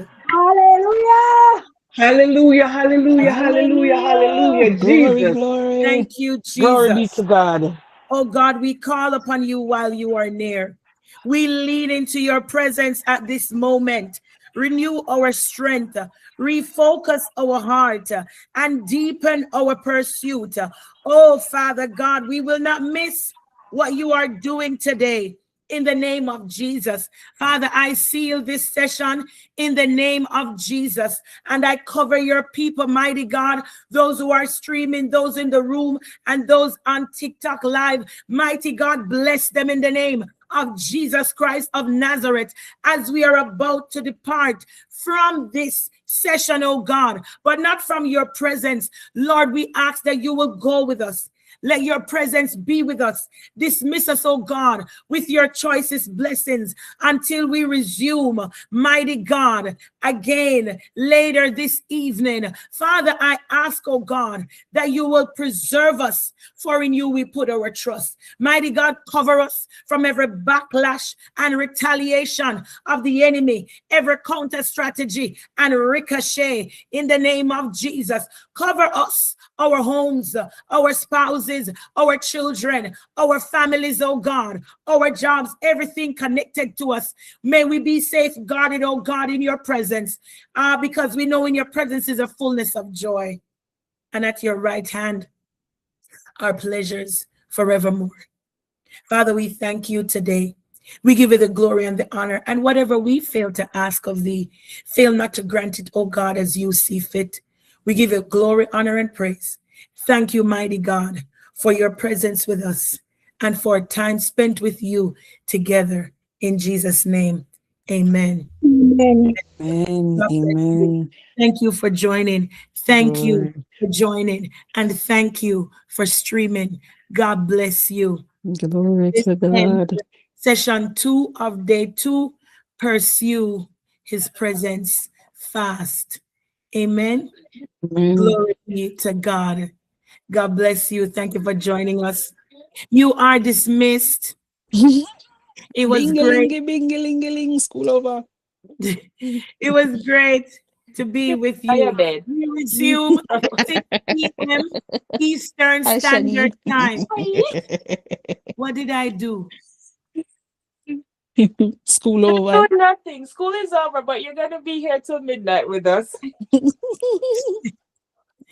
Speaker 3: Hallelujah, hallelujah, hallelujah,
Speaker 6: Hallelujah.
Speaker 3: hallelujah,
Speaker 6: Glory,
Speaker 3: Jesus.
Speaker 6: glory.
Speaker 2: Thank you,
Speaker 3: Glory be
Speaker 2: Jesus.
Speaker 3: to God.
Speaker 2: Oh God, we call upon you while you are near. We lean into your presence at this moment. Renew our strength, refocus our heart, and deepen our pursuit. Oh, Father God, we will not miss what you are doing today. In the name of Jesus. Father, I seal this session in the name of Jesus. And I cover your people, mighty God, those who are streaming, those in the room, and those on TikTok live. Mighty God, bless them in the name of Jesus Christ of Nazareth as we are about to depart from this session, oh God, but not from your presence. Lord, we ask that you will go with us. Let your presence be with us. Dismiss us, oh God, with your choicest blessings until we resume, mighty God, again later this evening. Father, I ask, oh God, that you will preserve us, for in you we put our trust. Mighty God, cover us from every backlash and retaliation of the enemy, every counter strategy and ricochet in the name of Jesus. Cover us, our homes, our spouses, our children, our families, oh God, our jobs, everything connected to us. May we be safeguarded, oh God, in your presence, because we know in your presence is a fullness of joy, and at your right hand are pleasures forevermore. Father, we thank you today. We give you the glory and the honor, and whatever we fail to ask of thee, fail not to grant it, oh God, as you see fit. We give you glory, honor, and praise. Thank you, mighty God, for your presence with us and for time spent with you together. In Jesus' name, amen.
Speaker 6: Amen.
Speaker 2: God bless you.
Speaker 6: Amen.
Speaker 2: Thank you for joining. Thank you
Speaker 6: Glory.
Speaker 2: for joining. And thank you for streaming. God bless you.
Speaker 6: Glory
Speaker 2: This
Speaker 6: to
Speaker 2: ends
Speaker 6: God.
Speaker 2: session 2 of day 2. Pursue his presence fast. Amen.
Speaker 6: Amen.
Speaker 2: Glory be to God. God bless you. Thank you for joining us. You are dismissed. It was great.
Speaker 6: Bingy-lingy, school over.
Speaker 2: It was great to be with you. We resume 6 p.m. Eastern Standard Time. What did I do?
Speaker 6: School over.
Speaker 7: Nothing. School is over, but you're gonna be here till midnight with us.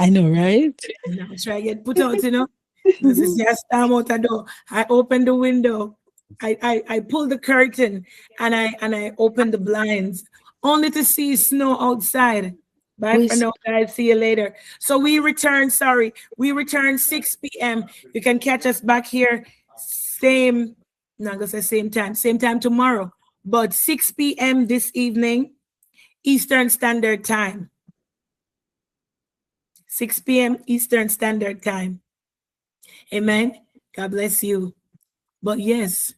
Speaker 6: I know, right?
Speaker 2: Now try to get put out, This is just time out the door. I opened the window. I pulled the curtain and I opened the blinds only to see snow outside. Bye for now, guys. See you later. So we return 6 p.m. You can catch us back here not gonna say same time tomorrow, but 6 p.m. this evening, Eastern Standard Time. 6 p.m. Eastern Standard Time. Amen. God bless you. But yes,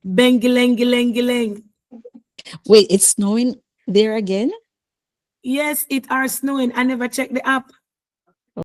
Speaker 2: bengileng.
Speaker 6: Wait, it's snowing there again?
Speaker 2: Yes, it are snowing. I never checked the app.